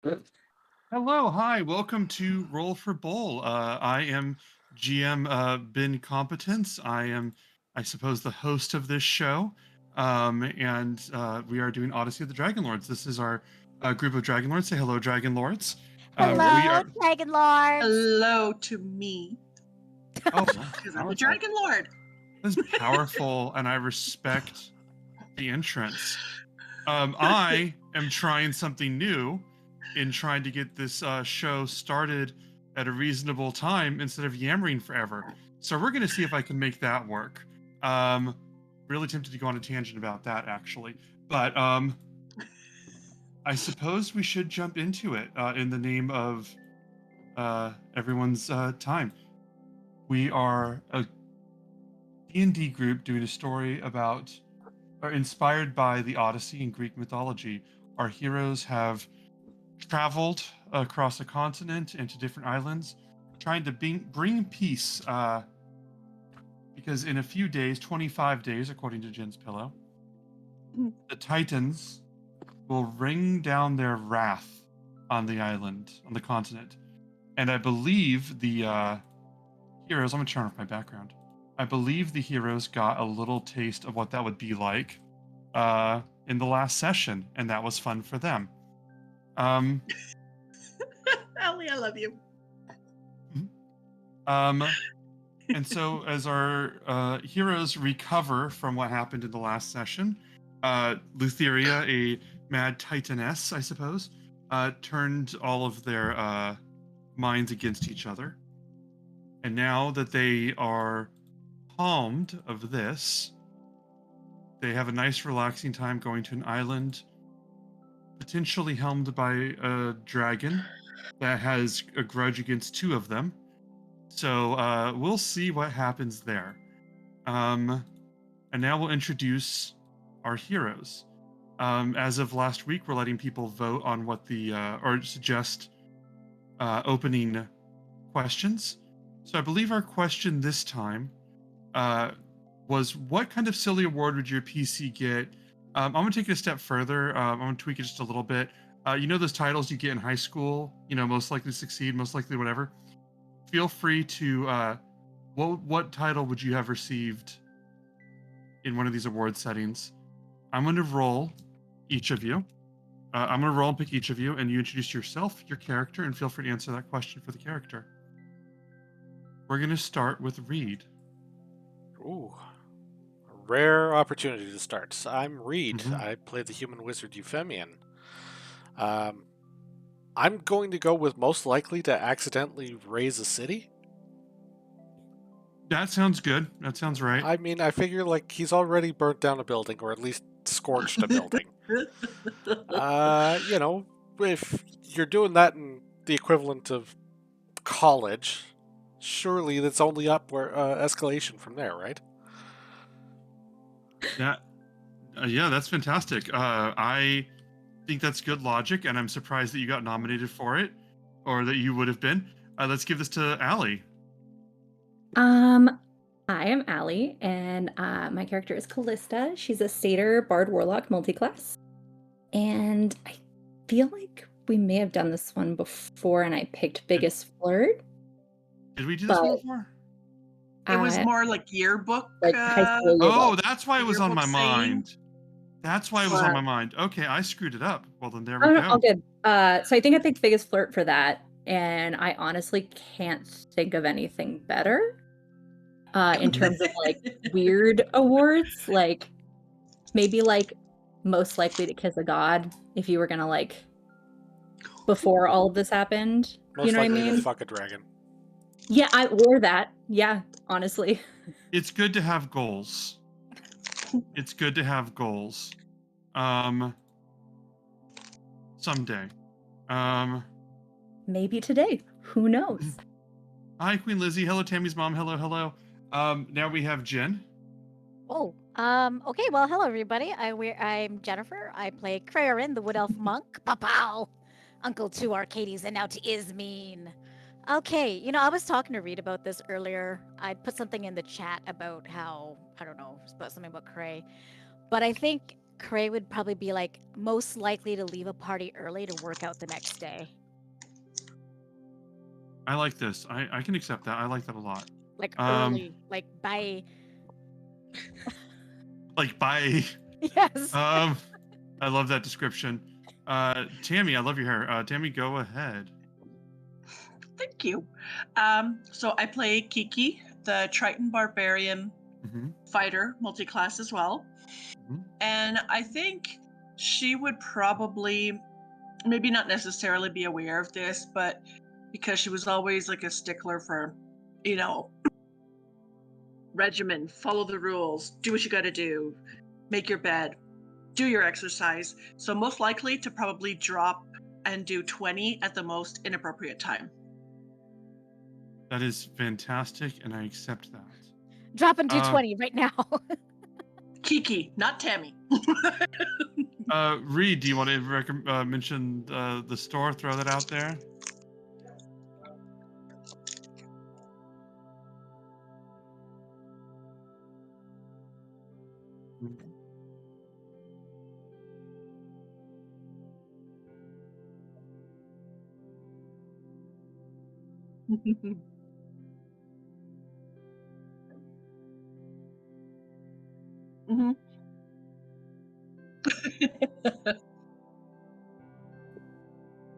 Hello, hi, welcome to Roll for Bowl. I am GM Ben Competence. I suppose, the host of this show, and we are doing Odyssey of the Dragonlords. This is our group of Dragonlords. Say hello, Dragonlords. We Hello, are. Dragonlords. Hello to me, Oh, that's because I'm the powerful. Dragon Lord. That's powerful, and I respect the entrance. I am trying something new in trying to get this show started at a reasonable time instead of yammering forever. So we're going to see if I can make that work. Um, really tempted to go on a tangent about that, actually. But I suppose we should jump into it in the name of everyone's time. We are a D&D group doing a story about, or inspired by the Odyssey in Greek mythology. Our heroes have traveled across the continent and to different islands, trying to bring peace. Because in a few days, 25 days, according to Jen's pillow, the Titans will rain down their wrath on the island, on the continent. And I believe the heroes, I'm going to turn off my background. I believe the heroes got a little taste of what that would be like in the last session, and that was fun for them. Um, Ellie, I love you. um, And so, as our heroes recover from what happened in the last session, Lutheria, a mad titaness, I suppose, turned all of their minds against each other. And now that they are calmed of this, they have a nice, relaxing time going to an island, potentially helmed by a dragon that has a grudge against two of them. So we'll see what happens there. Um, And now we'll introduce our heroes. As of last week, we're letting people vote on what or suggest opening questions. So I believe our question this time uh, was, what kind of silly award would your PC get? I'm going to take it a step further. I'm going to tweak it just a little bit. You know those titles you get in high school, most likely to succeed, most likely whatever? Feel free to, what title would you have received in one of these award settings? I'm going to roll each of you. I'm going to roll and pick each of you, and you introduce yourself, your character, and feel free to answer that question for the character. We're going to start with Reed. Ooh, a rare opportunity to start. So I'm Reed. Mm-hmm. I play the human wizard Euphemian. I'm going to go with most likely to accidentally raise a city. That sounds good. That sounds right. I mean, I figure like he's already burnt down a building, or at least scorched a building. If you're doing that in the equivalent of college, surely that's only up where escalation from there, right? That, yeah, that's fantastic. I think that's good logic, and I'm surprised that you got nominated for it, or that you would have been. Let's give this to Allie. I am Allie, and my character is Callista. She's a satyr, bard, warlock, multiclass. And I feel like we may have done this one before, and I picked biggest flirt. Did we do this one before? It was more like yearbook. like high school Oh, yearbook. that's why it was on my yearbook saying. mind. That's why it was on my mind. Okay, I screwed it up. Well, then there we Oh, go. no, all good. So I think I picked biggest flirt for that, and I honestly can't think of anything better. In terms of like weird awards, like maybe like most likely to kiss a god if you were gonna like before all of this happened. Most You know what I likely to mean? fuck a dragon. Yeah, I or that. Yeah, honestly. It's good to have goals. It's good to have goals. Someday. Maybe today. Who knows? Hi, Queen Lizzie. Hello, Tammy's mom. Hello, hello. Now we have Jen. Oh, okay. Well, hello everybody. I'm Jennifer. I play Krarin, the Wood Elf monk. Pow! Uncle to Arcades and now to Ismene. Okay, I was talking to Reed about this earlier. I put something in the chat about how I don't know, about something about Cray, but I think Cray would probably be like most likely to leave a party early to work out the next day. I like this. I can accept that. I like that a lot. Like Um, early, like by Like by yes. I love that description. Tammy, I love your hair. Tammy, go ahead. Thank you. So I play Kiki, the Triton Barbarian Mm-hmm. fighter, multi-class as well. Mhm. And I think she would probably, maybe not necessarily be aware of this, but because she was always like a stickler for, regimen, follow the rules, do what you got to do, make your bed, do your exercise. So most likely to probably drop and do 20 at the most inappropriate time. That is fantastic, and I accept that. Drop and do 20 right now. Kiki, not Tammy. Reed, do you want to mention the store? Throw that out there. Mm-hmm.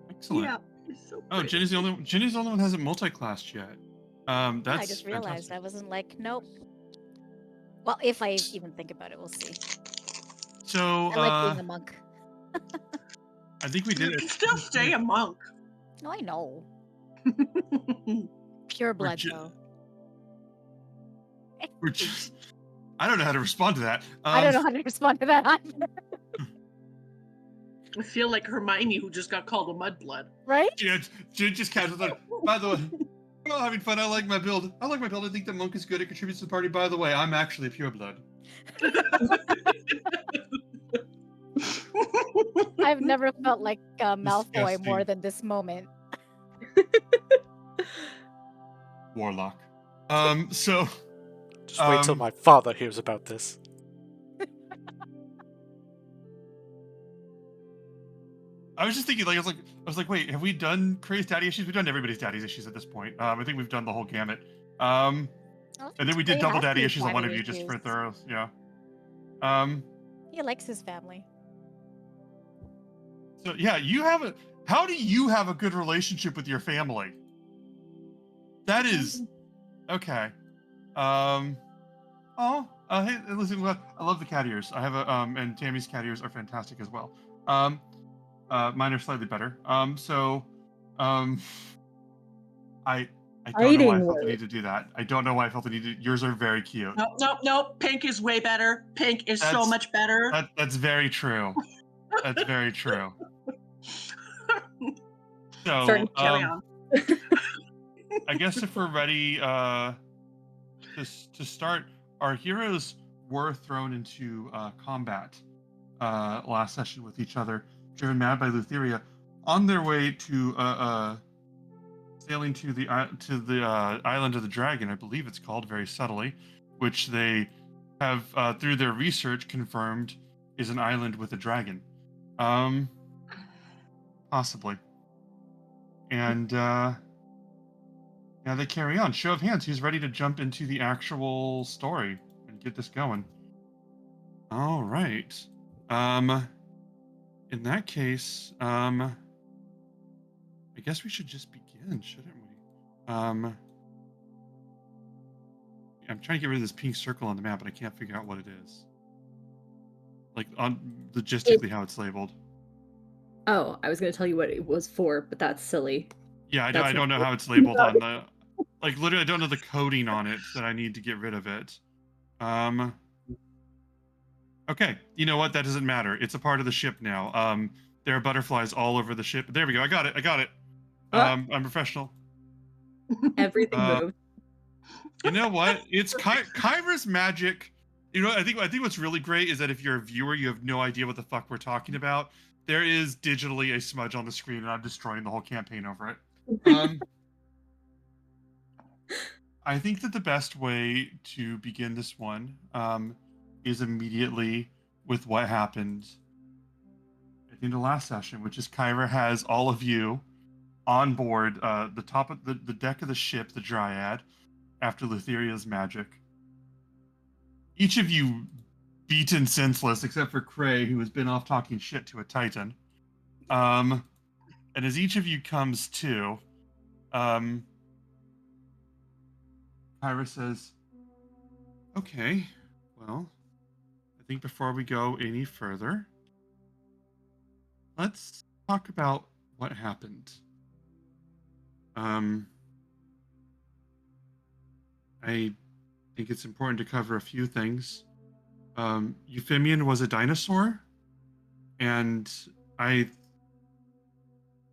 Excellent. Yeah, it's so Oh, pretty. Jenny's the only one who hasn't multi-classed yet. That's I just realized fantastic. I wasn't like, nope. Well, if I even think about it, we'll see. So I like being a monk. I think we You did can it. still stay a monk. Oh, I know. Pure blood, though. We're just, I don't know how to respond to that. I don't know how to respond to that either. I feel like Hermione, who just got called a mudblood. Right? She just casual thought. By the way, we're all having fun. I like my build. I think the monk is good. It contributes to the party. By the way, I'm actually a pureblood. I've never felt like Malfoy Disgusting. more than this moment. Warlock. So Just wait till my father hears about this. I was just thinking, I was like, wait, have we done Cray's daddy issues? We've done everybody's daddy's issues at this point. I think we've done the whole gamut. And then we did Cray double has daddy these issues on one of daddy you just for issues. thorough. Yeah. He likes his family. So yeah, how do you have a good relationship with your family? That is okay. Hey, listen, I love the cat ears. I have and Tammy's cat ears are fantastic as well. Mine are slightly better. I don't know why I felt the need to do that. I don't know why I felt the need to. Yours are very cute. Nope. Pink is way better. Pink is so much better. That's very true. That's very true. So, carry on. I guess if we're ready to start, our heroes were thrown into combat last session with each other, driven mad by Lutheria, on their way to sailing to the island of the dragon, I believe it's called, very subtly, which they have through their research confirmed is an island with a dragon, possibly. And now they carry on. Show of hands, who's ready to jump into the actual story and get this going? All right. In that case, I guess we should just begin, shouldn't we? I'm trying to get rid of this pink circle on the map, but I can't figure out what it is. Like on logistically how it's labeled. Oh, I was going to tell you what it was for, but that's silly. Yeah, I don't know how it's labeled on the. Like literally, I don't know the coding on it that I need to get rid of it. Okay, you know what? That doesn't matter. It's a part of the ship now. There are butterflies all over the ship. There we go. I got it. I'm professional. Everything moved. You know what? It's Kyra's magic. You know, I think what's really great is that if you're a viewer, you have no idea what the fuck we're talking about. There is digitally a smudge on the screen, and I'm destroying the whole campaign over it. I think that the best way to begin this one is immediately with what happened at the end of the last session, which is Kyra has all of you on board the top of the deck of the ship, the Dryad, after Lutheria's magic. Each of you beaten senseless, except for Cray, who has been off talking shit to a Titan. And as each of you comes to, Kyra says, okay, well, I think before we go any further, let's talk about what happened. I think it's important to cover a few things. Euphemian was a dinosaur, and I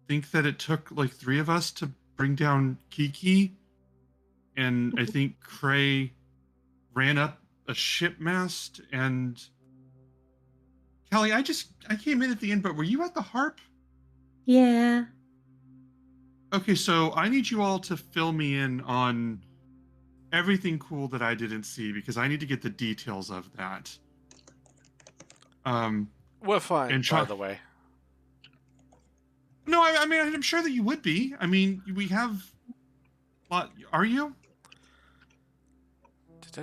think that it took like 3 of us to bring down Kiki, and I think Cray ran up a ship mast, and Kelly, I came in at the end, but were you at the harp? Yeah. Okay, so I need you all to fill me in on everything cool that I didn't see, because I need to get the details of that. We're fine, And by the way. No, I mean, I'm sure that you would be. I mean, we have. Are you?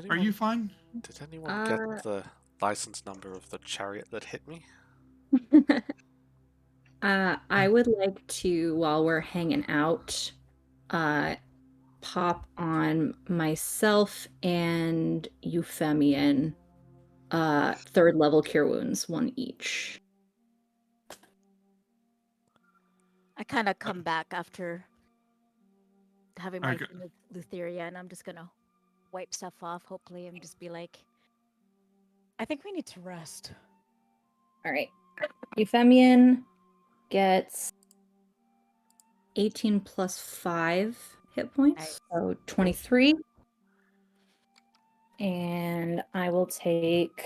Are you fine? Did anyone get the license number of the chariot that hit me? I would like to, while we're hanging out, pop on myself and Euphemian 3rd level cure wounds, 1 each. I kind of come back after having my Okay. thing with Lutheria, and I'm just gonna wipe stuff off, hopefully, and just be like, I think we need to rest. All right. Euphemian gets 18 plus 5 hit points, Nice. so 23. And I will take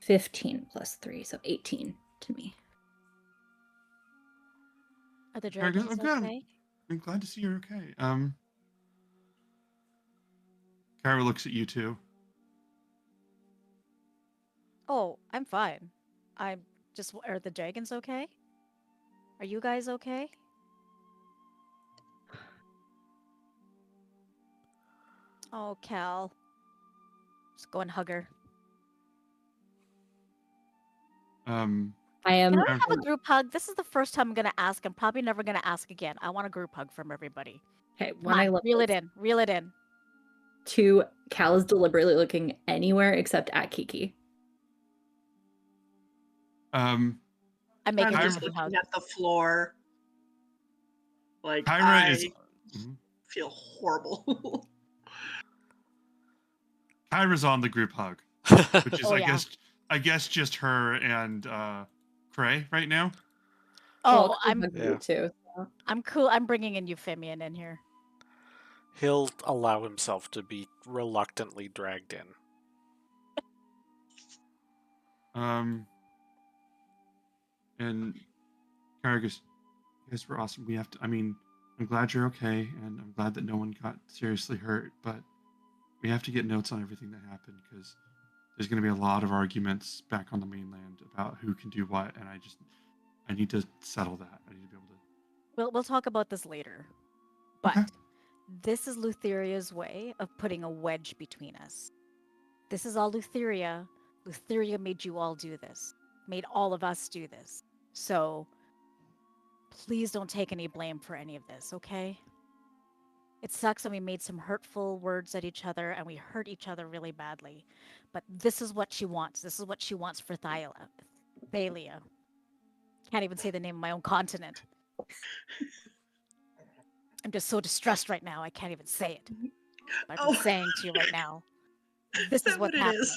15 plus 3, so 18 to me. Are the Very good. dragons Oh, good. okay? I'm glad to see you're okay. Kyra looks at you too. Oh, I'm fine. I'm just. Are the dragons okay? Are you guys okay? Oh, Cal. Just go and hug her. I am. Can I have a group hug? This is the first time I'm gonna ask. I'm probably never gonna ask again. I want a group hug from everybody. Okay, Come when I on, look reel it in. Reel it in. to Cal is deliberately looking anywhere except at Kiki. I'm making I'm a just group hug. looking at the floor. Like, Kyra I is. feel horrible. Kyra's on the group hug, which is Oh, yeah. I guess just her and Cray right now. Oh, Well, I'm hug you too. So. I'm cool. I'm bringing in Euphemian in here. He'll allow himself to be reluctantly dragged in. And Kyra goes, "You guys were awesome. We have to. I mean, I'm glad you're okay, and I'm glad that no one got seriously hurt. But we have to get notes on everything that happened, because there's going to be a lot of arguments back on the mainland about who can do what, and I need to settle that. I need to be able to." We'll talk about this later. But Okay. this is Lutheria's way of putting a wedge between us. This is all Lutheria. Lutheria made you all do this. Made all of us do this. So please don't take any blame for any of this, okay? It sucks and we made some hurtful words at each other and we hurt each other really badly. But this is what she wants. This is what she wants for Thalia. Can't even say the name of my own continent. I'm just so distressed right now, I can't even say it. But I'm saying to you right now, this is what's happening.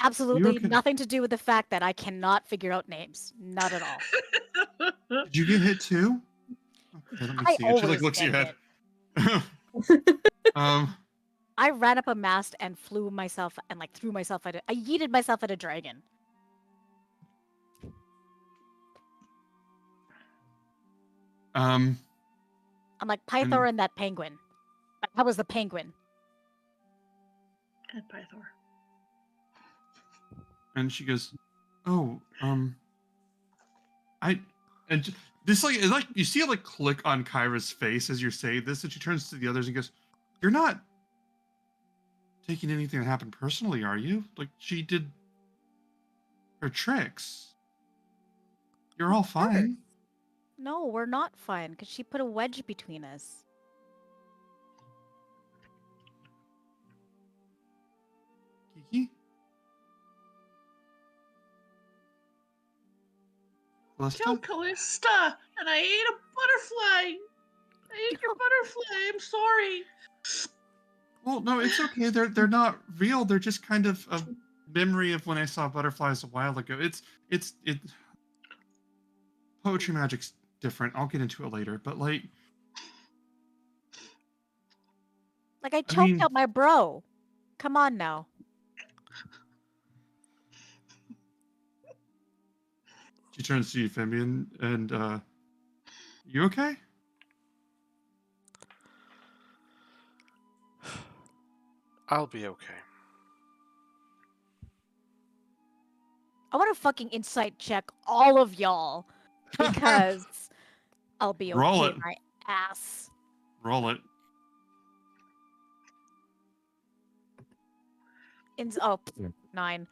Absolutely okay? nothing to do with the fact that I cannot figure out names. Not at all. Did you get hit too? Okay, let me I see. And she always looks at get your head. I ran up a mast and flew myself and threw myself at I yeeted myself at a dragon. I'm like Pythor and that penguin. But how was the penguin? And Pythor. and she goes, "Oh, I," and this like it's like you see it like click on Kyra's face as you're saying this, and she turns to the others and goes, "You're not taking anything that happened personally, are you? Like she did her tricks. You're all fine." No, we're not fine because she put a wedge between us. Kiki? Killed Callista? Callista, and I ate a butterfly. I ate your butterfly. I'm sorry. Well, no, it's okay. They're not real. They're just kind of a memory of when I saw butterflies a while ago. It poetry magic's different. I'll get into it later, but like Like I I choked mean, out my bro. Come on now. she turns to you, Fabian, and you okay? I'll be okay. I want to fucking insight check all of y'all because I'll be Roll okay it. my ass. Roll it. Oh, 9.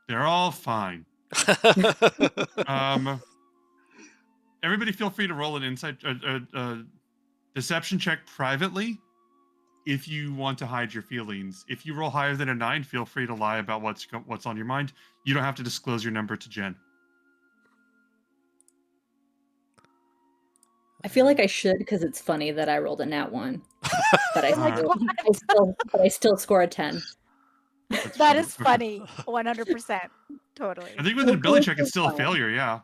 They're all fine. Everybody, feel free to roll an insight, deception check privately if you want to hide your feelings. If you roll higher than a 9, feel free to lie about what's on your mind. You don't have to disclose your number to Jen. I feel like I should because it's funny that I rolled a nat 1, but I Alright. still score a 10. That's That funny. is funny. 100%. Totally. I think with an ability check, it's It's still a fine. failure. Yeah.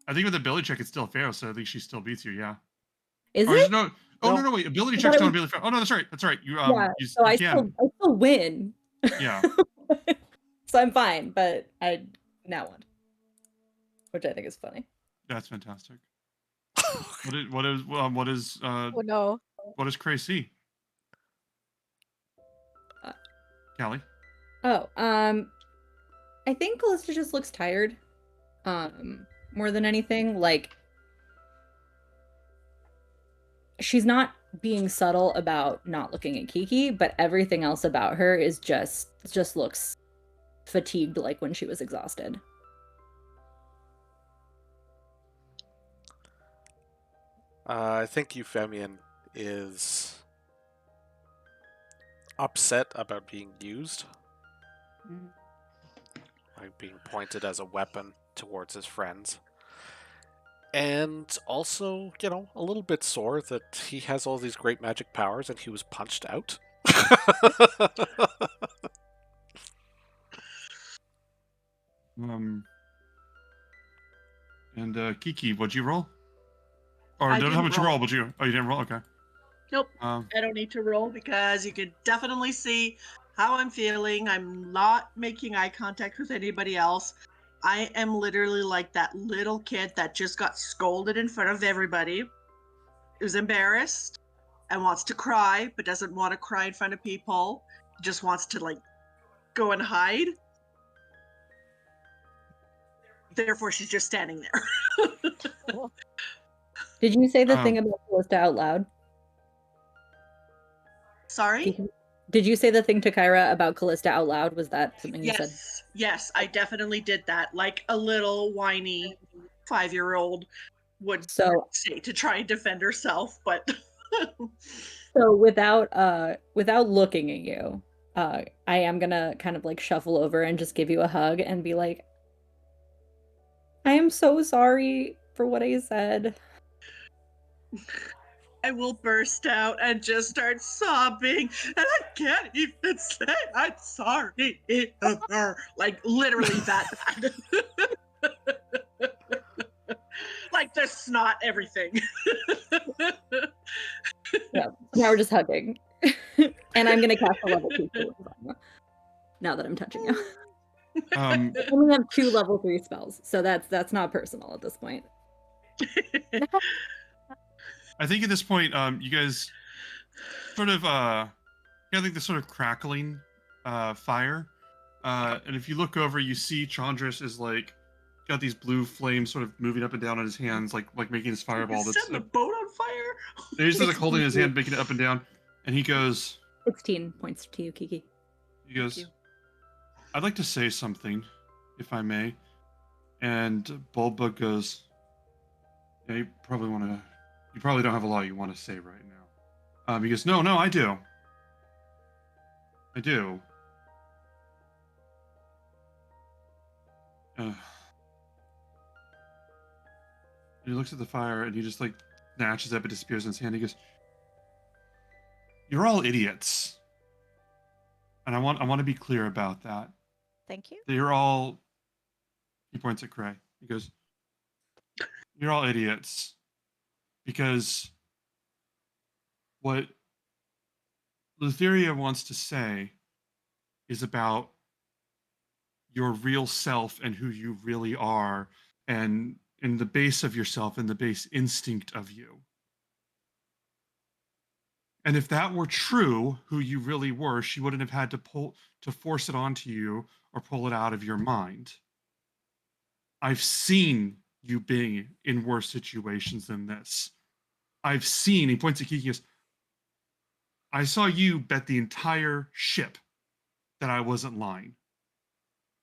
I think with ability check, it's still a fail. So I think she still beats you. Yeah. Is Or is it? no? Oh No. no, wait. Ability I check's thought it not ability fail. Oh no, that's right. That's right. You Yeah, you, so you I can. still win. Yeah. So I'm fine, but I nat 1, which I think is funny. That's fantastic. What is Oh no. what is crazy? Uh, Callie? Oh, I think Callista just looks tired. More than anything, like she's not being subtle about not looking at Kiki, but everything else about her is just looks fatigued, like when she was exhausted. I think Euphemian is upset about being used, like being pointed as a weapon towards his friends. And also, a little bit sore that he has all these great magic powers and he was punched out. And Kiki, what'd you roll? Or I how didn't much you roll. roll? But you didn't roll. Okay. Nope. Um, I don't need to roll because you could definitely see how I'm feeling. I'm not making eye contact with anybody else. I am literally like that little kid that just got scolded in front of everybody, who's embarrassed and wants to cry, but doesn't want to cry in front of people. Just wants to like go and hide. Therefore, she's just standing there. Did you say the thing about Callista out loud? Sorry? Did you say the thing to Kyra about Callista out loud? Was that something you said? Yes, I definitely did that. Like a little whiny 5-year-old would So say to try and defend herself, but So without looking at you, I am gonna kind of like shuffle over and just give you a hug and be like, I am so sorry for what I said. I will burst out and just start sobbing, and I can't even say I'm sorry. Like literally that bad. Like the snot, everything. Yeah, now we're just hugging. And I'm gonna cast a level 2 spell now that I'm touching you. I only have 2 level 3 spells, so that's not personal at this point. I think at this point, you guys sort of, like this sort of crackling fire, And if you look over, you see Chandris is like got these blue flames sort of moving up and down on his hands, like making this fireball. You That's set the boat on fire. he's just like holding his hand, making it up and down. And he goes, 16 points to you, Kiki. he goes, you. I'd like to say something, if I may. And Bulba goes, yeah, you probably don't have a lot you want to say right now. He goes, no, I do. I do. And he looks at the fire and he just like snatches up, it disappears in his hand. He goes, you're all idiots. And I want to be clear about that. Thank you. You're all, he points at Cray. He goes, you're all idiots. Because what Lutheria wants to say is about your real self and who you really are, and in the base of yourself and the base instinct of you. And if that were true, who you really were, she wouldn't have had to force it onto you or pull it out of your mind. I've seen you being in worse situations than this. I've seen, he points at Kiki, goes, I saw you bet the entire ship that I wasn't lying.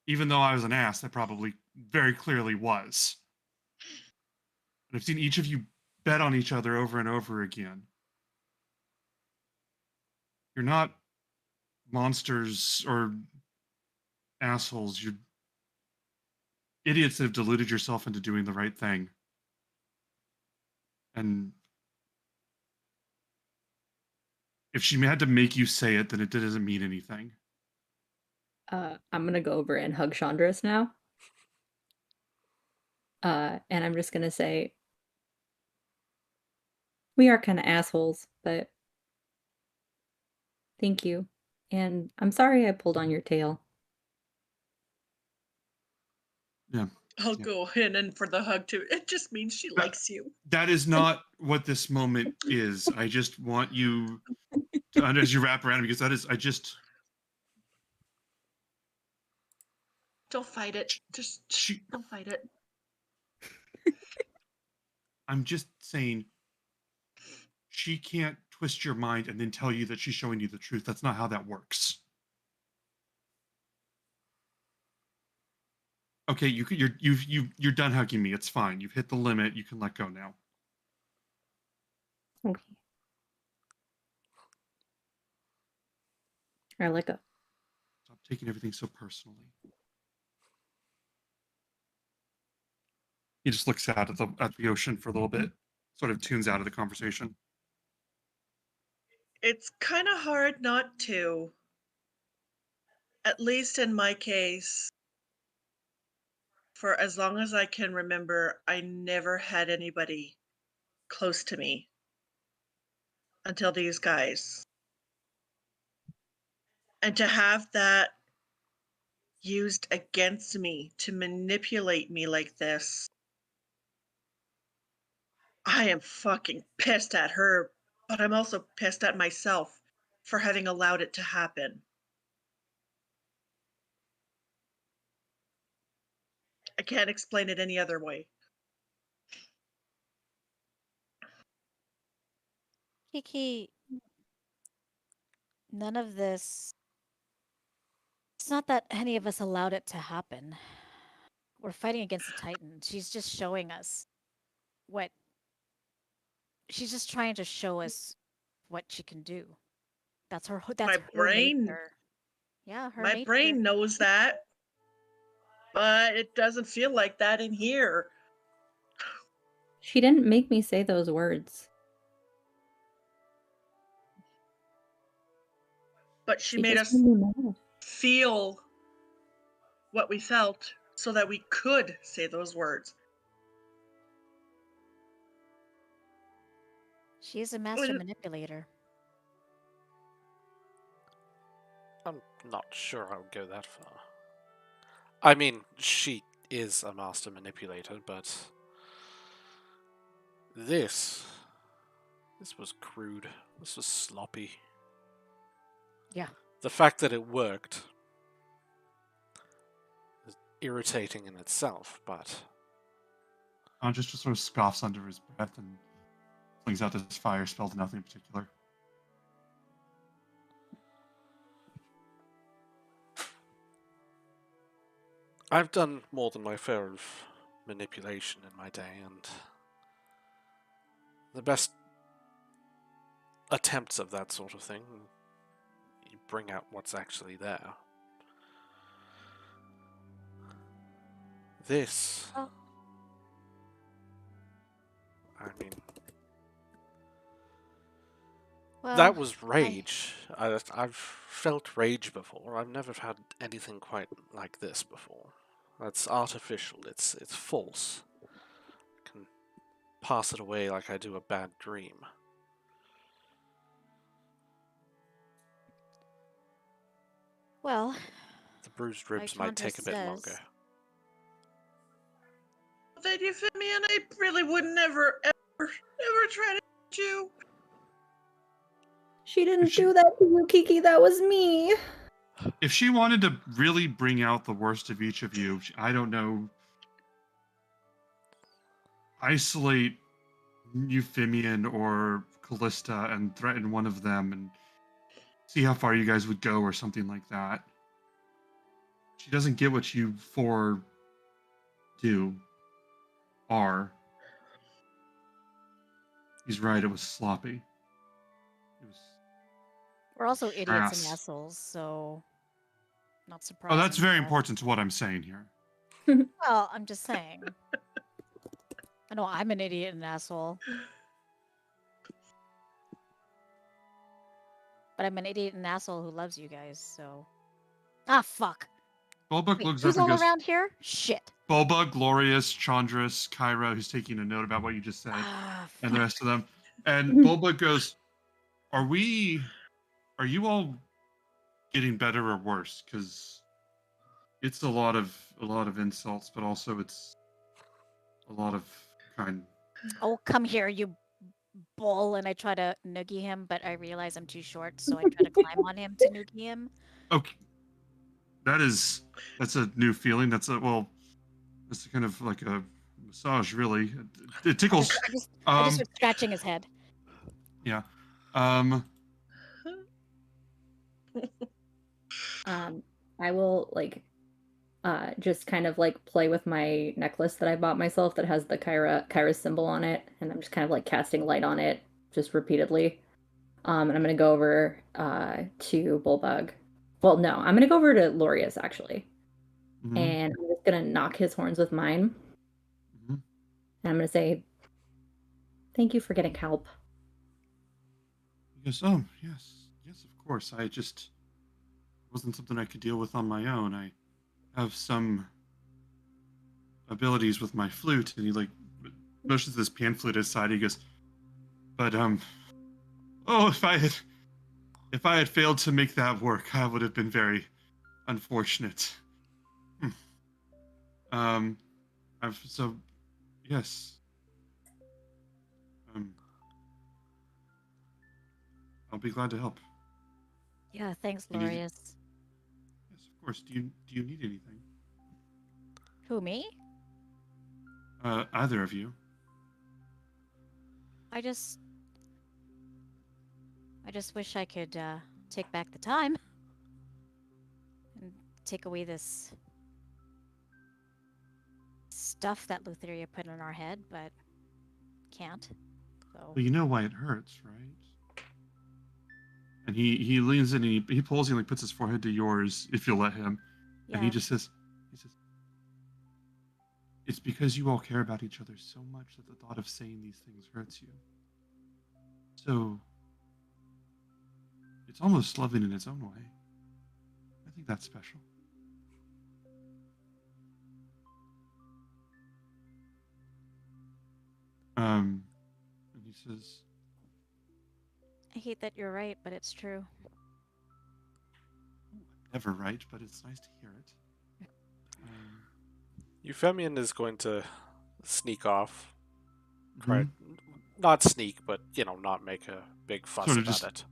Even though I was an ass, that probably very clearly was. And I've seen each of you bet on each other over and over again. You're not monsters or assholes. You're idiots that have deluded yourself into doing the right thing. And if she had to make you say it, then it doesn't mean anything. I'm gonna go over and hug Chandris now. And I'm just gonna say, we are kind of assholes, but thank you. And I'm sorry I pulled on your tail. Yeah. I'll Yeah. go in and for the hug too. It just means she likes you. That is not what this moment is. I just want you to, as you wrap around, because that is, Don't fight it. Just don't fight it. I'm just saying, she can't twist your mind and then tell you that she's showing you the truth. That's not how that works. Okay, you're done hugging me. It's fine. You've hit the limit. You can let go now. Okay. I let go. Stop taking everything so personally. He just looks out at the ocean for a little bit, sort of tunes out of the conversation. It's kind of hard not to. At least in my case, for as long as I can remember, I never had anybody close to me until these guys. And to have that used against me to manipulate me like this, I am fucking pissed at her, but I'm also pissed at myself for having allowed it to happen. I can't explain it any other way. Kiki, none of this. It's not that any of us allowed it to happen. We're fighting against a Titan. She's just showing us what. She's just trying to show us what she can do. That's her. That's My her brain. nature. Yeah, her My nature. brain knows that, but it doesn't feel like that in here. She didn't make me say those words. But she She made just us made me mad. feel what we felt so that we could say those words. She is a master manipulator. I'm not sure I would go that far. I mean, she is a master manipulator, but this was crude. This was sloppy. Yeah. The fact that it worked irritating in itself, but Just sort of scoffs under his breath and flings out this fire spell to nothing in particular. I've done more than my fair of manipulation in my day, and the best attempts of that sort of thing, you bring out what's actually there. This, Oh. I mean, Well, that was rage. I've felt rage before. I've never had anything quite like this before. That's artificial. It's false. I can pass it away like I do a bad dream. Well, The bruised ribs Like might take a Chandra bit says. longer. Then you fit me, and I really would never, ever try to hit you. She didn't she- do that to you, Kiki. That was me. If she wanted to really bring out the worst of each of you, I don't know, isolate Euphemian or Callista and threaten one of them and see how far you guys would go or something like that. She doesn't get what you four are. He's right, it was sloppy. It was we're also idiots crass. and assholes, so not Oh, surprising. that's very but- important to what I'm saying here. Well, I'm just saying. I know I'm an idiot and asshole. But I'm an idiot and asshole who loves you guys, so. Ah, fuck. Bulbug Wait, looks who's up and all goes, around here? Shit. Bulbug, Glorious, Chandras, Kyra, who's taking a note about what you just said, Ah, and the fuck. rest of them. And Bulbug goes, are you all getting better or worse? Because it's a lot of insults, but also it's a lot of kind. Oh, come here, you bull. And I try to noogie him, but I realize I'm too short, so I try to climb on him to noogie him. Okay, that's a new feeling. That's kind of like a massage, really. It tickles. I just start scratching his head. Yeah. I will just kind of like play with my necklace that I bought myself that has the Kyra symbol on it, and I'm just kind of like casting light on it just repeatedly. And I'm gonna go over to Bulbug. Well, no, I'm gonna go over to Lorius actually, Mhm. and I'm just gonna knock his horns with mine, Mhm. and I'm gonna say, "Thank you for getting help." He goes, oh, yes, of course. Wasn't something I could deal with on my own. I have some abilities with my flute, and he like motions this pan flute aside. He goes, but oh, if I had failed to make that work, I would have been very unfortunate. Yes. I'll be glad to help. Yeah, thanks, You need- Lorius. Yes, of course. Do you need anything? Who, me? Either of you. I just wish I could take back the time and take away this stuff that Lutheria put in our head, but can't. So Well, you know why it hurts, right? And he leans in and he pulls you and like puts his forehead to yours if you'll let him. And he yeah, just says, it's because you all care about each other so much that the thought of saying these things hurts you. So it's almost loving in its own way. I think that's special. And he says, I hate that you're right, but it's true. never right, but it's nice to hear it. Euphemian is going to sneak off. Try Mhm. not sneak, but not make a big fuss Sort of about just- it.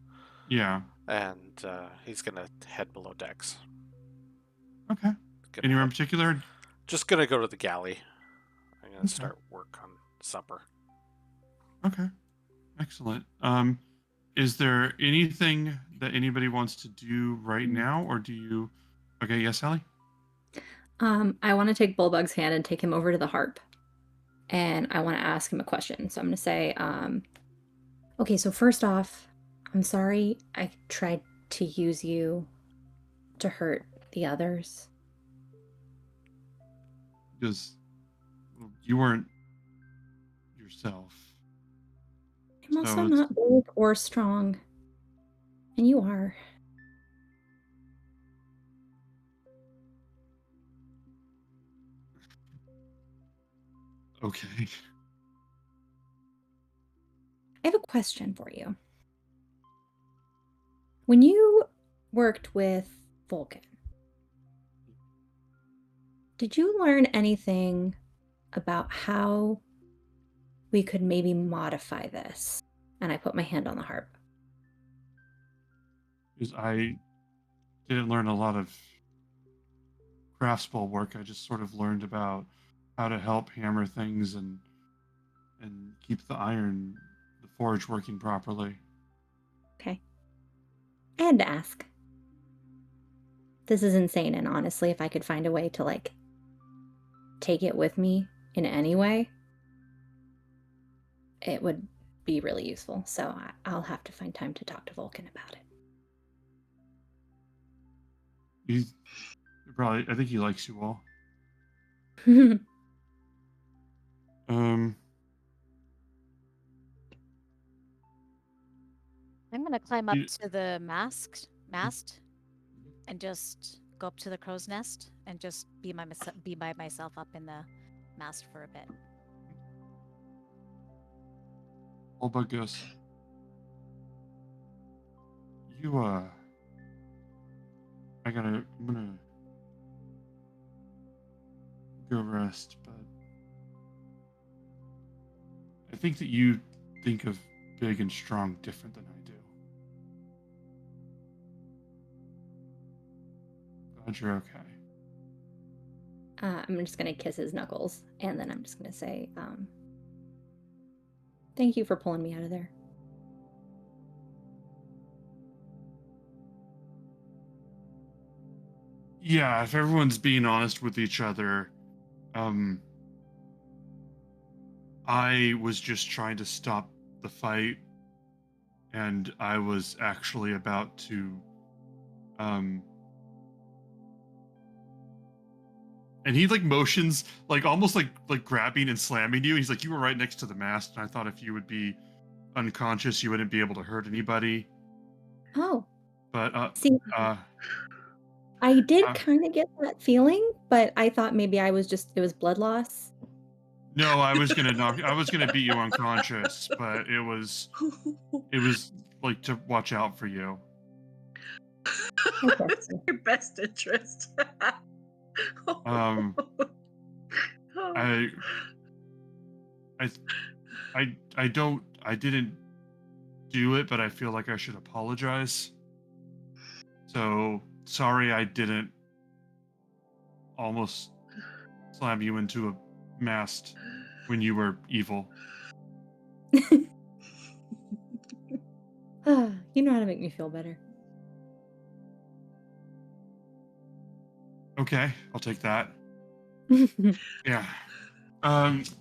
Yeah. And he's gonna head below decks. Okay. Gonna Anywhere in head particular? Just gonna go to the galley. I'm gonna Okay. start work on supper. Okay. Excellent. Is there anything that anybody wants to do right now, or do you? Okay, yes, Sally. I want to take Bullbug's hand and take him over to the harp, and I want to ask him a question. So I'm going to say, okay, so first off, I'm sorry I tried to use you to hurt the others. Because you weren't yourself. I'm also So not big or strong, and you are. Okay. I have a question for you. When you worked with Vulcan, did you learn anything about how we could maybe modify this? And I put my hand on the harp. Because I didn't learn a lot of craftsball work. I just sort of learned about how to help hammer things and keep the forge working properly. Okay. I had to ask. This is insane, and honestly, if I could find a way to, like, take it with me in any way, it would be really useful. So I'll have to find time to talk to Vulcan about He's probably. I think he likes you all. it. I'm gonna climb up You- to the mast and just go up to the crow's nest and just be by myself up in the mast for a bit. Bullbug goes. I'm gonna go rest, but I think that you think of big and strong different than I do. Glad you're okay. I'm just going to kiss his knuckles, and then I'm just going to say, thank you for pulling me out of there. Yeah, if everyone's being honest with each other, I was just trying to stop the fight, and I was actually about to, and he like motions like almost like grabbing and slamming you. He's like, you were right next to the mast, and I thought if you would be unconscious, you wouldn't be able to hurt anybody. Oh, But see, I did uh, kind of get that feeling, but I thought maybe it was blood loss. no, I was gonna beat you unconscious, but it was like to watch out for you. It's in your best interest. I didn't do it, but I feel like I should apologize. So sorry I didn't almost slam you into a mast when you were evil. You know how to make me feel better. Okay, I'll take that. Yeah.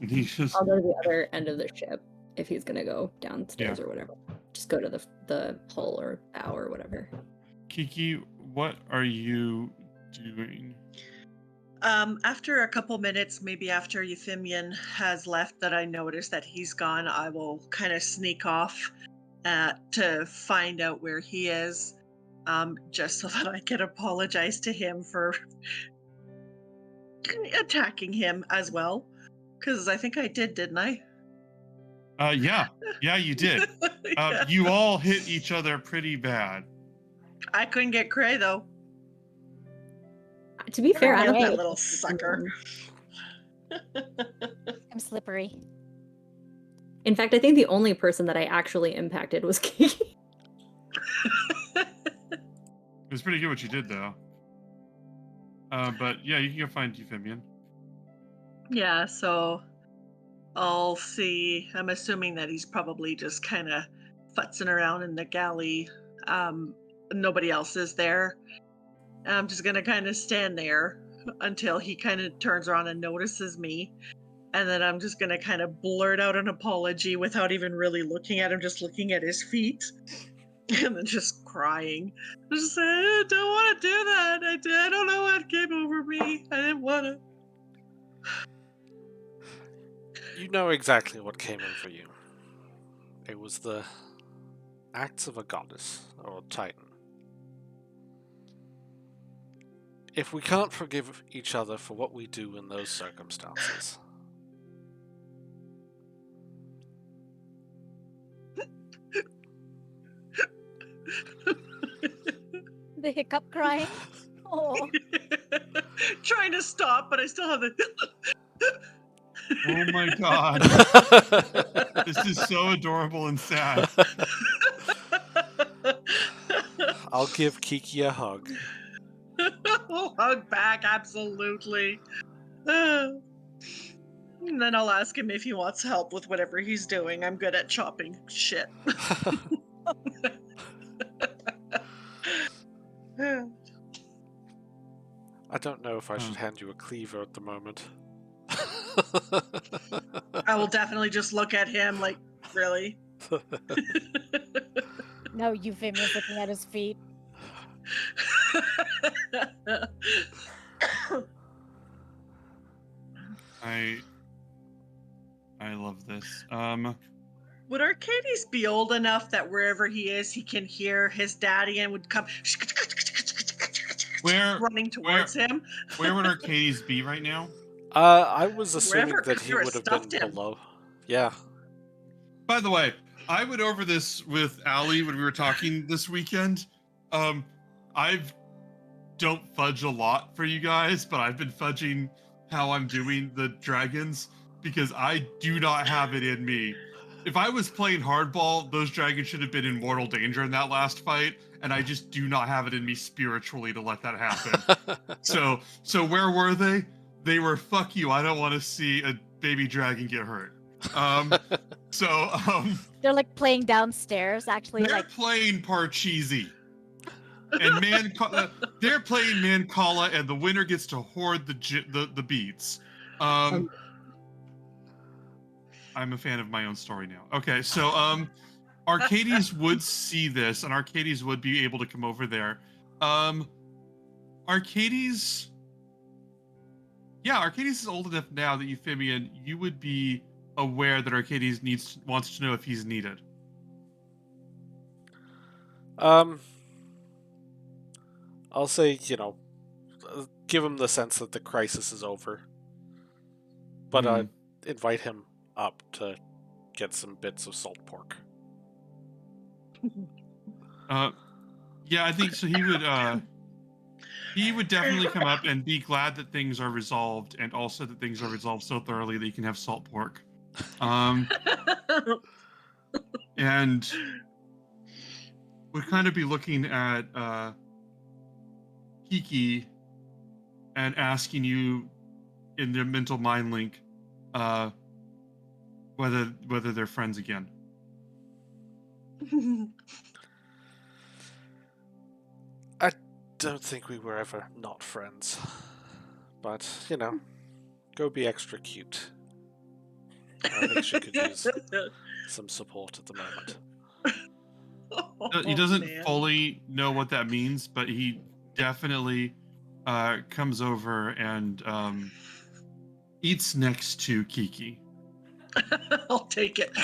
He just I'll go to the other end of the ship if he's gonna go downstairs Yeah. or whatever. Just go to the hull or bow or whatever. Kiki, what are you doing? After a couple minutes, maybe after Euphemian has left, that I notice that he's gone, I will kind of sneak off to find out where he is, just so that I can apologize to him for attacking him as well. Because I think I didn't I? Yeah, you did. Yeah. You all hit each other pretty bad. I couldn't get Cray though. To be fair, I don't that think little sucker. I'm slippery. In fact, I think the only person that I actually impacted was Kiki. It was pretty good what you did, though. But yeah, you can go find Euphemian. Yeah, so I'll see. I'm assuming that he's probably just kind of futzing around in the galley. Um, Nobody else is there. I'm just gonna kind of stand there until he kind of turns around and notices me. And then I'm just gonna kind of blurt out an apology without even really looking at him, just looking at his feet. And then just crying. Just say, I don't want to do that. I don't know what came over me. I didn't want to. You know exactly what came over you. It was the acts of a goddess or a titan. If we can't forgive each other for what we do in those circumstances, The hiccup crying. Oh, Trying to stop, but I still have the. Oh my god. This is so adorable and sad. I'll give Kiki a hug. We'll hug back, absolutely. And then I'll ask him if he wants help with whatever he's doing. I'm good at chopping shit. I don't know if I should hand you a cleaver at the moment. I will definitely just look at him like, really? no, Euphemia's looking at his feet. I love this. Would Arcades be old enough that wherever he is, he can hear his daddy and would come running towards him? Where would Arcades be right now? I was assuming Wherever that he Kyra would have stuffed been him. below. Yeah. By the way, I went over this with Allie when we were talking this weekend. I don't fudge a lot for you guys, but I've been fudging how I'm doing the dragons because I do not have it in me. If I was playing hardball, those dragons should have been in mortal danger in that last fight, and I just do not have it in me spiritually to let that happen. So where were they? They were, fuck you, I don't want to see a baby dragon get hurt. They're like playing downstairs, actually. They're Like playing Parcheesi. And they're playing Mancala, and the winner gets to hoard the beats. I'm a fan of my own story now. Okay, so Arcades would see this, and Arcades would be able to come over there. Arcades is old enough now that Euphemian, you would be aware that Arcades wants to know if he's needed. I'll say, give him the sense that the crisis is over. But I'd invite him up to get some bits of salt pork. Yeah, I think so. He would definitely come up and be glad that things are resolved, and also that things are resolved so thoroughly that you can have salt pork. And would kind of be looking at Kiki and asking you in their mental mind link whether they're friends again. I don't think we were ever not friends. But, go be extra cute. I think she could use some support at the moment. He doesn't fully know what that means, but he definitely comes over and eats next to Kiki. I'll take it.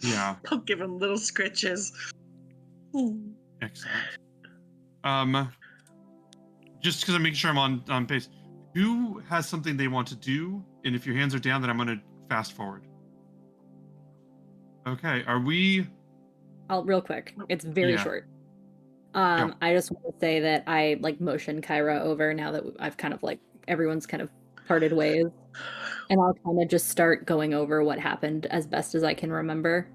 Yeah. I'll give him little scritches. Excellent. Just because I'm making sure I'm on pace. Who has something they want to do? And if your hands are down, then I'm going to fast forward. Okay. Are we? Real quick. It's very short. I just want to say that I motion Kyra over now that I've kind of everyone's kind of parted ways. And I'll kind of just start going over what happened as best as I can remember.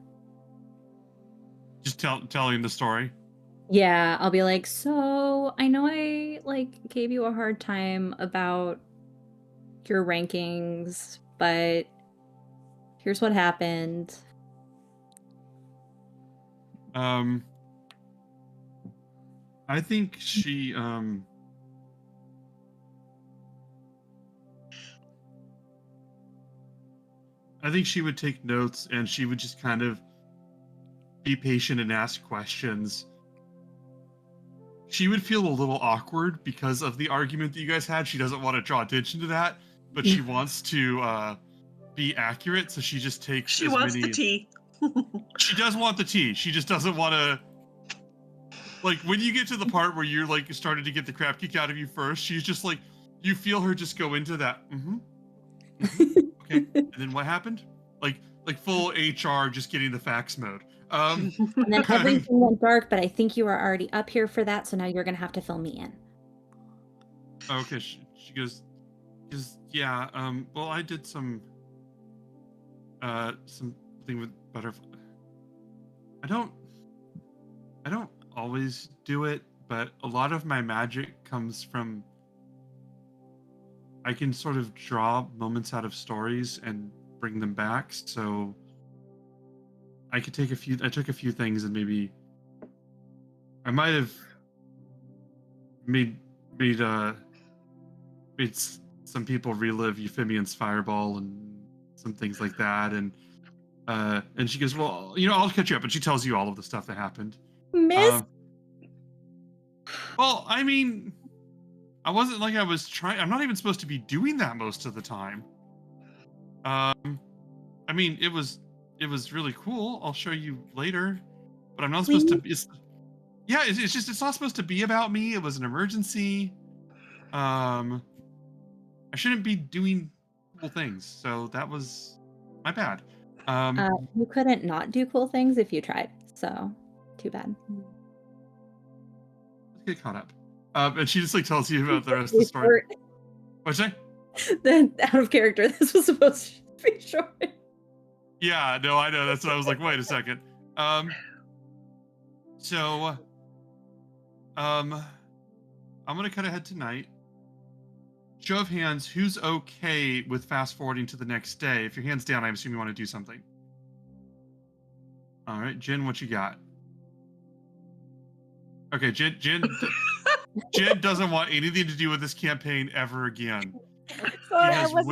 Just telling the story. Yeah, I'll be like, so I know I gave you a hard time about your rankings, but here's what happened. I think she would take notes, and she would just kind of be patient and ask questions. She would feel a little awkward because of the argument that you guys had. She doesn't want to draw attention to that, but she wants to be accurate, so she just takes She as wants many. the tea. She does want the tea. She just doesn't want to. Like, when you get to the part where you're like starting to get the crap kicked out of you first, she's just like, you feel her just go into that. Okay, and then what happened? Like full HR just getting the facts mode. And then everything went dark, but I think you were already up here for that, so now you're gonna have to fill me in. Okay, she goes, yeah. Well, I did something with butterfly. I don't always do it, but a lot of my magic comes from. I can sort of draw moments out of stories and bring them back, so I could take I took a few things and maybe I might have made some people relive Euphemian's fireball and some things like that, and she goes, well, I'll catch you up, and she tells you all of the stuff that happened. Miss? Well, I mean, I wasn't like I was trying. I'm not even supposed to be doing that most of the time. I mean, it was really cool. I'll show you later, but I'm not supposed to. It's just it's not supposed to be about me. It was an emergency. I shouldn't be doing cool things, so that was my bad. You couldn't not do cool things if you tried, so too bad. Let's get caught up. And she just like tells you about the rest of the story. What'd you say? Then out of character, this was supposed to be short. Yeah, no, I know. That's what I was like, wait a second. I'm gonna cut ahead tonight. Show of hands, who's okay with fast forwarding to the next day? If your hand's down, I assume you want to do something. All right, Jen, what you got? Okay, Jen doesn't want anything to do with this campaign ever again. Sorry, I was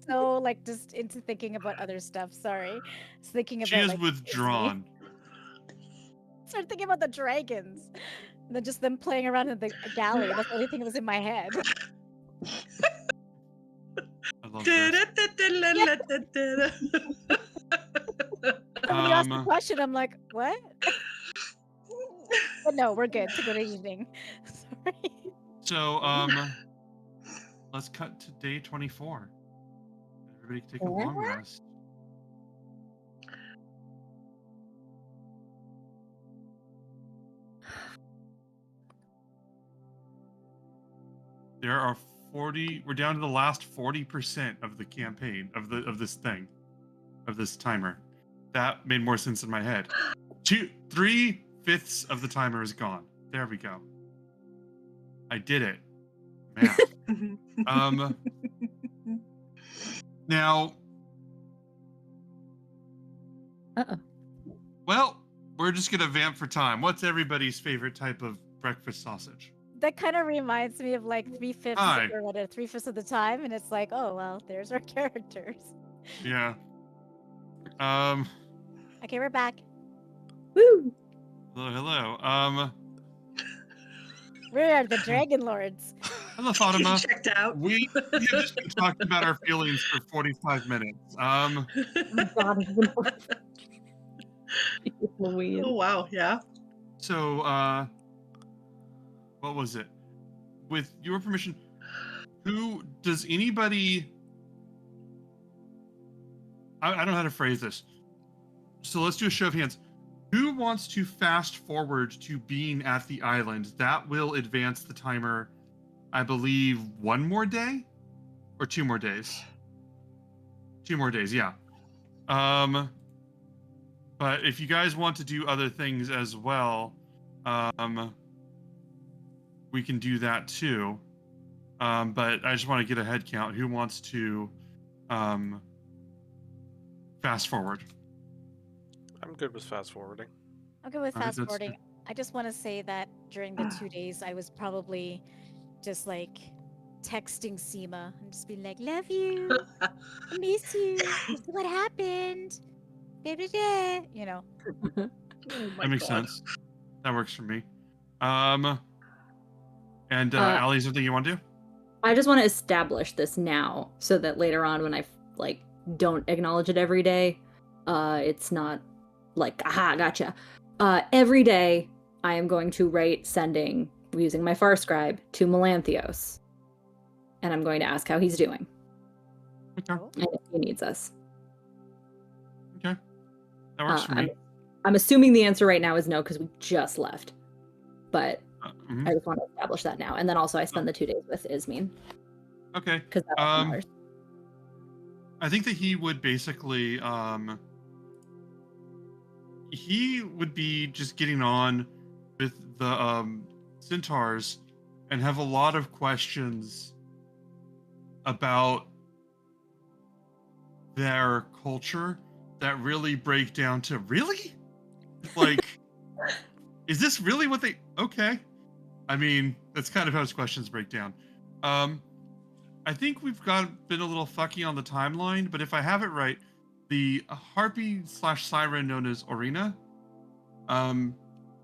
so like just into thinking about other stuff. Sorry, just thinking about. She is like, withdrawn. Started thinking about the dragons, and then just them playing around in the galley. That's the only thing that was in my head. I love this. When you asked the question, I'm like, what? But no, we're good to go to evening. Sorry. So, let's cut to day 24. Everybody can take a long rest. There are 40. We're down to the last 40% of the campaign of this timer. That made more sense in my head. 3/5 of the timer is gone. There we go. I did it. Math. Now. Well, we're just gonna vamp for time. What's everybody's favorite type of breakfast sausage? That kind of reminds me of like 3/5 Hi. or whatever, 3/5 of the time, and it's like, oh well, there's our characters. Yeah. Okay, we're back. Woo! Hello. We are the Dragonlords. Hello, Fatima. Checked out. We have just been talking about our feelings for 45 minutes. Oh God, Louise. Oh wow, yeah. So, what was it? With your permission, does anybody... I don't know how to phrase this. So let's do a show of hands. Who wants to fast forward to being at the island? That will advance the timer, I believe, 1 more day? Or 2 more days? 2 more days, yeah. But if you guys want to do other things as well, we can do that too. But I just want to get a head count. Who wants to fast forward? I'm good with fast forwarding. I'm good with All right, fast that's forwarding. good. I just want to say that during the 2 days, I was probably just like texting Seema and just being like, "Love you, I miss you. This is what happened." Blah, blah, blah. You know. Oh my That makes god. sense. That works for me. And Uh, Allie, is there anything you want to do? I just want to establish this now so that later on when I like don't acknowledge it every day, it's not like, aha, gotcha. Every day I am going to write sending using my far scribe to Melanthios. And I'm going to ask how he's doing Okay. Oh. and if he needs us. Okay. That works for me. I'm assuming the answer right now is no because we just left. But Mhm. I just want to establish that now. And then also I spend the 2 days with Ismene Okay. because that also matters. I think that he would basically he would be just getting on with the centaurs and have a lot of questions about their culture that really break down to really like is this really what they okay. I mean, that's kind of how his questions break down. I think we've been a little fucky on the timeline, but if I have it right, the harpy / siren known as Orina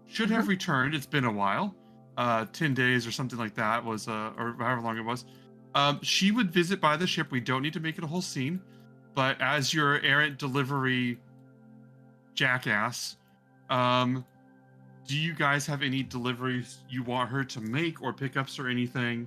should have returned. It's been a while, 10 days or something like that was, or however long it was. She would visit by the ship. We don't need to make it a whole scene, but as your errant delivery jackass, do you guys have any deliveries you want her to make or pickups or anything?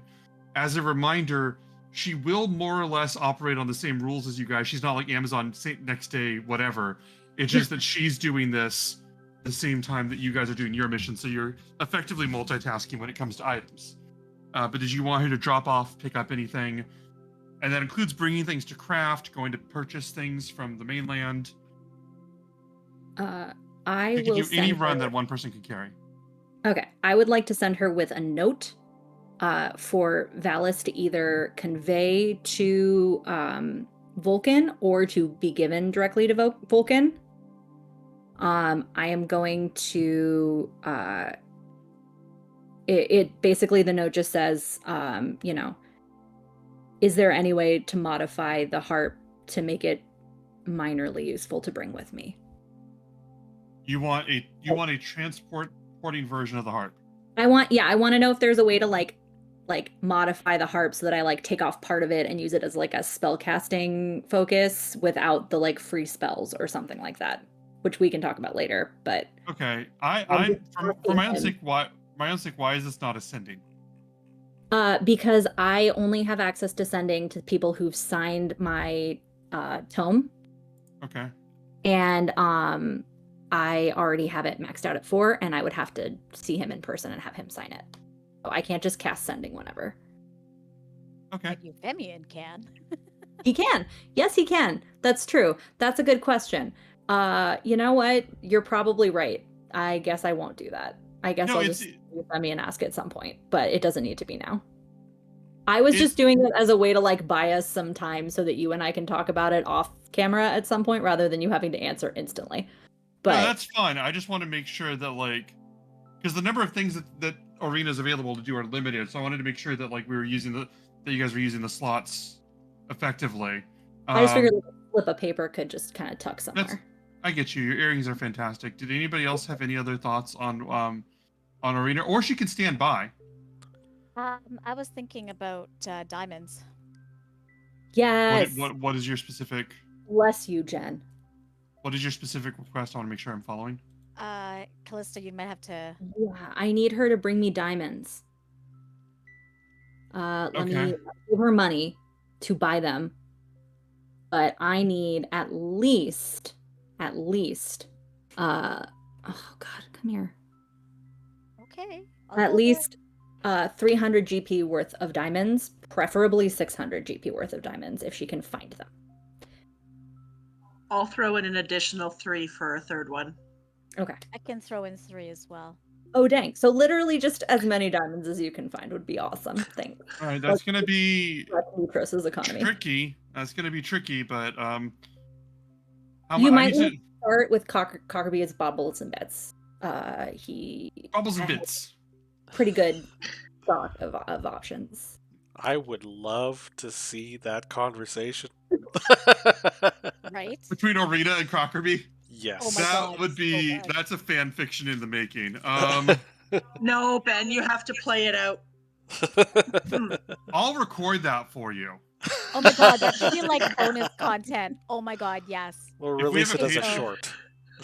As a reminder, she will more or less operate on the same rules as you guys. She's not like Amazon next day, whatever. It's just that she's doing this the same time that you guys are doing your mission. So you're effectively multitasking when it comes to items. But did you want her to drop off, pick up anything? And that includes bringing things to craft, going to purchase things from the mainland. I She could will do any send run her... that one person could carry. Okay, I would like to send her with a note for Valis to either convey to Vulcan or to be given directly to Vulcan. I am going to it basically the note just says, you know, is there any way to modify the harp to make it minorly useful to bring with me? You want a transporting version of the harp. I want to know if there's a way to like modify the harp so that I like take off part of it and use it as like a spell casting focus without the like free spells or something like that, which we can talk about later. But okay, I for my own sake, why is this not ascending? Because I only have access to sending to people who've signed my tome. Okay. And I already have it maxed out at 4, and I would have to see him in person and have him sign it. So I can't just cast sending whenever. Okay. But Euphemian can. He can. Yes, he can. That's true. That's a good question. You know what? You're probably right. I guess I won't do that. I guess I'll just let me and ask at some point, but it doesn't need to be now. I was just doing it as a way to like buy us some time so that you and I can talk about it off camera at some point rather than you having to answer instantly. But no, that's fine. I just want to make sure that like, because the number of things that Arena is available to do are limited, so I wanted to make sure that like we were using that you guys were using the slots effectively. I just figured like a flip of paper could just kind of tuck somewhere. I get you. Your earrings are fantastic. Did anybody else have any other thoughts on Arena, or she can stand by? I was thinking about diamonds. Yes. What is your specific? Bless you, Jen. What is your specific request? I want to make sure I'm following. Callista, you might have to. Yeah, I need her to bring me diamonds. Let me give her money to buy them. But I need at least, oh God, come here. Okay. At least 300 GP worth of diamonds, preferably 600 GP worth of diamonds if she can find them. I'll throw in an additional 3 for a third one. Okay. I can throw in 3 as well. Oh, dang. So literally just as many diamonds as you can find would be awesome. Thanks. All right, that's gonna be Chris's economy. tricky. That's gonna be tricky, but how You I might need want to to start with Cockerby's Bobbles and Bets. He bubbles and has bits. pretty good stock of options. I would love to see that conversation. Right? Between Arena and Crockerby. Yes. Oh my That God, would so be good. that's a fan fiction in the making. No, Ben, you have to play it out. I'll record that for you. Oh my God, that should be like bonus content. Oh my God, yes. We'll If we release have it a as a Patreon- short.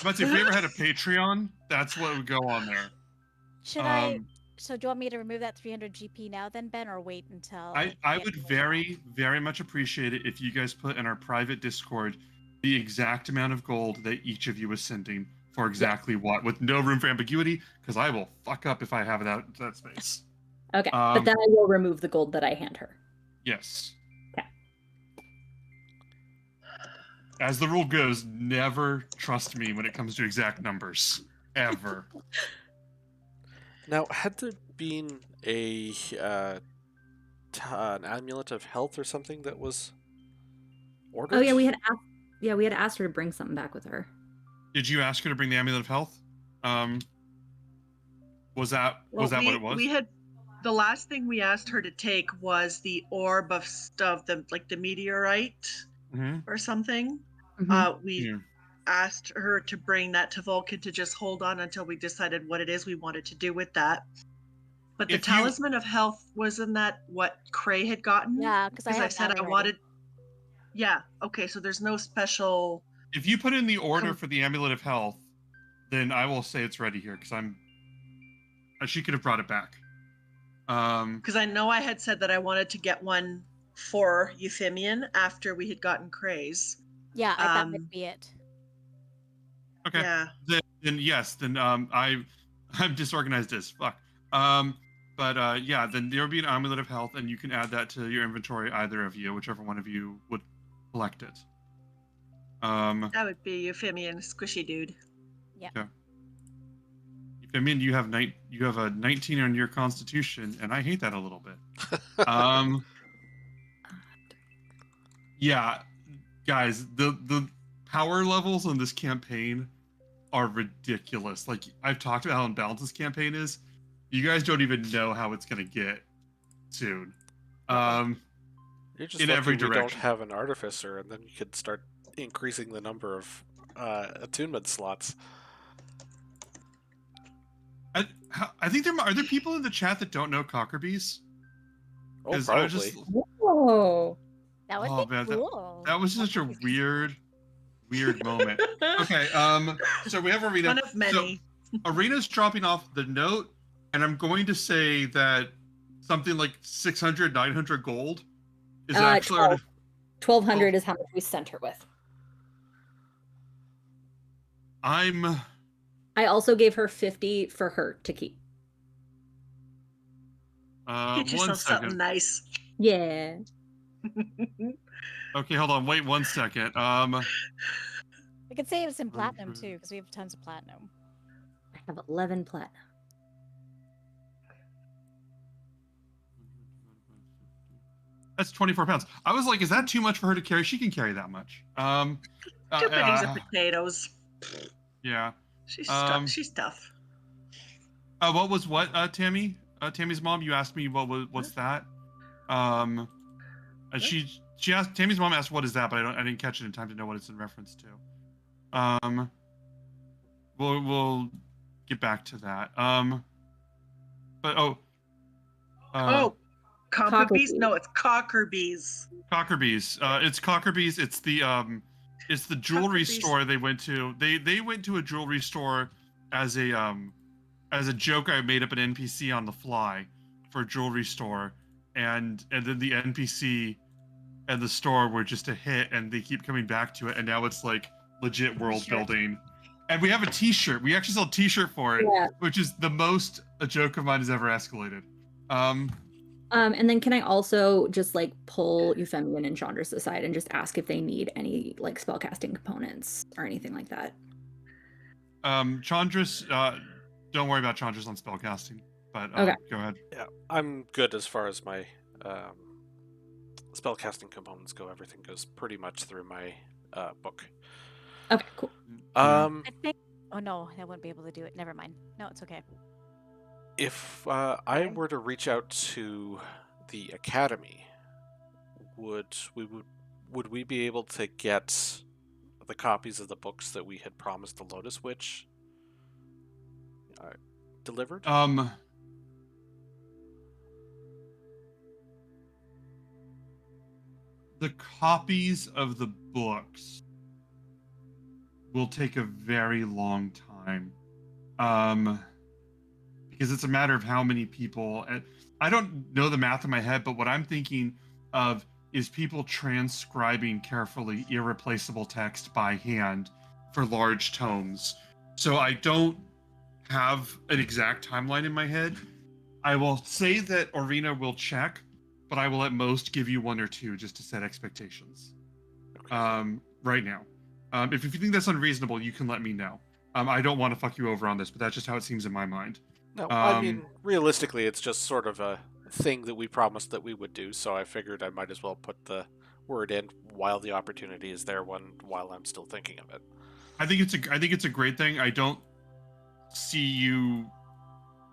But if we ever had a Patreon, that's what would go on there. Should so do you want me to remove that 300 GP now then, Ben, or wait until I would very, very much appreciate it if you guys put in our private Discord the exact amount of gold that each of you is sending for exactly what, with no room for ambiguity, because I will fuck up if I have that space. Okay, but then I will remove the gold that I hand her. Yes. Okay. As the rule goes, never trust me when it comes to exact numbers. Ever. Now, had there been an amulet of health or something that was ordered? Oh yeah, we had asked her to bring something back with her. Did you ask her to bring the amulet of health? Was that what it was? We had the last thing we asked her to take was the orb of the meteorite or something. Mhm. We asked her to bring that to Vulcan to just hold on until we decided what it is we wanted to do with that. But the talisman of health, wasn't that what Cray had gotten? Yeah, because I said I wanted. Yeah. Okay. So there's no special. If you put in the order for the amulet of health, then I will say it's ready here because she could have brought it back. Because I know I had said that I wanted to get one for Euphemian after we had gotten Cray's. Yeah, that would be it. Okay. Yeah. Then yes. Then I'm disorganized as fuck. But yeah, then there will be an amulet of health, and you can add that to your inventory, either of you, whichever one of you would collect it. That would be Euphemian, squishy dude. Yeah. Okay. Euphemian, you have a 19 on your constitution, and I hate that a little bit. Yeah, guys, the power levels on this campaign are ridiculous. Like, I've talked about how unbalanced this campaign is. You guys don't even know how it's gonna get soon. You're just in lucky every we don't direction. have an artificer, and then you could start increasing the number of attunement slots. I think are there people in the chat that don't know Cockerbees? Oh, 'Cause probably. I was just, Whoa. That would Oh, be man, cool. that was such a weird moment. Okay, so we have Arena. One of many. So Arena's dropping off the note, and I'm going to say that something like 600, 900 gold is actually 1,200 is how much we sent her with. I also gave her 50 for her to keep. Get yourself something nice. Yeah. Okay, hold on. Wait 1 second. We could save some platinum too, because we have tons of platinum. I have 11 platinum. That's 24 pounds. I was like, is that too much for her to carry? She can carry that much. Two pennies of potatoes. Yeah. She's tough. What was Tammy? Tammy's mom. You asked me what's that? She asked. Tammy's mom asked, "What is that?" But I didn't catch it in time to know what it's in reference to. We'll get back to that. But Cockerbees? No, it's Cockerbees. Cockerbees. It's Cockerbees. It's the jewelry Cockerbees. store they went to. They went to a jewelry store as a joke. I made up an NPC on the fly for a jewelry store, and then the NPC and the store were just a hit, and they keep coming back to it, and now it's like legit world building. And we have a T-shirt. We actually sell a T-shirt for it, which is the most a joke of mine has ever escalated. And then can I also just like pull Euphemian and Chandra's aside and just ask if they need any like spellcasting components or anything like that? Chandra's, don't worry about Chandra's on spellcasting. But Okay. go ahead. Yeah, I'm good as far as my spellcasting components go. Everything goes pretty much through my book. Okay, cool. Yeah. I think. Oh no, I wouldn't be able to do it. Never mind. No, it's okay. If I were to reach out to the academy, would we be able to get the copies of the books that we had promised the Lotus Witch delivered? The copies of the books will take a very long time. Because it's a matter of how many people. I don't know the math in my head, but what I'm thinking of is people transcribing carefully irreplaceable text by hand for large tomes. So I don't have an exact timeline in my head. I will say that Orina will check, but I will at most give you 1 or 2 just to set expectations. Right now. If you think that's unreasonable, you can let me know. I don't want to fuck you over on this, but that's just how it seems in my mind. No, I mean, realistically, it's just sort of a thing that we promised that we would do, so I figured I might as well put the word in while the opportunity is there, while I'm still thinking of it. I think it's a great thing. I don't see you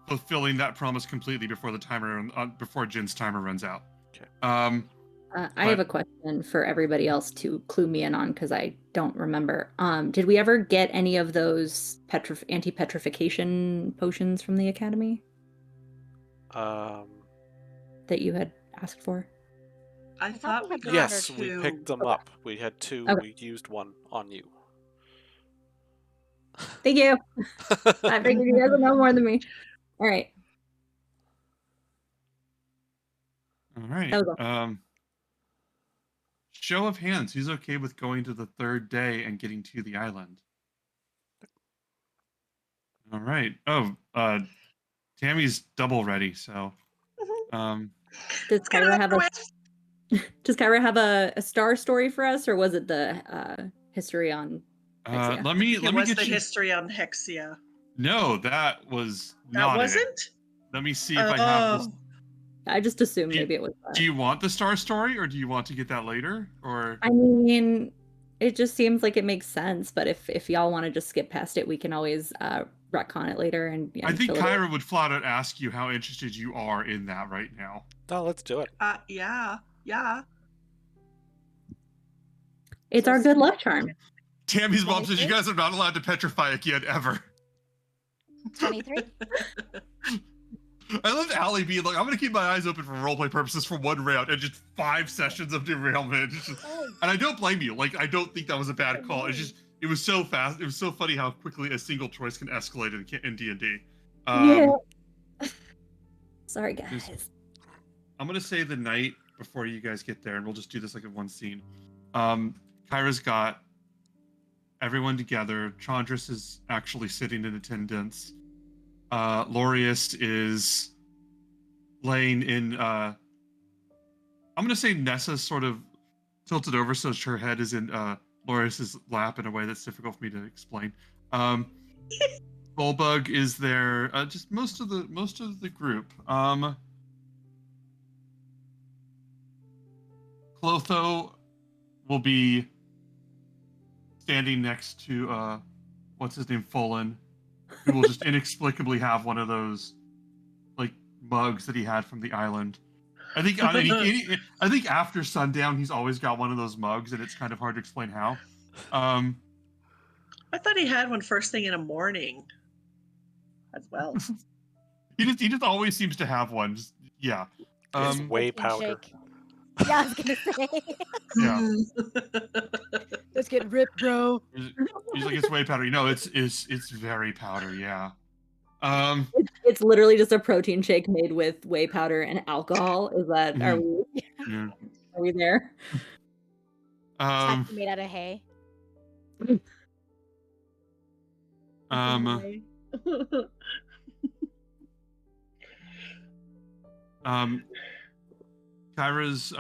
fulfilling that promise completely before before Jin's timer runs out. Okay. I have a question for everybody else to clue me in on because I don't remember. Did we ever get any of those anti-petrification potions from the academy that you had asked for? I thought we got yes, 2. we picked them up. We had 2. Okay. We used 1 on you. Thank you. I figured you guys would know more than me. All right. All right. That was Show of hands. Who's okay with going to the 3rd day and getting to the island? All right. Oh, Tammy's double ready. So, Does Kyra have a star story for us, or was it the history on Hexia? let me get the you. history on Hexia. No, that was That not wasn't? it. Let me see if I have this. I just assumed maybe it was that. Do you want the star story, or do you want to get that later? Or I mean, it just seems like it makes sense, but if y'all want to just skip past it, we can always retcon it later. And I think fill it in. Kyra would flat out ask you how interested you are in that right now. No, let's do it. Yeah. It's our good luck charm. Tammy's mom says you guys are not allowed to petrify again ever. 23. I love Allie being like, I'm going to keep my eyes open for roleplay purposes for 1 round and just 5 sessions of derailment. And I don't blame you. Like, I don't think that was a bad call. It's just, it was so fast. It was so funny how quickly a single choice can escalate in D&D. Yeah. Sorry, guys. I'm going to say the night before you guys get there, and we'll just do this like in one scene. Kyra's got everyone together. Chandris is actually sitting in attendance. Laureus is laying in I'm gonna say Nessa's sort of tilted over so her head is in Laureus's lap in a way that's difficult for me to explain. Bullbug is there, just most of the group. Clotho will be standing next to what's his name, Folan, who will just inexplicably have one of those like mugs that he had from the island. I think I think after sundown he's always got one of those mugs, and it's kind of hard to explain how. I thought he had one first thing in the morning as well. he just always seems to have one. Just, yeah. It's way powder. Yeah, I was gonna say. Yeah. Let's get ripped, bro. He's like, it's way powder. You know, it's very powder. Yeah. It's literally just a protein shake made with whey powder and alcohol. Is that are we there? It's made out of hay. Kyra's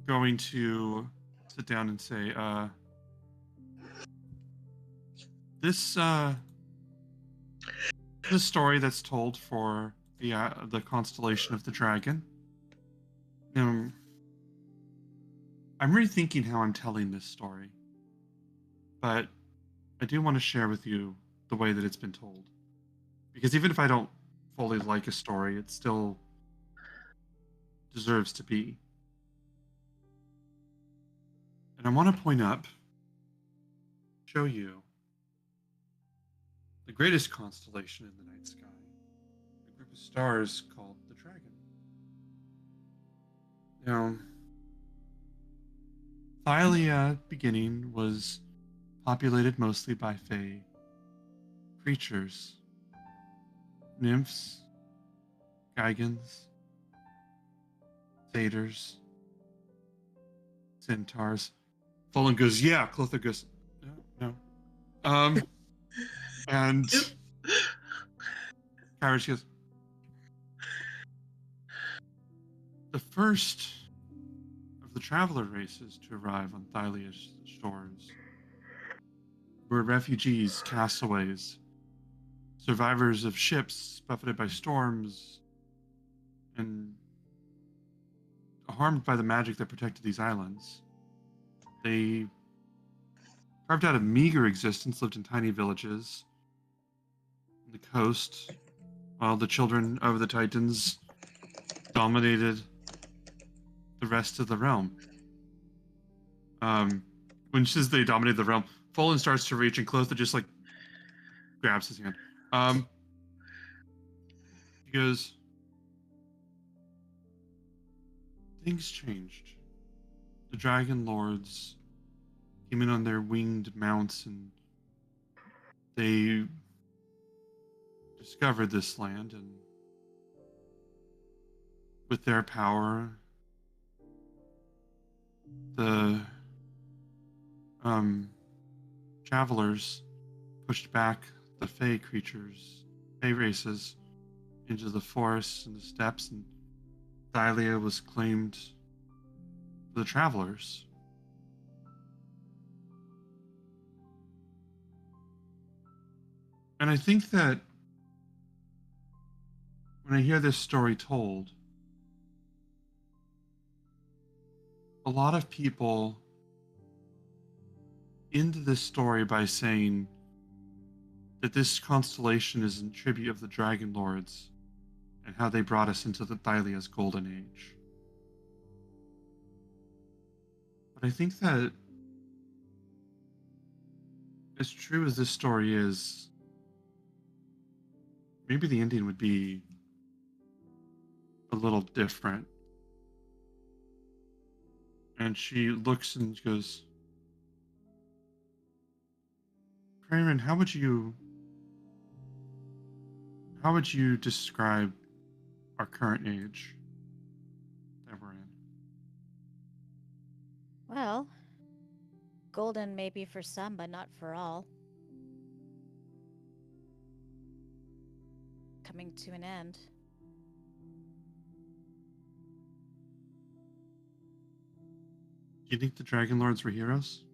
going to sit down and say, this the story that's told for the constellation of the dragon. Now, I'm rethinking how I'm telling this story, but I do want to share with you the way that it's been told. Because even if I don't fully like a story, it still deserves to be. And I want to point up, show you the greatest constellation in the night sky, a group of stars called the Dragon. Now, Thylia beginning was populated mostly by fae creatures, nymphs, Gigans, satyrs, centaurs. Fallen goes, yeah. Clotho goes, no, no. And Kyrus goes, the first of the traveler races to arrive on Thylia's shores were refugees, castaways, survivors of ships buffeted by storms, and harmed by the magic that protected these islands. They carved out a meager existence, lived in tiny villages on the coast, while the children of the Titans dominated the rest of the realm. When she says they dominated the realm, Fallen starts to reach, and Clotho just like grabs his hand. He goes, things changed. The Dragonlords came in on their winged mounts, and they discovered this land, and with their power, the travelers pushed back the Fae creatures, Fae races, into the forests and the steppes, and Thylia was claimed for the travelers. And I think that when I hear this story told, a lot of people end this story by saying that this constellation is in tribute of the Dragonlords and how they brought us into the Thylia's golden age. But I think that as true as this story is, maybe the ending would be a little different. And she looks and goes, Kramen, how would you describe our current age that we're in? Well, golden may be for some, but not for all. Coming to an end. Do you think the Dragonlords were heroes?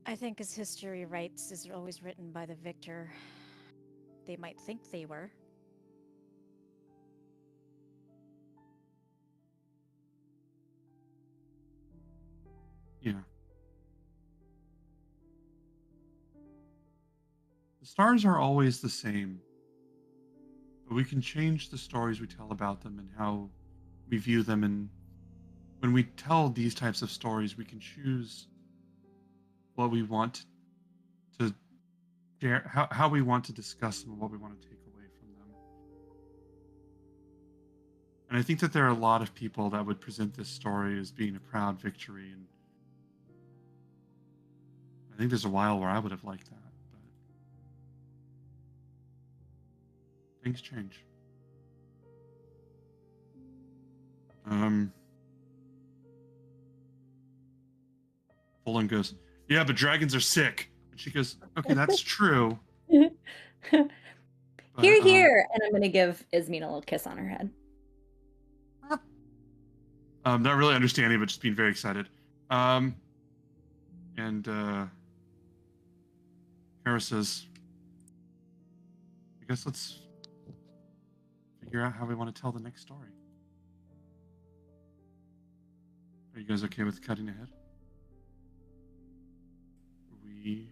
I think as history writes is always written by the victor. They might think they were. Yeah. The stars are always the same, but we can change the stories we tell about them and how we view them. And when we tell these types of stories, we can choose what we want to share, how we want to discuss them, and what we want to take away from them. And I think that there are a lot of people that would present this story as being a proud victory, and I think there's a while where I would have liked that, but things change. Bolin goes, yeah, but dragons are sick. And she goes, okay, that's true. But, Here, and I'm gonna give Ismene a little kiss on her head. Not really understanding, but just being very excited. And Kara says, I guess let's figure out how we want to tell the next story. Are you guys okay with cutting ahead? We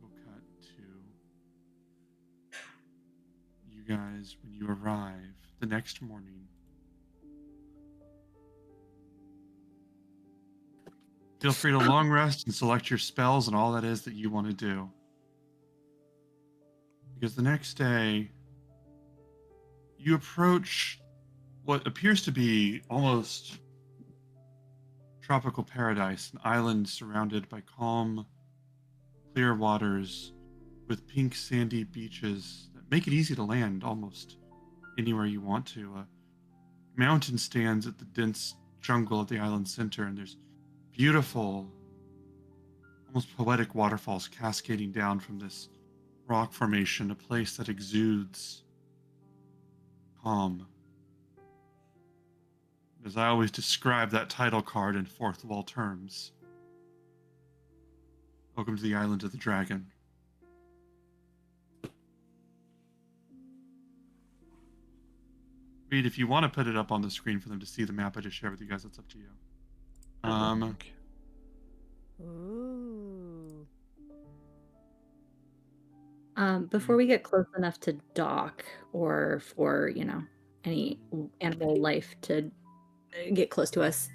will cut to you guys when you arrive the next morning. Feel free to long rest and select your spells and all that is that you want to do. Because the next day, you approach what appears to be almost tropical paradise, an island surrounded by calm, clear waters with pink sandy beaches that make it easy to land almost anywhere you want to. A mountain stands at the dense jungle at the island center, and there's beautiful, almost poetic waterfalls cascading down from this rock formation, a place that exudes calm. As I always describe that title card in fourth wall terms. Welcome to the Island of the Dragon. Reed, if you want to put it up on the screen for them to see the map I just shared with you guys, that's up to you. Ooh. Before we get close enough to dock or for, any animal life to get close to us,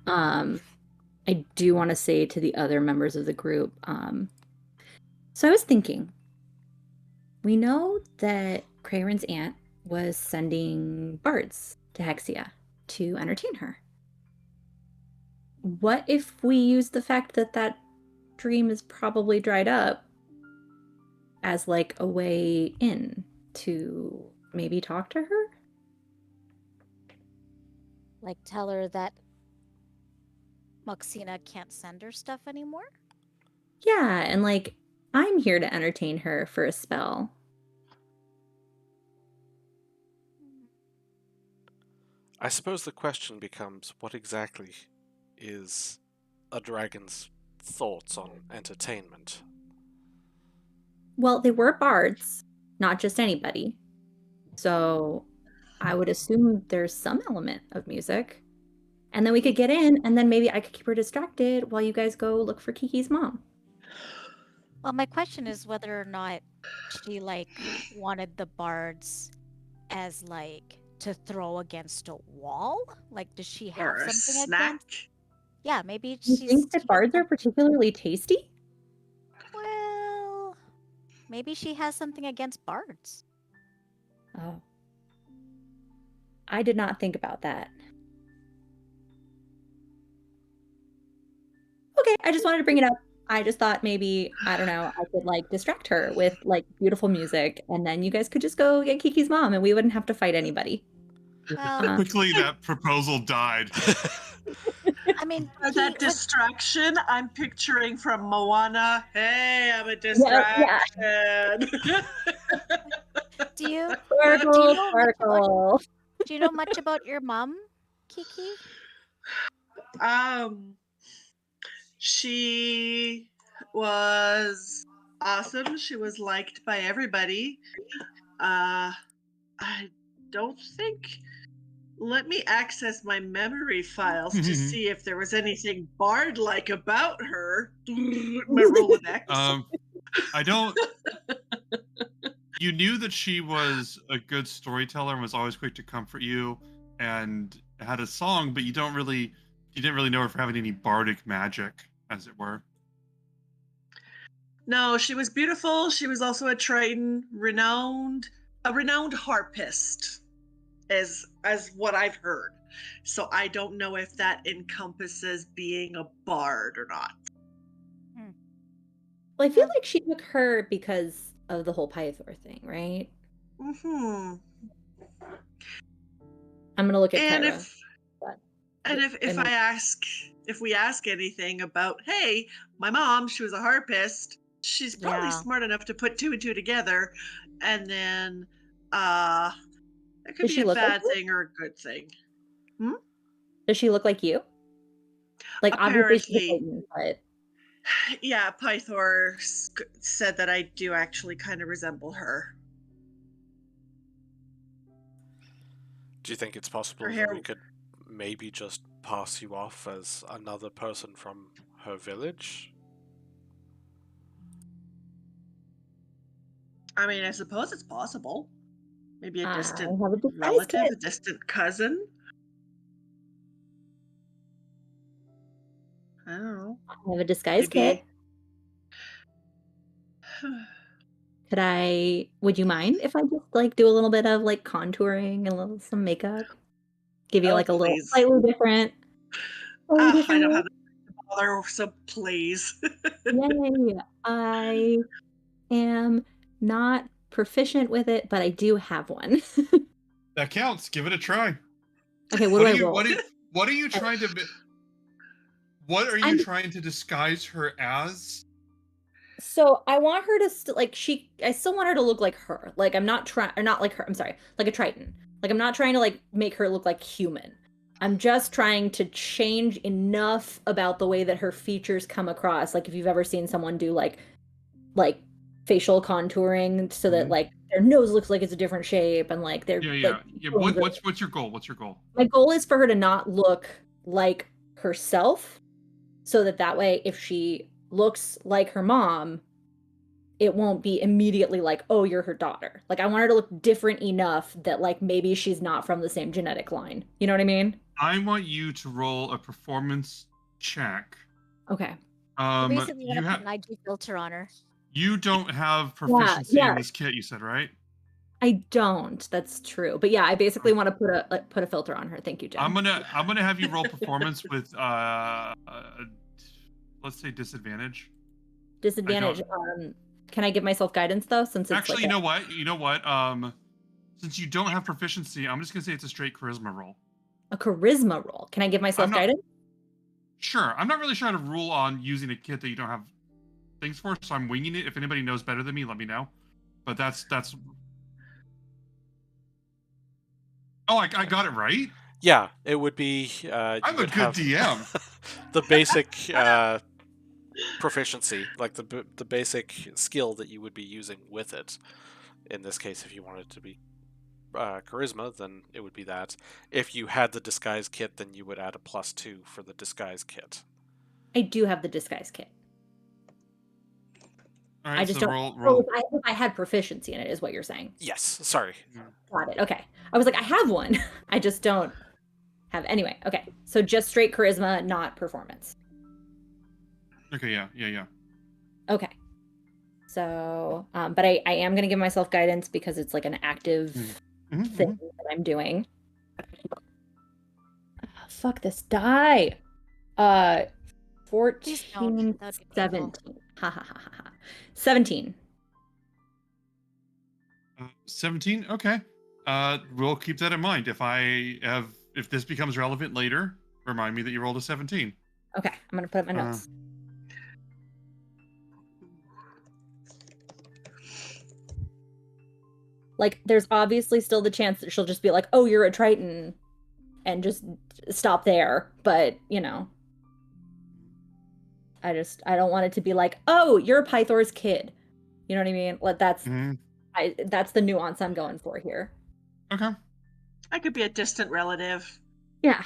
I do want to say to the other members of the group, so I was thinking, we know that Craren's aunt was sending bards to Hexia to entertain her. What if we use the fact that that dream is probably dried up as like a way in to maybe talk to her? Like tell her that Moxina can't send her stuff anymore? Yeah, and like I'm here to entertain her for a spell. I suppose the question becomes, what exactly is a dragon's thoughts on entertainment? Well, they were bards, not just anybody. So I would assume there's some element of music. And then we could get in, and then maybe I could keep her distracted while you guys go look for Kiki's mom. Well, my question is whether or not she wanted the bards as to throw against a wall. Like, does she have Or a something snack. against? Yeah, maybe Do you she's. think that bards are particularly tasty? Well, maybe she has something against bards. Oh. I did not think about that. Okay, I just wanted to bring it up. I just thought maybe, I don't know, I could distract her with beautiful music, and then you guys could just go get Kiki's mom and we wouldn't have to fight anybody. Well, Quickly, that proposal died. I mean, For that distraction, I'm picturing from Moana. Hey, I'm a distraction. Yeah. do you Sparkle, know sparkle. do you know much about your mom, Kiki? She was awesome. She was liked by everybody. I don't think. Let me access my memory files to see if there was anything bard-like about her. My Rolodex. I don't. You knew that she was a good storyteller and was always quick to comfort you, and had a song, but you didn't really know her for having any bardic magic, as it were. No, she was beautiful. She was also a Triton, a renowned harpist, as what I've heard. So I don't know if that encompasses being a bard or not. Well, I feel like she took her because of the whole Pythor thing, right? Mm-hmm. I'm gonna look at And Kyra. if we ask anything about, hey, my mom, she was a harpist, she's probably smart enough to put two and two together, and then that could Does be she a look bad like thing or a good thing. Does she look like you? Obviously she's a Titan, but Yeah, Pythor said that I do actually kind of resemble her. Do you think it's possible Her that hair. we could maybe just pass you off as another person from her village? I mean, I suppose it's possible. Maybe a I distant have a disguise relative, kit. a distant cousin. I don't know. I have a disguise kit. Would you mind if I just like do a little bit of like contouring and some makeup? Give you Oh, like a little please. slightly different. I don't look? have to bother, so please. Yay. I am not proficient with it, but I do have one. That counts. Give it a try. Okay, what What do are I you? roll? What are you trying to? What are you I'm- trying to disguise her as? So I want her to I still want her to look like her. Like I'm not trying, or not like her. I'm sorry, like a Triton. Like I'm not trying to like make her look like human. I'm just trying to change enough about the way that her features come across. Like if you've ever seen someone do like facial contouring, so that Mhm. like their nose looks like it's a different shape, and like they're Yeah. like What's your goal? What's your goal? my goal is for her to not look like herself, so that way if she looks like her mom, it won't be immediately like, oh, you're her daughter. Like I want her to look different enough that like maybe she's not from the same genetic line. You know what I mean? I want you to roll a performance check. Okay. You basically want You to put have an IG filter on her. you don't have proficiency in this kit. You said, right? I don't. That's true. But yeah, I basically want to put a filter on her. Thank you, Jen. I'm gonna have you roll performance with let's say disadvantage. Disadvantage. Can I give myself guidance though? Since it's Actually, like you know what? Since you don't have proficiency, I'm just gonna say it's a straight charisma roll. a charisma roll. Can I give myself guidance? Sure. I'm not really sure how to rule on using a kit that you don't have things for, so I'm winging it. If anybody knows better than me, let me know. But that's. Oh, I got it right. Yeah, it would be. I'm a good DM. The basic proficiency, like the basic skill that you would be using with it. In this case, if you wanted to be charisma, then it would be that. If you had the disguise kit, then you would add a +2 for the disguise kit. I do have the disguise kit. All right, I just so don't. roll. If I had proficiency in it, is what you're saying. Yes, sorry. Got it. Okay. I was like, I have one. I just don't have. Anyway. Okay. So just straight charisma, not performance. Okay. Yeah. Okay. So, but I am gonna give myself guidance because it's like an active thing that I'm doing. Fuck this die. 14, 17. Ha ha ha ha. 17. 17. Okay. We'll keep that in mind. If this becomes relevant later, remind me that you rolled a 17. Okay, I'm gonna put up my notes. Like, there's obviously still the chance that she'll just be like, "Oh, you're a Triton," and just stop there. But I don't want it to be like, "Oh, you're Pythor's kid." You know what I mean? Like that's the nuance I'm going for here. Okay. I could be a distant relative. Yeah.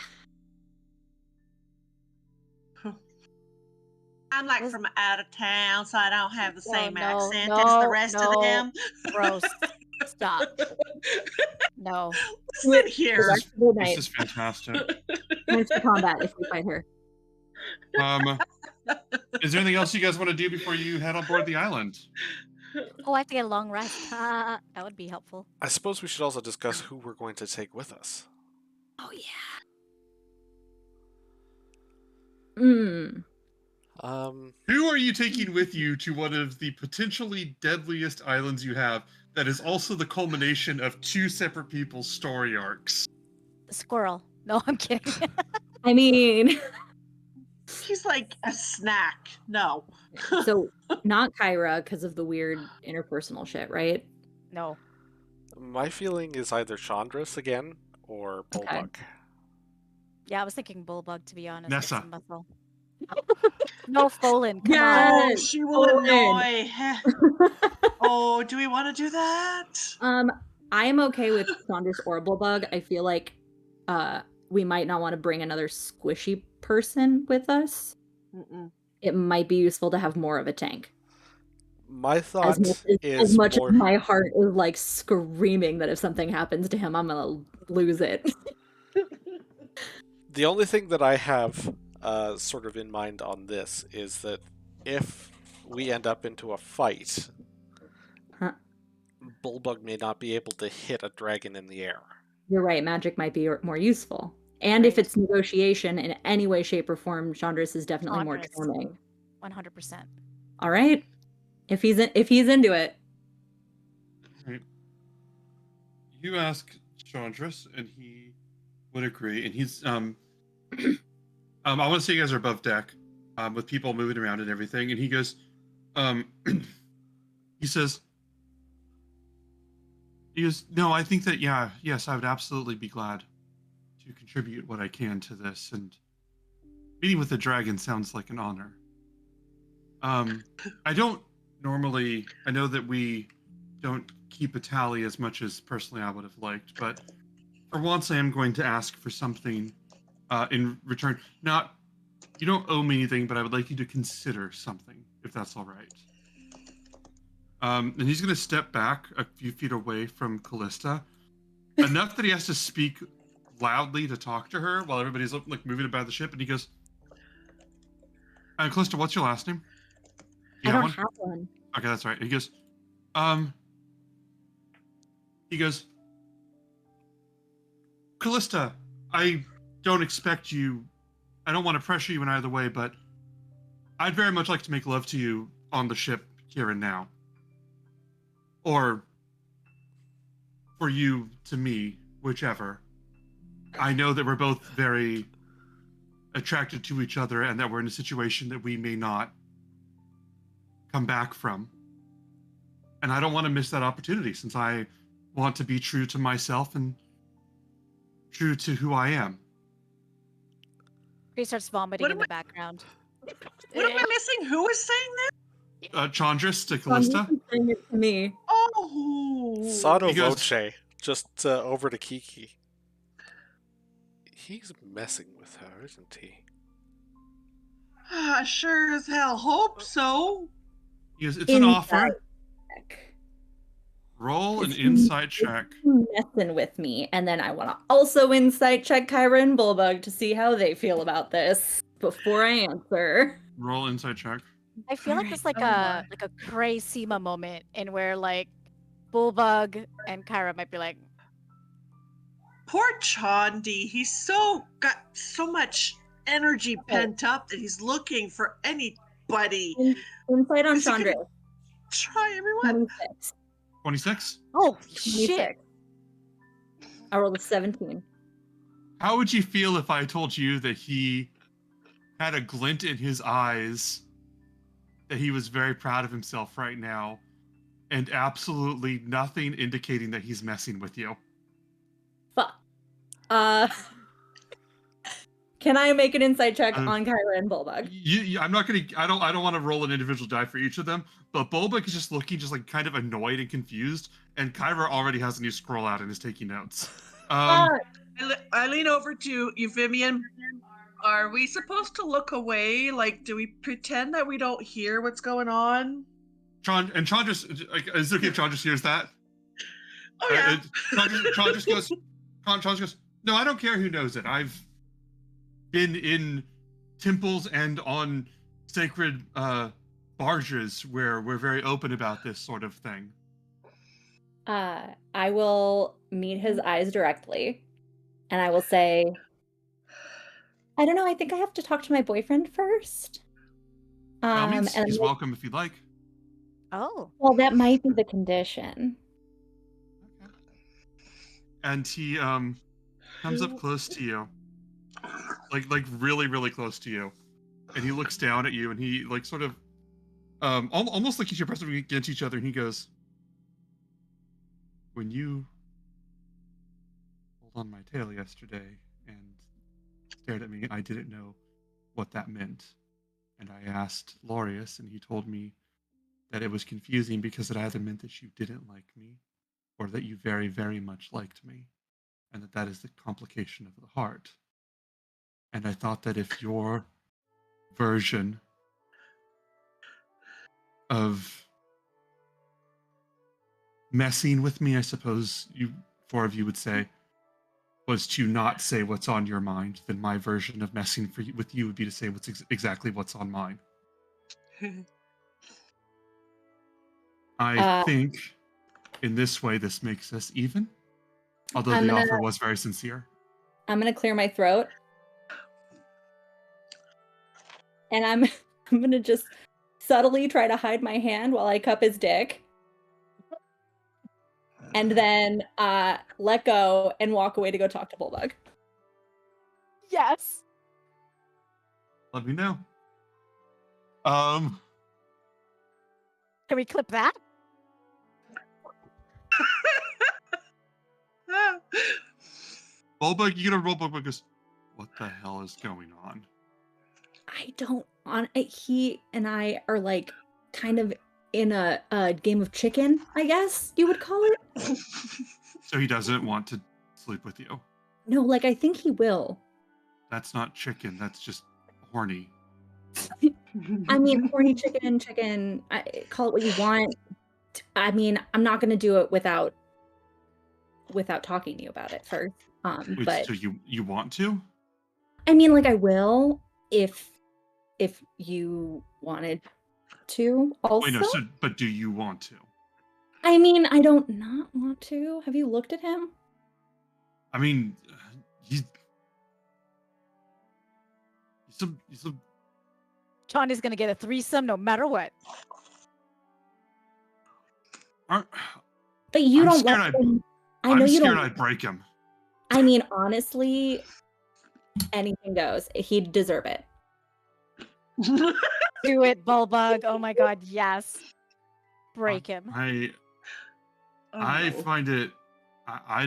I'm like from out of town, so I don't have the same accent as the rest of them. Gross. Stop. No. Sit here. This is fantastic. Thanks for combat if we fight her. Is there anything else you guys want to do before you head on board the island? Oh, I have to get a long rest. That would be helpful. I suppose we should also discuss who we're going to take with us. Oh yeah. Who are you taking with you to one of the potentially deadliest islands you have that is also the culmination of two separate people's story arcs? The squirrel. No, I'm kidding. I mean, he's like a snack. No. So not Kyra because of the weird interpersonal shit, right? No. My feeling is either Chandris again or Bulbug. Yeah, I was thinking Bulbug, to be honest. Nessa. Some muscle. No, Folin, come Yeah. on. Oh, Yes, she will Owen. annoy. Oh, do we want to do that? I am okay with Saunders Orbital Bug. I feel like we might not want to bring another squishy person with us. Mm-mm. It might be useful to have more of a tank. My As thought much is more. as my heart is like screaming that if something happens to him, I'm gonna lose it. The only thing that I have sort of in mind on this is that if we end up into a fight, Huh. Bullbug may not be able to hit a dragon in the air. You're right, magic might be more useful. And if Right. it's negotiation in any way, shape, or form, Chandris is definitely more Chandris. charming. 100%. All right, if he's into it. Right. You ask Chandris, and he would agree. And he's I want to say you guys are above deck, with people moving around and everything. And he goes, he says, no, I think that yes, I would absolutely be glad to contribute what I can to this. And meeting with the dragon sounds like an honor. I don't normally. I know that we don't keep a tally as much as personally I would have liked, but for once, I am going to ask for something in return. Not, you don't owe me anything, but I would like you to consider something, if that's all right. And he's going to step back a few feet away from Callista, enough that he has to speak loudly to talk to her while everybody's like moving about the ship. And he goes, Callista, what's your last name? Do I you don't have one? have one. Okay, that's right. He goes, Callista, I don't expect you, I don't want to pressure you in either way, but I'd very much like to make love to you on the ship here and now. Or for you to me, whichever. I know that we're both very attracted to each other and that we're in a situation that we may not come back from. And I don't want to miss that opportunity since I want to be true to myself and true to who I am. He starts vomiting What in am the I- background. What am I missing? Who is saying that? Chandris to Callista. Chandris is saying it to me. Oh. Sotto He goes- voce, just over to Kiki. He's messing with her, isn't he? I sure as hell hope so. He goes, it's an offer. Check. Roll an It's insight check. messing with me, and then I want to also insight check Kyra and Bullbug to see how they feel about this before I answer. Roll insight check. I feel like Alright. this like Oh a my. crazy moment in where like Bullbug and Kyra might be like, Poor Chandi. He's got so much energy pent up that he's looking for anybody. Insight on Is he gonna- Chandra. Try everyone. 26. 26? oh shit. 26. I rolled a 17. How would you feel if I told you that he had a glint in his eyes, that he was very proud of himself right now, and absolutely nothing indicating that he's messing with you? Fuck. Can I make an insight check Uh, on Kyra and Bullbug? I'm not gonna. I don't want to roll an individual die for each of them. But Bulbuk is just looking, just like kind of annoyed and confused, and Kyra already has a new scroll out and is taking notes. I lean over to Euphemian. Are we supposed to look away? Like, do we pretend that we don't hear what's going on? Tron just like, is it okay if Tron just hears that? Oh yeah. Tron just goes. Tron just goes. No, I don't care who knows it. I've been in temples and on sacred barges where we're very open about this sort of thing. I will meet his eyes directly, and I will say, I don't know, I think I have to talk to my boyfriend first. By all means, and he's welcome if you'd like. Oh. well, that might be the condition. Okay. And he comes up close to you, like really, really close to you, and he looks down at you, and he like sort of almost like you're pressing against each other, and he goes, "When you pulled on my tail yesterday and stared at me, I didn't know what that meant, And I asked Laureus, and he told me that it was confusing because it either meant that you didn't like me or that you very, very much liked me, and that is the complication of the heart. And I thought that if your version of messing with me, I suppose you four of you would say, was to not say what's on your mind, then my version of messing with you would be to say exactly what's on mine. I think in this way this makes us even, although the offer was very sincere. I'm gonna clear my throat, and I'm gonna just subtly try to hide my hand while I cup his dick, and then let go and walk away to go talk to Bullbug. Yes. Let me know. Can we clip that? Bullbug, you get a roll. Bullbug goes, what the hell is going on? I don't want. He and I are like kind of in a game of chicken, I guess you would call it. So he doesn't want to sleep with you. No, like I think he will. That's not chicken. That's just horny. I mean, horny chicken, call it what you want. I mean, I'm not going to do it without talking to you about it first. Wait, but so you want to? I mean, like I will if you wanted to also. Wait, no, but do you want to? I mean, I don't not want to. Have you looked at him? I mean, he's a Johnny's gonna get a threesome no matter what. But you I'm don't scared like him. I know I'm you scared don't. I'd break him. I mean, honestly, anything goes. He'd deserve it. Do it, Bullbug. Oh my god, yes. Break him. I find it. I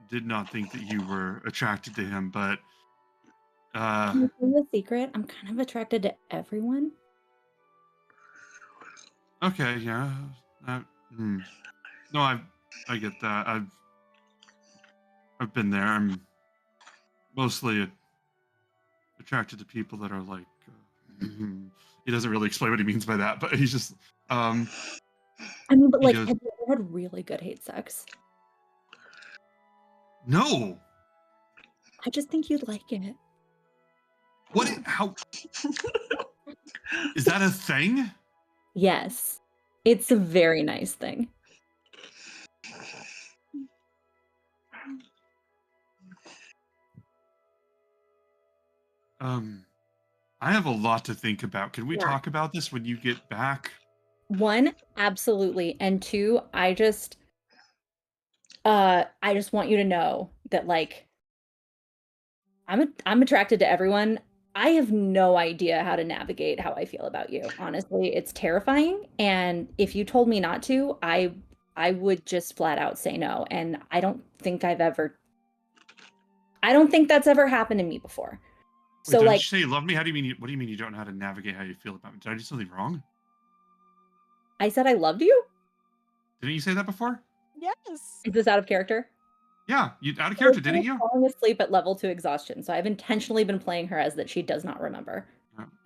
did not think that you were attracted to him, but Can I tell you a secret? I'm kind of attracted to everyone. okay, yeah. No, I get that. I've been there. I'm mostly attracted to people that are like. He doesn't really explain what he means by that, but he's just. I mean, but like, goes, have you ever had really good hate sex? No. I just think you'd like it. What? How? Is that a thing? Yes, it's a very nice thing. I have a lot to think about. Can we Yeah. talk about this when you get back? One, absolutely, and two, I just want you to know that like I'm attracted to everyone. I have no idea how to navigate how I feel about you. Honestly, it's terrifying, and if you told me not to, I would just flat out say no, and I don't think that's ever happened to me before. Wait, So did like you say you love me? What do you mean you don't know how to navigate how you feel about me? Did I do something wrong? I said I loved you? Didn't you say that before? Yes. Is this out of character? Yeah, you out of character, didn't you? Falling asleep at level 2 exhaustion, so I've intentionally been playing her as that she does not remember.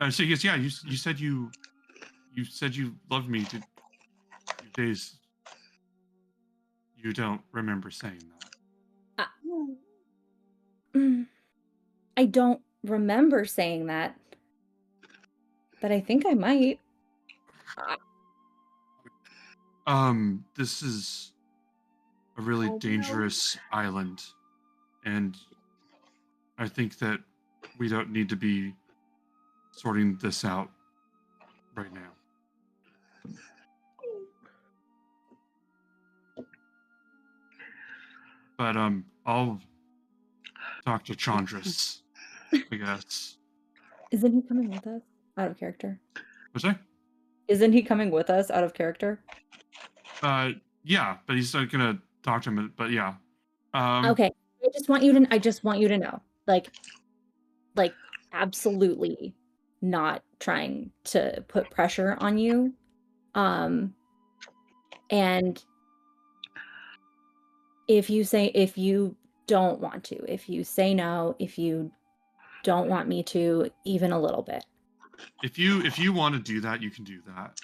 So yes, yeah, you said you loved me. Days. You don't remember saying that. I don't remember saying that, but I think I might. This is a really dangerous island, and I think that we don't need to be sorting this out right now. But I'll talk to Chandris, I guess. Isn't he coming with us? Out of character. What's that? Isn't he coming with us out of character? Yeah, but he's not gonna talk to him. But yeah. Okay. I just want you to know. Like absolutely not trying to put pressure on you. And if you don't want to, if you say no, if you don't want me to, even a little bit. If you want to do that, you can do that.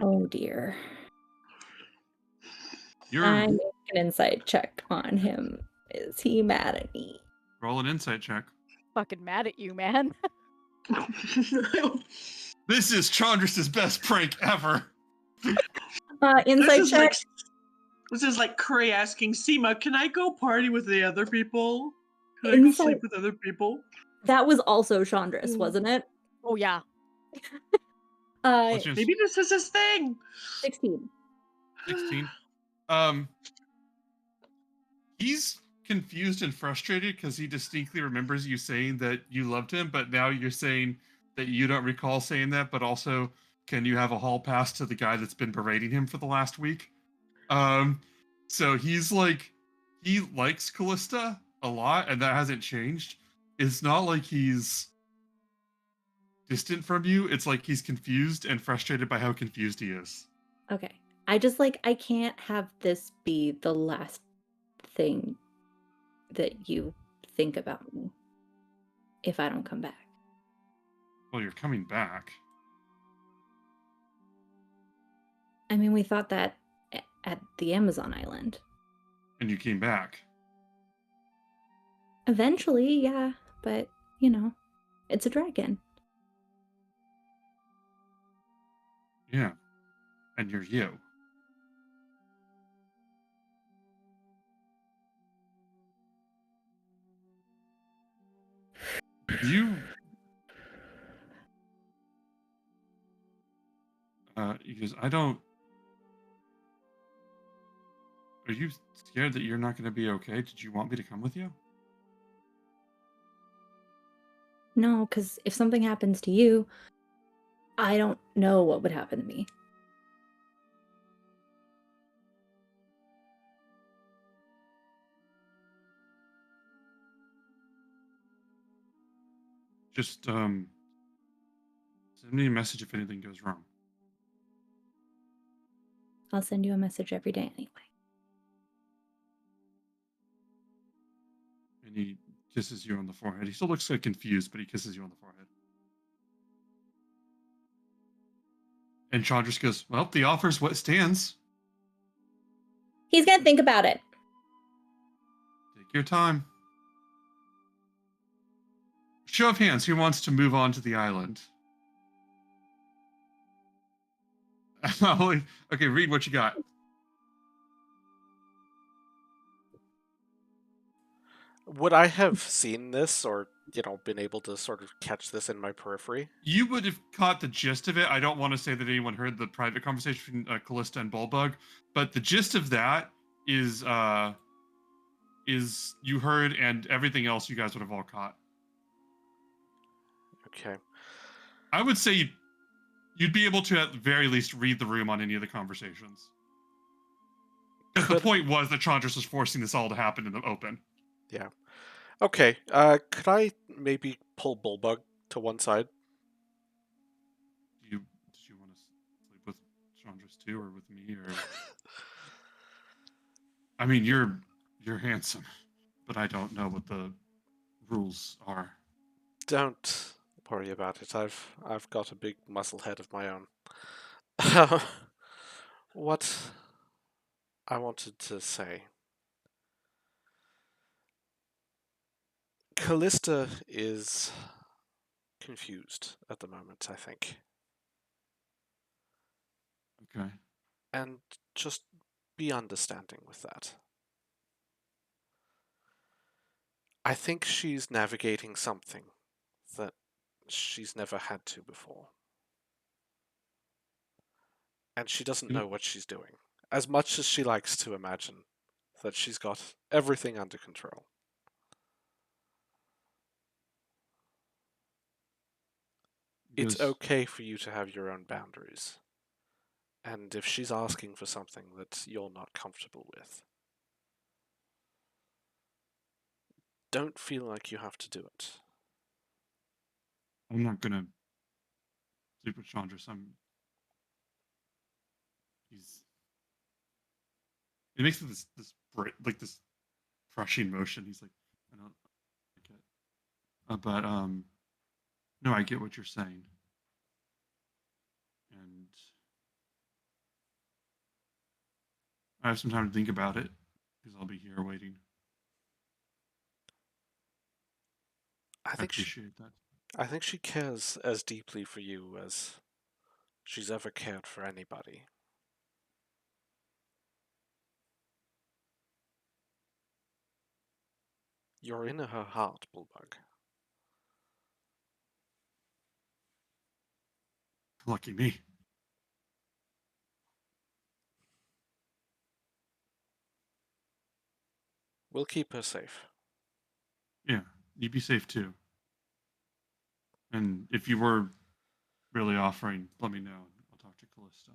Oh dear. You're I'm making an insight check on him. Is he mad at me? roll an insight check. Fucking mad at you, man. This is Chandris' best prank ever. Insight check. This is like Curry asking Seema, "Can I go party with the other people? Can I go Insight. sleep with other people?" That was also Chandris, wasn't it? Oh yeah. What's your Maybe this is his thing. 16. 16? He's confused and frustrated because he distinctly remembers you saying that you loved him, but now you're saying that you don't recall saying that, but also, can you have a hall pass to the guy that's been berating him for the last week? So he's like, he likes Callista a lot, and that hasn't changed. It's not like he's distant from you. It's like he's confused and frustrated by how confused he is. Okay. I can't have this be the last thing that you think about me if I don't come back. Well, you're coming back. I mean, we thought that at the Amazon island. And you came back. Eventually, yeah, but, it's a dragon. Yeah. And you're you. He goes, are you scared that you're not going to be okay? Did you want me to come with you? No, because if something happens to you, I don't know what would happen to me. Just, send me a message if anything goes wrong. I'll send you a message every day anyway. And he kisses you on the forehead. He still looks like confused, but he kisses you on the forehead. And Chandris goes, well, the offer's what stands. He's gonna think about it. Take your time. Show of hands, who wants to move on to the island? Okay, read what you got. Would I have seen this or, been able to sort of catch this in my periphery? You would have caught the gist of it. I don't want to say that anyone heard the private conversation between Callista and Bulbug, but the gist of that is you heard, and everything else you guys would have all caught. Okay. I would say you'd be able to at the very least read the room on any of the conversations. Because the point was that Chandris was forcing this all to happen in the open. Yeah. Okay. Could I maybe pull Bulbug to one side? Did you want to sleep with Chandris too, or with me, or? I mean, you're handsome, but I don't know what the rules are. Don't worry about it. I've got a big muscle head of my own. What I wanted to say. Callista is confused at the moment, I think. Okay. And just be understanding with that. I think she's navigating something that she's never had to before. And she doesn't know what she's doing. As much as she likes to imagine that she's got everything under control. It's okay for you to have your own boundaries. And if she's asking for something that you're not comfortable with, don't feel like you have to do it. I'm not gonna sleep with Chandras. He makes this like this crushing motion. He's like, I don't like it. But no, I get what you're saying. And I have some time to think about it because I'll be here waiting. I I think she, appreciate that. I think she cares as deeply for you as she's ever cared for anybody. You're in her heart, Bullbug. Lucky me. We'll keep her safe. Yeah, you be safe too. And if you were really offering, let me know. I'll talk to Callista.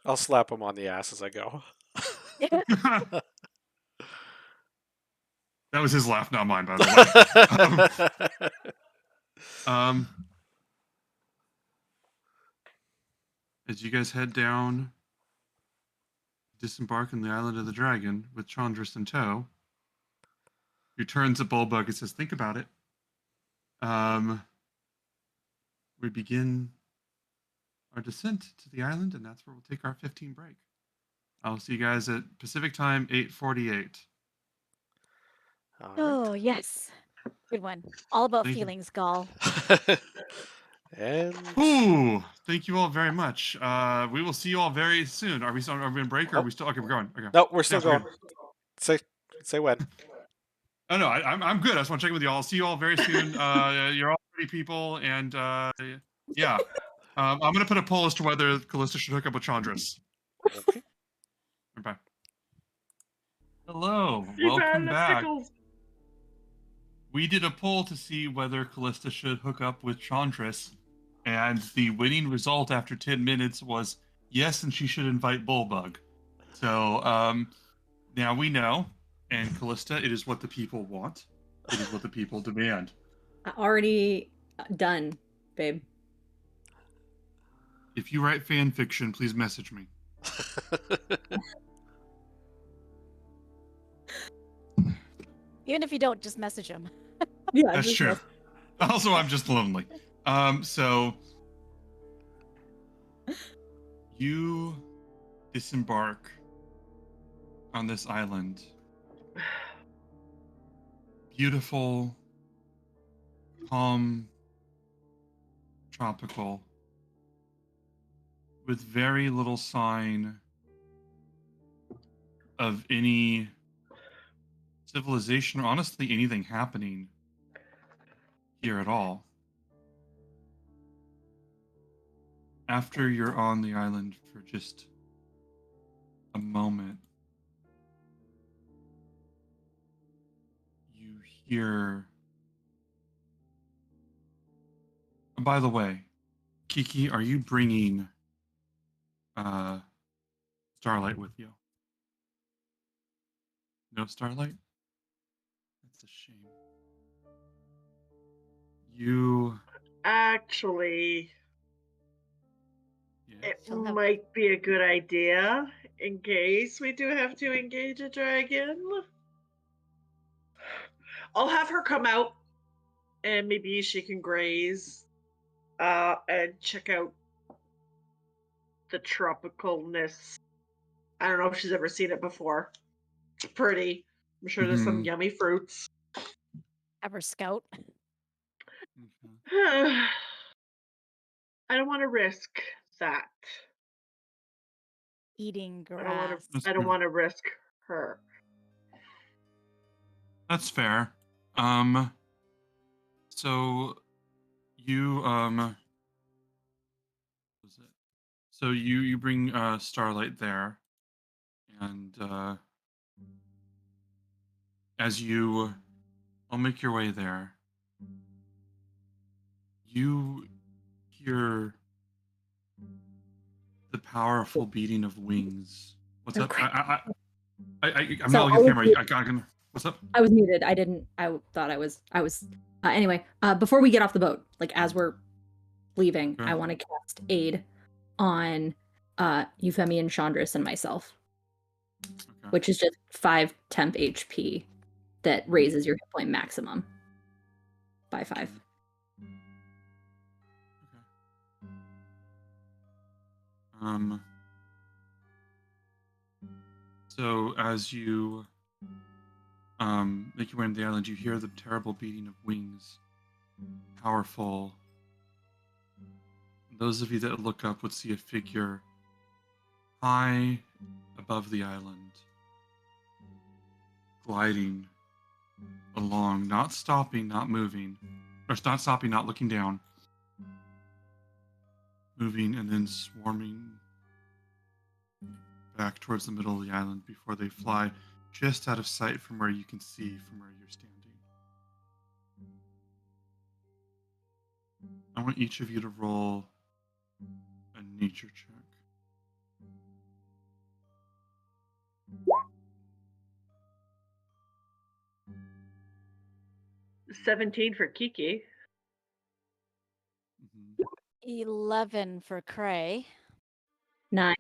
I'll slap him on the ass as I go. That was his laugh, not mine, by the way. As you guys head down, disembark on the island of the dragon with Chandras in tow, who turns to Bullbug and says, "Think about it. We begin our descent to the island, and that's where we'll take our 15 break. I'll see you guys at Pacific time, 8:48. All Oh, yes. Good one. All about Thank you. feelings, Gall. right. And Ooh, thank you all very much. We will see you all very soon. Are we in break or are we still? Okay, we're going. Okay. no, we're still Yeah, we're going. Say when. Oh no, I'm good. I just want to check in with you all. I'll see you all very soon. You're all pretty people, and yeah. I'm gonna put a poll as to whether Callista should hook up with Chandras. Okay. Bye. Hello, You welcome found the back. pickles. We did a poll to see whether Callista should hook up with Chandras, and the winning result after 10 minutes was yes, and she should invite Bullbug. So now we know, and Callista, it is what the people want. It is what the people demand. Already done, babe. If you write fan fiction, please message me. Even if you don't, just message him. Yeah, That's just true. Also, I'm just lonely. So you disembark on this island. Beautiful, calm, tropical, with very little sign of any civilization or honestly anything happening here at all. After you're on the island for just a moment, you hear. By the way, Kiki, are you bringing Starlight with you? No Starlight? That's a shame. You. Actually, Yeah. it She'll have- might be a good idea in case we do have to engage a dragon. I'll have her come out and maybe she can graze and check out the tropicalness. I don't know if she's ever seen it before. It's pretty. I'm sure there's some Mhm. yummy fruits. Have her scout. Okay. I don't want to risk that. Eating I don't want grass. to. I don't want to risk her. That's fair. So you what was it? So you bring Starlight there, and as you all make your way there, you hear the powerful beating of wings. What's up? I'm So not looking at the camera. I can. What's up? I was muted. I didn't. I thought I was. Anyway, before we get off the boat, like as we're leaving, Okay. I want to cast aid on Euphemia and Chandris and myself, Okay. which is just 5 temp HP that raises your hit point maximum by 5. Okay. So as you make your way into the island, you hear the terrible beating of wings. Powerful. Those of you that look up would see a figure high above the island, gliding along, not stopping, not moving, or not stopping, not looking down, moving and then swarming back towards the middle of the island before they fly just out of sight from where you can see from where you're standing. I want each of you to roll a nature check. 17 for Kiki. Mhm. 11 for Cray. 9.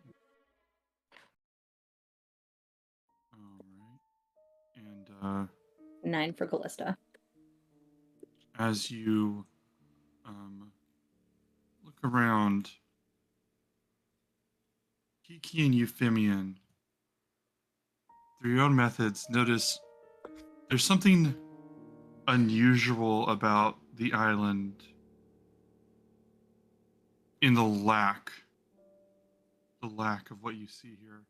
All right. And 9 for Callista. as you look around, Kiki and Euphemian, through your own methods, notice there's something unusual about the island in the lack of what you see here.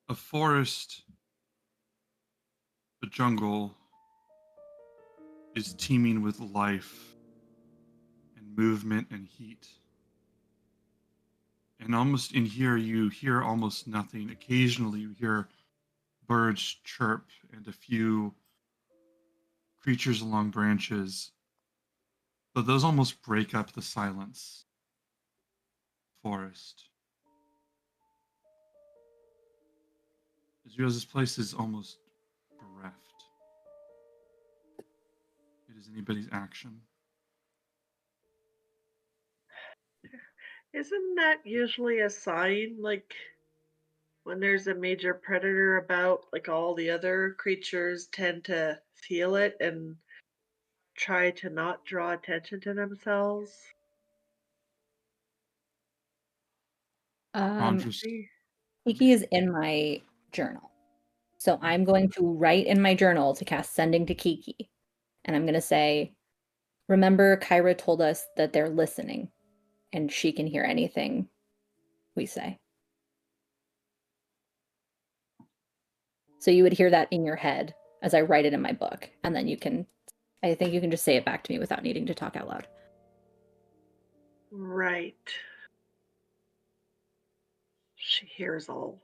A forest, a jungle is teeming with life and movement and heat. And almost in here, you hear almost nothing. Occasionally, you hear birds chirp and a few creatures along branches. But those almost break up the silence. Forest. As you realize this place is almost bereft. It is anybody's action. Isn't that usually a sign, like, when there's a major predator about, like, all the other creatures tend to feel it and try to not draw attention to themselves? Andres, Kiki is in my journal. So I'm going to write in my journal to cast Sending to Kiki. And I'm going to say, remember, Kyra told us that they're listening and she can hear anything we say. So you would hear that in your head as I write it in my book. And then I think you can just say it back to me without needing to talk out loud. Right. She hears all.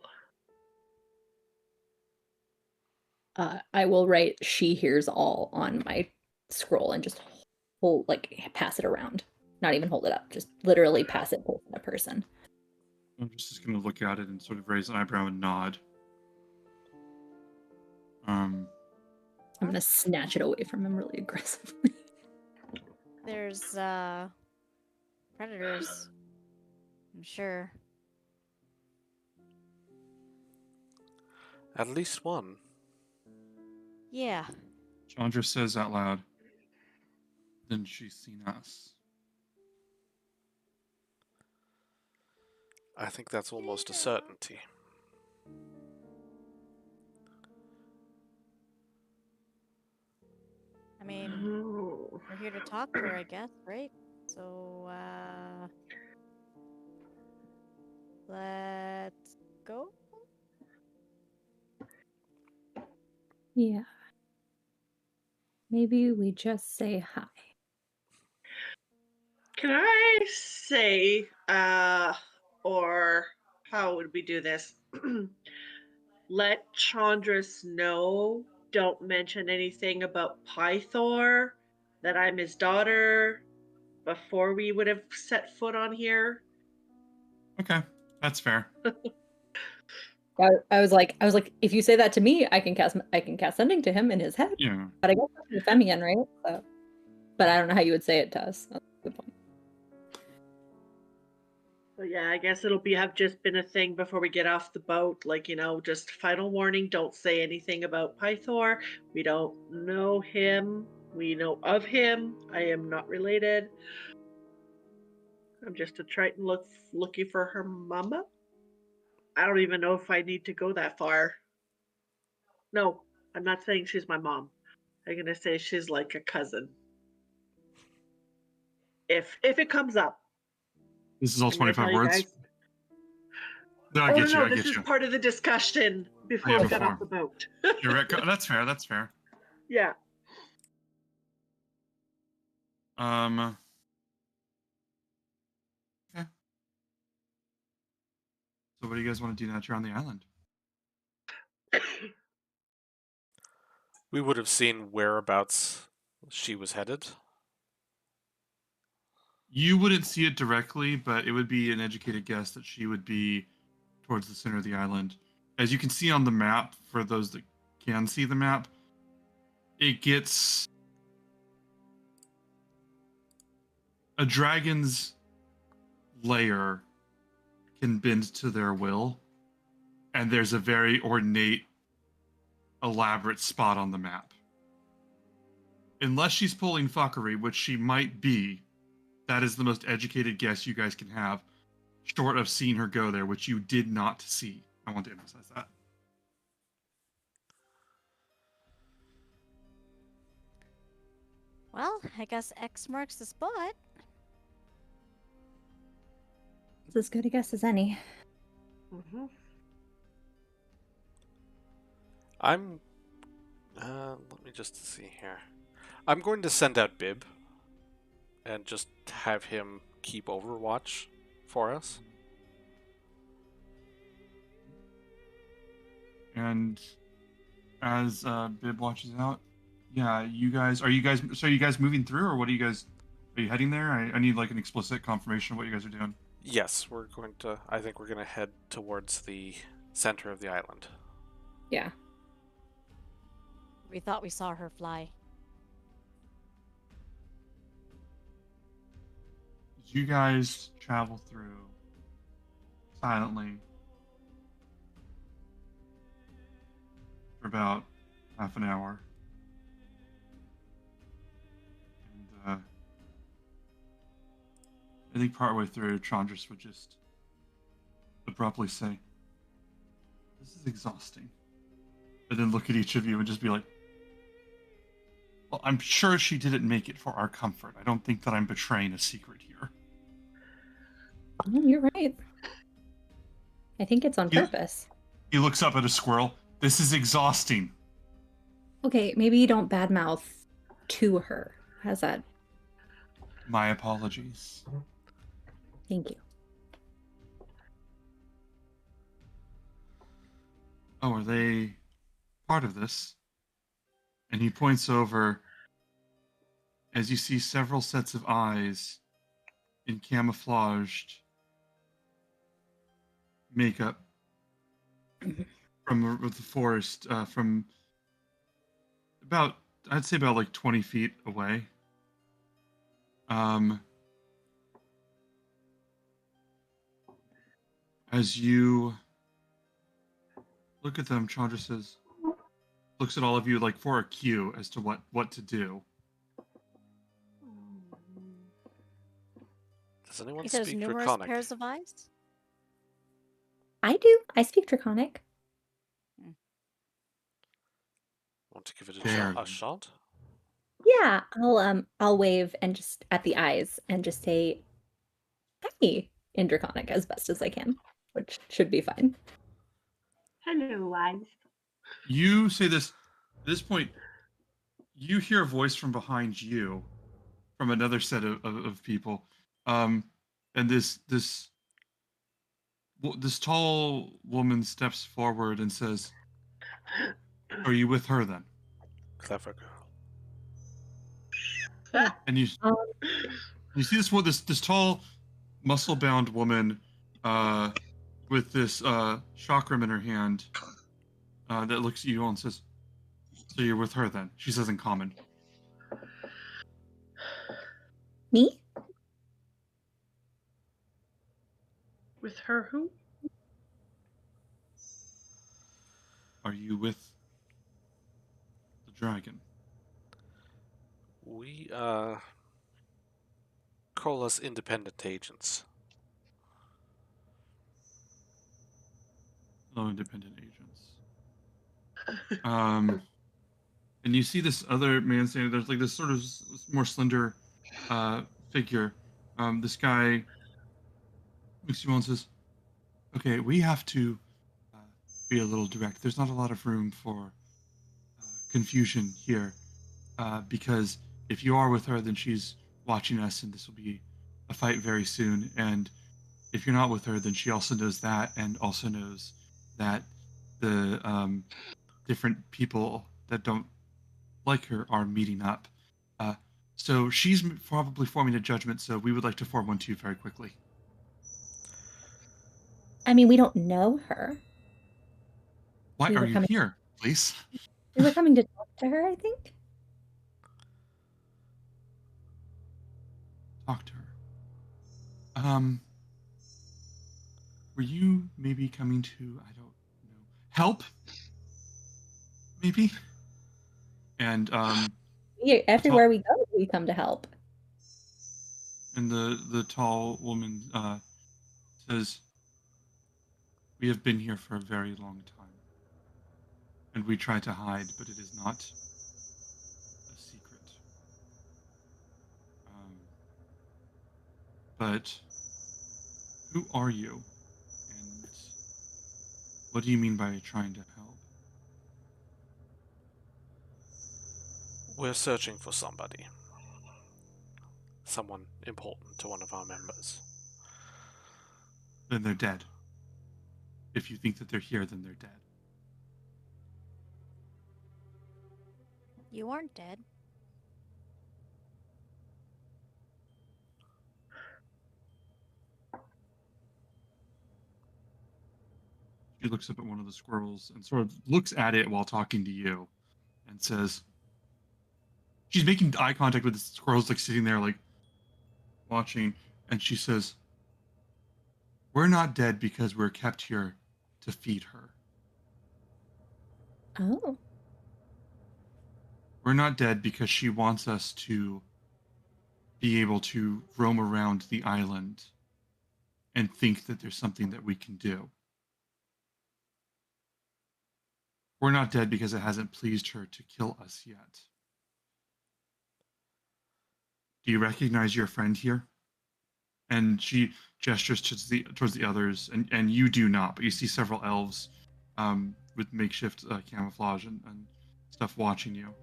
I will write "she hears all" on my scroll and just pass it around. Not even hold it up, just literally pass it to a person. I'm just going to look at it and sort of raise an eyebrow and nod. I'm going to snatch it away from him really aggressively. There's predators, I'm sure. At least one. Yeah. Chandra says out loud, then she's seen us. I think that's almost a certainty. I mean, Oh. we're here to talk to her, I guess, right? So, let's go. Yeah. Maybe we just say hi. Can I say, or how would we do this? Let Chandris know, don't mention anything about Pythor, that I'm his daughter, before we would have set foot on here. Okay, that's fair. I was like, if you say that to me, I can cast sending to him in his head. Yeah. But I guess that's the Femian, right? So, but I don't know how you would say it to us. That's a good point. So yeah, I guess it'll have just been a thing before we get off the boat. Like, just final warning, don't say anything about Pythor. We don't know him. We know of him. I am not related. I'm just a Triton looking for her mama. I don't even know if I need to go that far. No, I'm not saying she's my mom. I'm gonna say she's like a cousin. If it comes up. This is all I'm gonna 25 tell you words. guys. No, I Oh get you. no, I this get is you. part of the discussion before Yeah, we got before. off the boat. You're right. That's fair. That's fair. Yeah. Okay. So what do you guys want to do now that you're on the island? We would have seen whereabouts she was headed. You wouldn't see it directly, but it would be an educated guess that she would be towards the center of the island. As you can see on the map, for those that can see the map, it gets a dragon's lair can bend to their will, and there's a very ornate, elaborate spot on the map. Unless she's pulling fuckery, which she might be, that is the most educated guess you guys can have, short of seeing her go there, which you did not see. I want to emphasize that. Well, I guess X marks the spot. It's as good a guess as any. Mm-hmm. I'm. Let me just see here. I'm going to send out Bib and just have him keep Overwatch for us. And as Bib watches out, yeah, are you guys moving through, or what are you heading there? I need like an explicit confirmation of what you guys are doing. Yes, I think we're going to head towards the center of the island. Yeah. We thought we saw her fly. As you guys travel through silently for about half an hour, and I think partway through, Chandris would just abruptly say, "This is exhausting," and then look at each of you and just be like, "Well, I'm sure she didn't make it for our comfort. I don't think that I'm betraying a secret here." Oh, you're right. I think it's on purpose. He looks up at a squirrel. "This is exhausting." Okay, maybe you don't badmouth to her. How's that? My apologies. Thank you. Oh, are they part of this? And he points over as you see several sets of eyes in camouflaged makeup from the forest, from about, I'd say about like 20 feet away. As you look at them, Chandra looks at all of you like for a cue as to what to do. Does anyone There's speak numerous Draconic? pairs of eyes. I do. I speak Draconic. Want to give it Barely. a shot? Yeah, I'll wave and just at the eyes and just say hi in Draconic as best as I can, which should be fine. Hello, eyes. You say this. At this point, you hear a voice from behind you, from another set of people, and this tall woman steps forward and says, "Are you with her then?" Clever girl. And you see this tall, muscle-bound woman with this chakram in her hand that looks at you all and says, "So you're with her then?" She says in common. Me? With her who? Are you with the dragon? We call us independent agents. Oh, independent agents. And you see this other man standing there's like this sort of more slender figure. This guy looks at you all and says, "Okay, we have to uh, be a little direct. There's not a lot of room for confusion here because if you are with her, then she's watching us, and this will be a fight very soon. And if you're not with her, then she also knows that, and also knows that the different people that don't like her are meeting up. Uh, so she's probably forming a judgment. So we would like to form one too very quickly." I mean, we don't know her. Why We are were you coming. here, please? We were coming to talk to her, I think. Talk to her. Were you maybe coming to, I don't know, help? Maybe? And Everywhere we go, we come to help. and the tall woman says, "We have been here for a very long time, and we try to hide, but it is not a secret. But who are you, and what do you mean by trying to help?" We're searching for somebody. Someone important to one of our members. Then they're dead. If you think that they're here, then they're dead. You aren't dead. She looks up at one of the squirrels and sort of looks at it while talking to you and says, she's making eye contact with the squirrels, like sitting there, like watching. And she says, "We're not dead because we're kept here to feed her. Oh. We're not dead because she wants us to be able to roam around the island and think that there's something that we can do. We're not dead because it hasn't pleased her to kill us yet. Do you recognize your friend here?" And she gestures towards the others, and you do not, but you see several elves with makeshift camouflage and stuff watching you.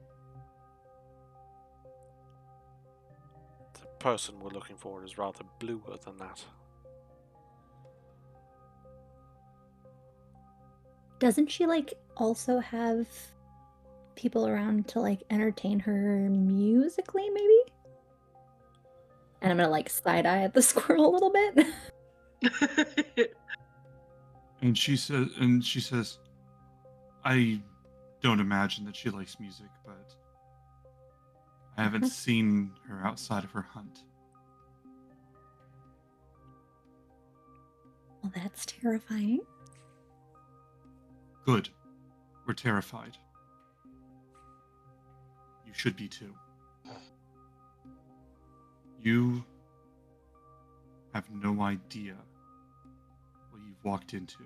The person we're looking for is rather bluer than that. Doesn't she like also have people around to like entertain her musically, maybe? And I'm gonna like side eye at the squirrel a little bit. And she says, "I don't imagine that she likes music, but I haven't seen her outside of her hunt." Well, that's terrifying. Good. We're terrified. You should be too. You have no idea what you've walked into.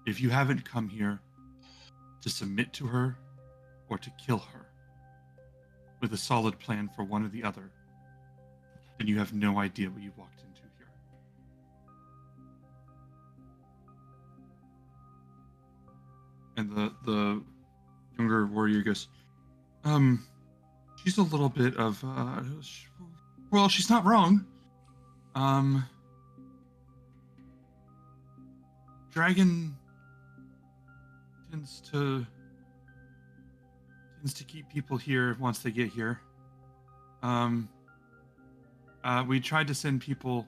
If you haven't come here to submit to her or to kill her with a solid plan for one or the other, then you have no idea what you've walked into here. And the younger warrior goes, she's a little bit of, well, she's not wrong. Dragon tends to keep people here once they get here. We tried to send people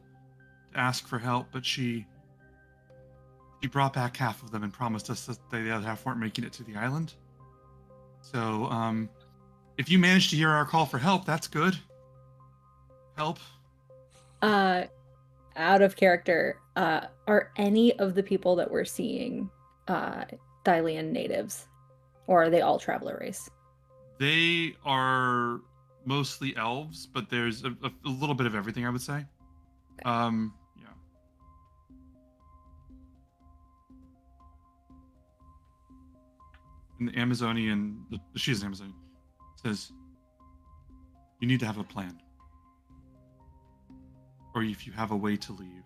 to ask for help, but she She brought back half of them and promised us that the other half weren't making it to the island. So, if you manage to hear our call for help, that's good. Help. Out of character, are any of the people that we're seeing Thylian natives? Or are they all traveler race? They are mostly elves, but there's a little bit of everything, I would say. Yeah. And the Amazonian, she's an Amazonian, says, you need to have a plan. Or if you have a way to leave,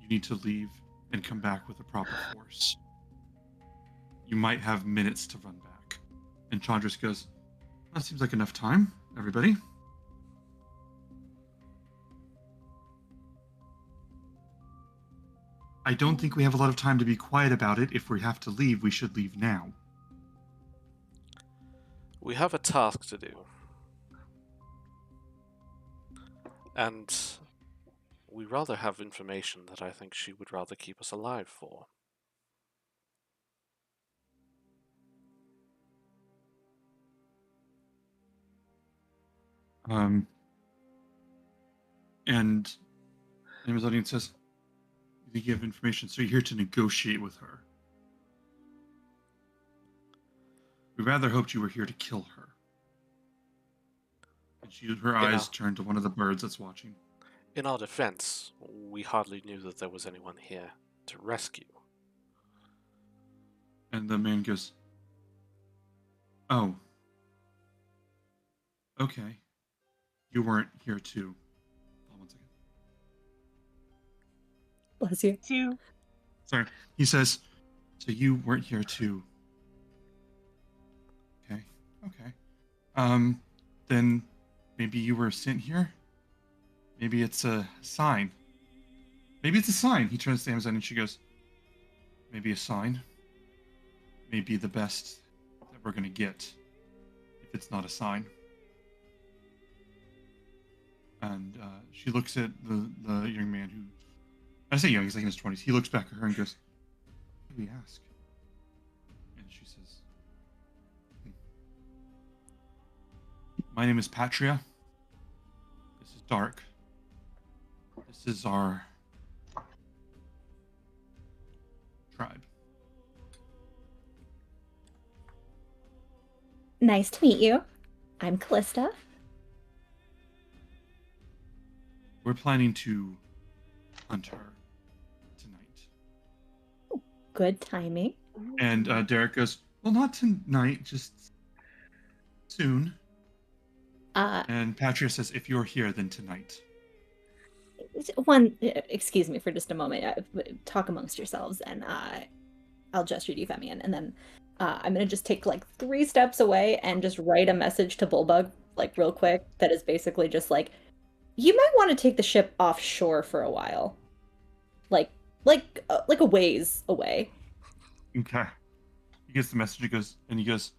you need to leave and come back with a proper force. You might have minutes to run back. And Chandris goes, that seems like enough time, everybody. I don't think we have a lot of time to be quiet about it. If we have to leave, we should leave now. We have a task to do. And we rather have information that I think she would rather keep us alive for. And the Amazonian says, you think you have information, so you're here to negotiate with her. We rather hoped you were here to kill her. And her eyes turned to one of the birds that's watching. In our defense, we hardly knew that there was anyone here to rescue. And the man goes, oh. Okay. You weren't here to... Hold on 1 second. Bless you. You. Sorry. He says, so you weren't here to... Okay. Then maybe you were sent here? Maybe it's a sign. Maybe it's a sign. He turns to Amazon and she goes, maybe a sign. Maybe the best that we're going to get if it's not a sign. And she looks at the young man who, I say young, he's like in his 20s. He looks back at her and goes, what do we ask? And she says, my name is Patria. This is Dark. This is our tribe. Nice to meet you. I'm Callista. We're planning to hunt her tonight. Good timing. And Derek goes, well, not tonight, just soon. And Patria says, if you're here, then tonight. Excuse me for just a moment. Talk amongst yourselves, and I'll gesture to you, Femian, and then I'm gonna just take like 3 steps away and just write a message to Bullbug, like real quick, that is basically just like, you might want to take the ship offshore for a while, like a ways away. Okay. He gets the message. He goes,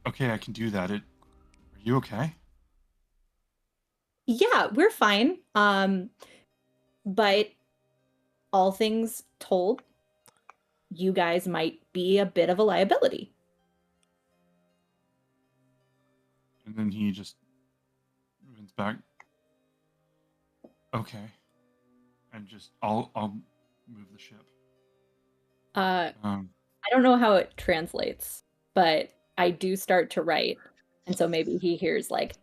okay, I can do that. Are you okay? Yeah, we're fine. But all things told, you guys might be a bit of a liability. And then he just runs back. Okay. And just I'll move the ship. I don't know how it translates, but I do start to write, and so maybe he hears like,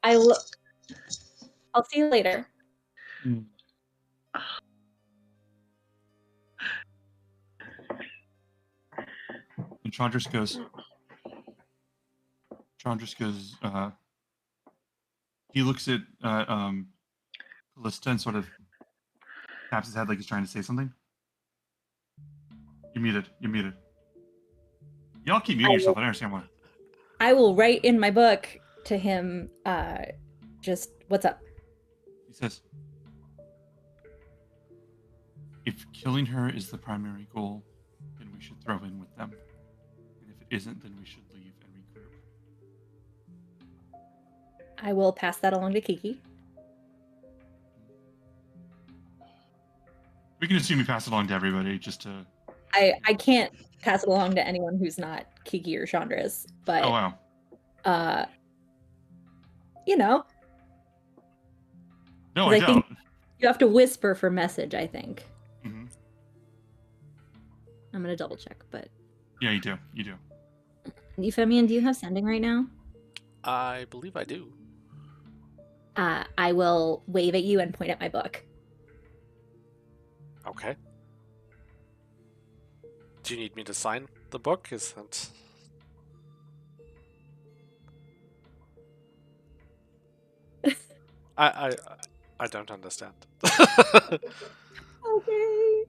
I'll see you later. Mm. And Chandris goes, he looks at Callista and sort of taps his head like he's trying to say something. You're muted. Y'all keep muting yourself. I don't understand why. I will write in my book to him, just, what's up? He says, if killing her is the primary goal, then we should throw in with them. And if it isn't, then we should leave and regroup. I will pass that along to Kiki. We can assume we pass it along to everybody just to I can't pass it along to anyone who's not Kiki or Chandra's, but Oh wow. you know, No, 'cause I I think don't. you have to whisper for message, I think. hmm I'm gonna double check, but Yeah, you do. You do. Euphemian, do you have sending right now? I believe I do. I will wave at you and point at my book. Okay. Do you need me to sign the book? Is that... I I don't understand. Okay.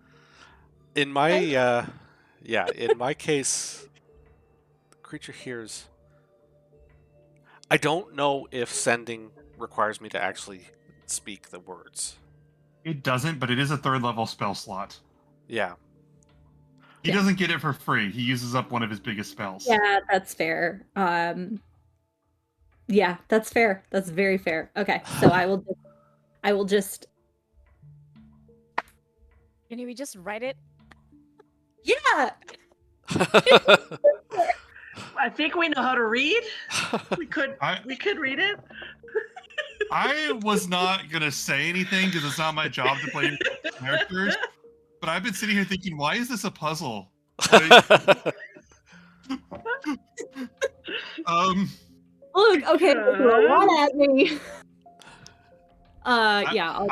In my in my case, the creature hears. I don't know if sending requires me to actually speak the words. It doesn't, but it is a 3rd level spell slot. Yeah. He Yeah. doesn't get it for free. He uses up one of his biggest spells. Yeah, that's fair. Yeah, that's fair. That's very fair. Okay, so I will just Can we just write it? yeah. I think we know how to read. We could I read it. I was not gonna say anything because it's not my job to play characters. But I've been sitting here thinking, why is this a puzzle? Like, Look, okay, you threw a lot at me. Yeah,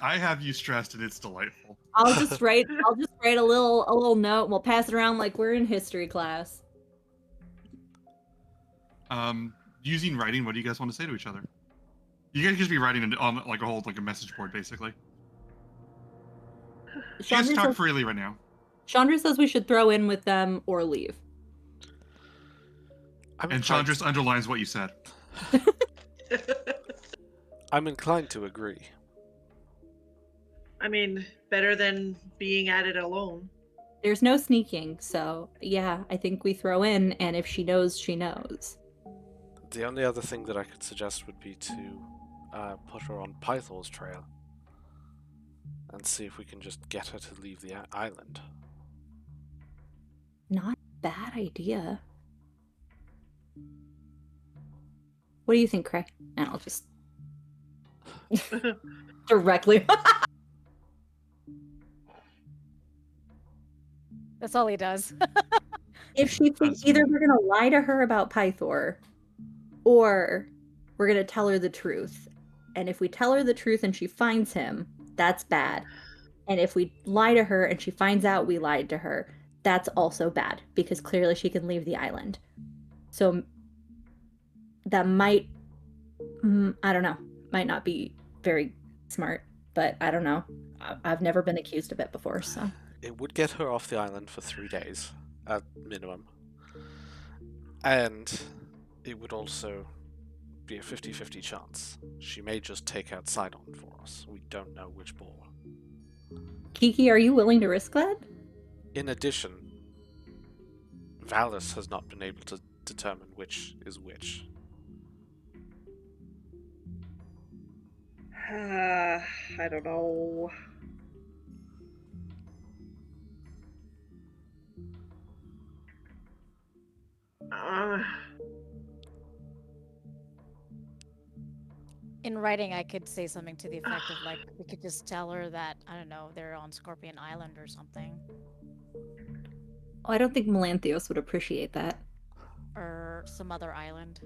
I have you stressed, and it's delightful. I'll just write a little note and we'll pass it around like we're in history class. Using writing, what do you guys want to say to each other? You guys just be writing on like a whole like a message board, basically. You guys talk freely right now. Chandra says we should throw in with them or leave. And Chandra underlines what you said. I'm inclined to agree. I mean, better than being at it alone. There's no sneaking, so yeah, I think we throw in, and if she knows, she knows. The only other thing that I could suggest would be to put her on Pythor's trail and see if we can just get her to leave the island. Not a bad idea. What do you think, Craig? And I'll just directly. That's all he does. If she thinks either we're gonna lie to her about Pythor, or we're gonna tell her the truth. And if we tell her the truth and she finds him, that's bad. And if we lie to her and she finds out we lied to her, that's also bad, because clearly she can leave the island. So that might, I don't know, might not be very smart, but I don't know. I've never been accused of it before, so. It would get her off the island for 3 days, at minimum. And it would also be a 50-50 chance. She may just take out Sidon for us. We don't know which ball. Kiki, are you willing to risk that? In addition, Valis has not been able to determine which is which. I don't know. In writing, I could say something to the effect of, like, we could just tell her that, I don't know, they're on Scorpion Island or something. Oh, I don't think Melanthios would appreciate that. Or some other island.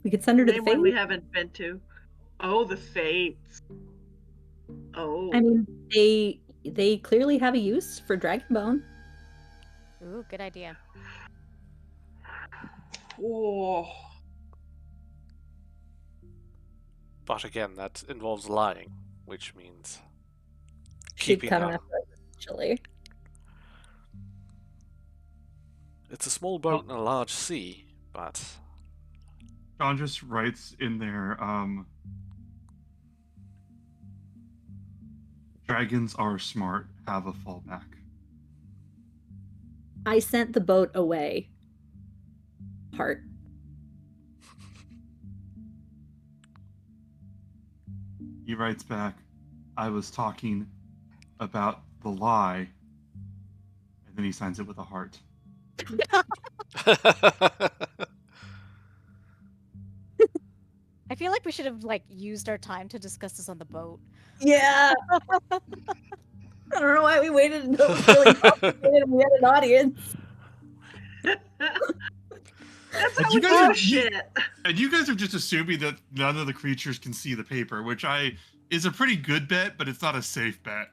We could send her to the Name one we Fates. haven't been to. Oh, the Fates. Oh. I mean, they clearly have a use for Dragonbone. Ooh, good idea. Oh. But again, that involves lying, which means She'd keeping come her. after us eventually. It's a small boat in a large sea, but John just writes in there, dragons are smart, have a fallback. I sent the boat away. Heart. He writes back, I was talking about the lie then he signs it with a heart. I feel like we should have like used our time to discuss this on the boat. Yeah. I don't know why we waited until it was really complicated and we had an audience. That's And how you we guys do are- shit. And you guys are just assuming that none of the creatures can see the paper, which is a pretty good bet, but it's not a safe bet.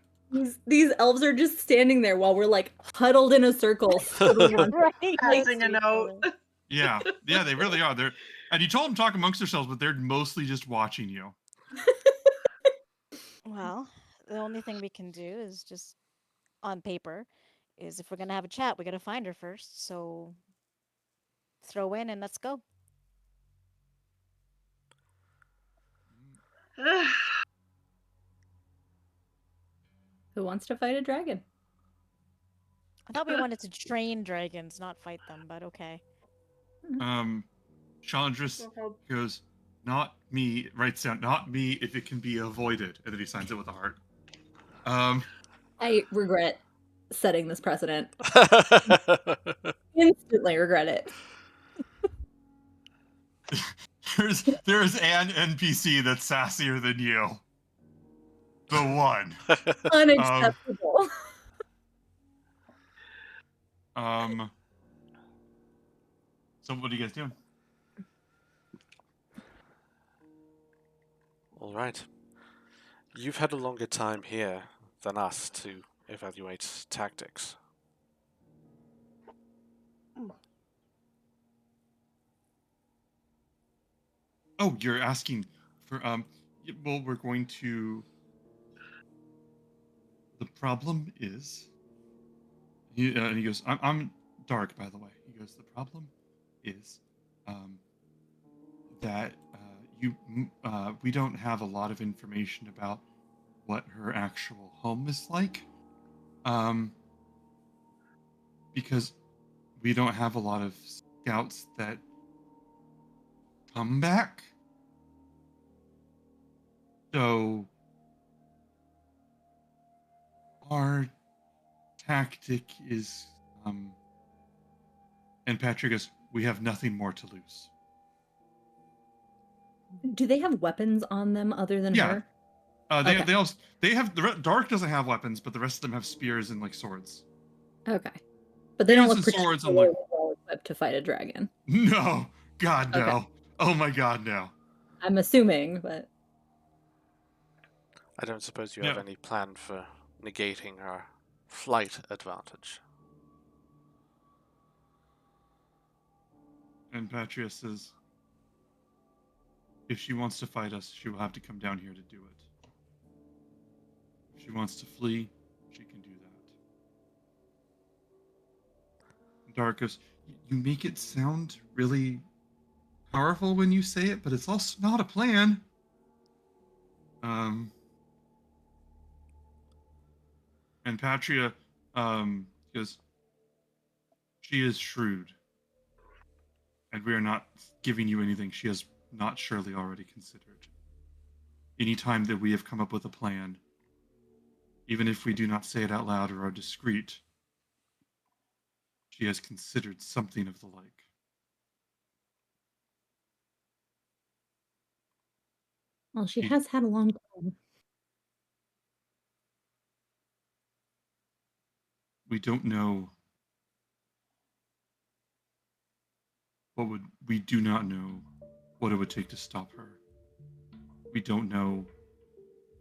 These elves are just standing there while we're like huddled in a circle, scribbling on Right. Passing a note. Yeah, they really are. And you told them to talk amongst yourselves, but they're mostly just watching you. Well, the only thing we can do is just on paper is if we're gonna have a chat, we gotta find her first. So throw in and let's go. Who wants to fight a dragon? I thought we wanted to train dragons, not fight them, but okay. Chandris goes, not me, writes down, not me if it can be avoided. And then he signs it with a heart. I regret setting this precedent. Instantly regret it. There's an NPC that's sassier than you. The one. Unacceptable. So what are you guys doing? All right. You've had a longer time here than us to evaluate tactics. Oh, you're asking for well, we're going to. The problem is, and he goes, I'm dark, by the way. He goes, the problem is, that we don't have a lot of information about what her actual home is like, because we don't have a lot of scouts that come back. So our tactic is, and Patrick goes, we have nothing more to lose. Do they have weapons on them other than Yeah. her? They Okay. they have Dark doesn't have weapons, but the rest of them have spears and like swords. Okay. But they don't Spears look and swords and, particularly like- well equipped to fight a dragon. No, God no. Okay. Oh my God no. I'm assuming, but I don't suppose you have No. any plan for negating our flight advantage. And Patria says, if she wants to fight us, she will have to come down here to do it. If she wants to flee, she can do that. Dark goes, you make it sound really powerful when you say it, but it's also not a plan. And Patria goes, she is shrewd. And we are not giving you anything she has not surely already considered. Any time that we have come up with a plan, even if we do not say it out loud or are discreet, she has considered something of the like. well, she She- has had a long time. We don't know we do not know what it would take to stop her. We don't know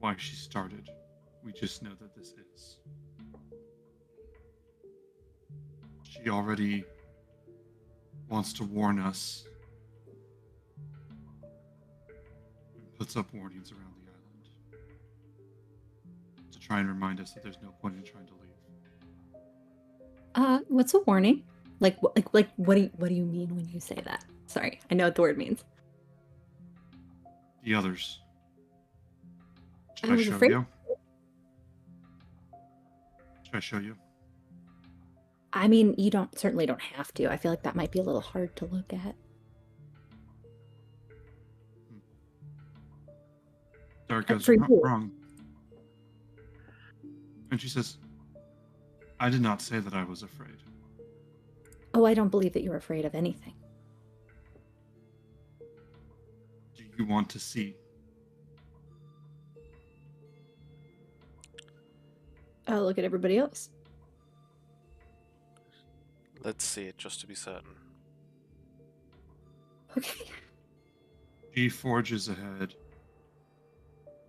why she started. We just know that this is. She already wants to warn us and puts up warnings around the island to try and remind us that there's no point in trying to leave. What's a warning? Like what do you mean when you say that? Sorry, I know what the word means. The others. Should I I was show afraid- you? Should I show you? I mean, you certainly don't have to. I feel like that might be a little hard to look at. Dark goes, For you. wrong. And she says, I did not say that I was afraid. Oh, I don't believe that you're afraid of anything. Do you want to see? I'll look at everybody else. Let's see it just to be certain. Okay. She forges ahead,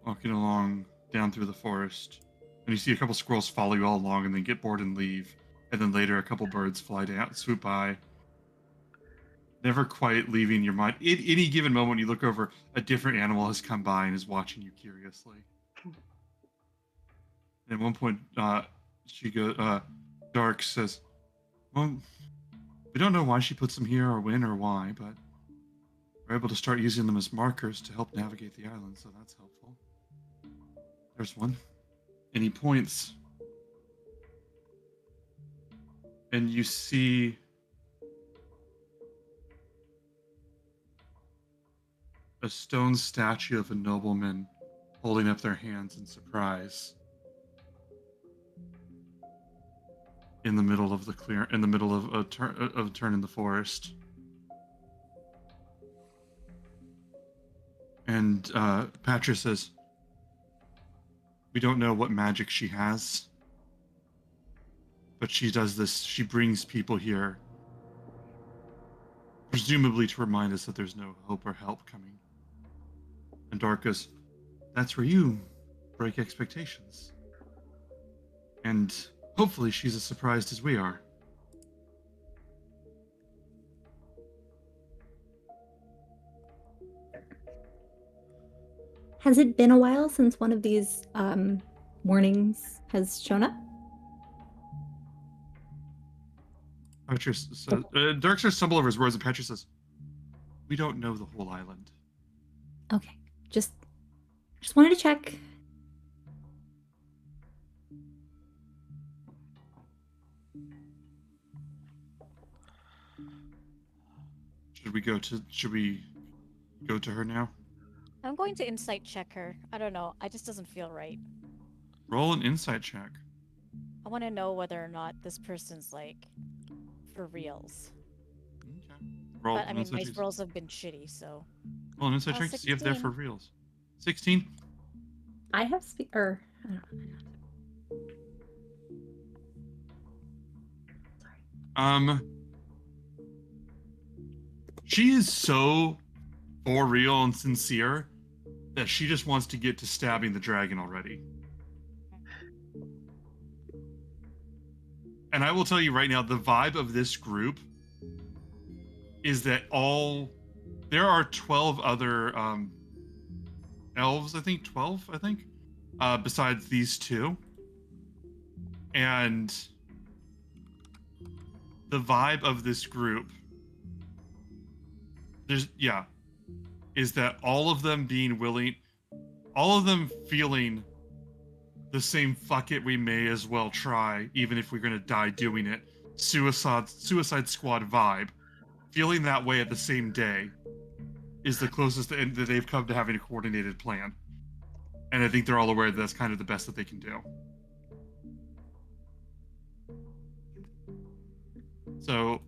walking along down through the forest. And you see a couple squirrels follow you all along and then get bored and leave. And then later a couple birds fly down, swoop by. Never quite leaving your mind. At any given moment you look over, a different animal has come by and is watching you curiously. At one point, Dark says, well, we don't know why she puts them here or when or why, but we're able to start using them as markers to help navigate the island, so that's helpful. There's one. And he points. And you see a stone statue of a nobleman holding up their hands in surprise. In the middle of a turn in the forest. And Patra says, we don't know what magic she has, but she does this. She brings people here, presumably to remind us that there's no hope or help coming. And Dark goes, that's where you break expectations. And hopefully she's as surprised as we are. Has it been a while since one of these warnings has shown up? Patra says, Dark starts to stumble over his words, and Patra says, we don't know the whole island. Okay, just wanted to check. Should we go to her now? I'm going to insight check her. I don't know. It just doesn't feel right. Roll an insight check. I want to know whether or not this person's like for reals. Okay. Roll But I an mean, insight my check. rolls have been shitty, so. Roll an insight check to see if they're 16. for reals. 16. I have I don't know. She is so for real and sincere that she just wants to get to stabbing the dragon already. And I will tell you right now, the vibe of this group is that there are 12 other elves, I think, besides these two. And the vibe of this group is that all of them feeling the same fuck it, we may as well try, even if we're gonna die doing it. Suicide Squad vibe. Feeling that way at the same day is the closest that they've come to having a coordinated plan. And I think they're all aware that that's kind of the best that they can do. So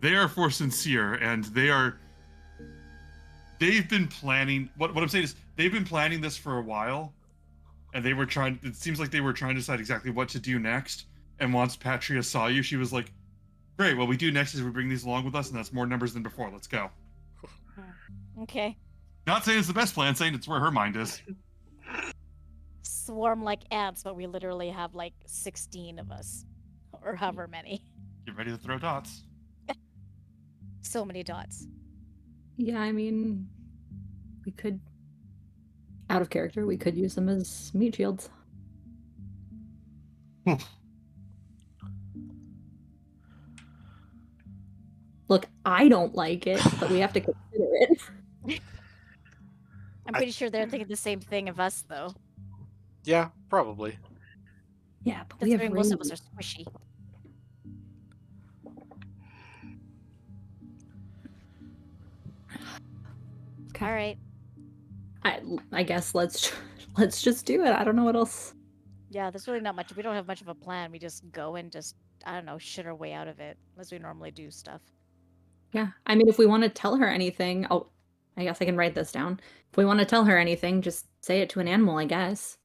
they are for sincere, and they've been planning what I'm saying is they've been planning this for a while, and it seems like they were trying to decide exactly what to do next. And once Patria saw you, she was like, great, what we do next is we bring these along with us, and that's more numbers than before. Let's go. Okay. Not saying it's the best plan, saying it's where her mind is. Swarm like ants, but we literally have like 16 of us. Or however many. Get ready to throw dots. So many dots. Yeah, I mean, we could, out of character, we could use them as meat shields. Look, I don't like it, but we have to consider it. I'm pretty sure they're thinking the same thing of us, though. Yeah, probably. Yeah, but we have Considering most of us range. are squishy. Okay. All right. I guess let's just do it. I don't know what else Yeah, there's really not much. We don't have much of a plan. We just go and just, I don't know, shit our way out of it, as we normally do stuff. Yeah. I mean, if we want to tell her anything, I guess I can write this down. If we want to tell her anything, just say it to an animal, I guess.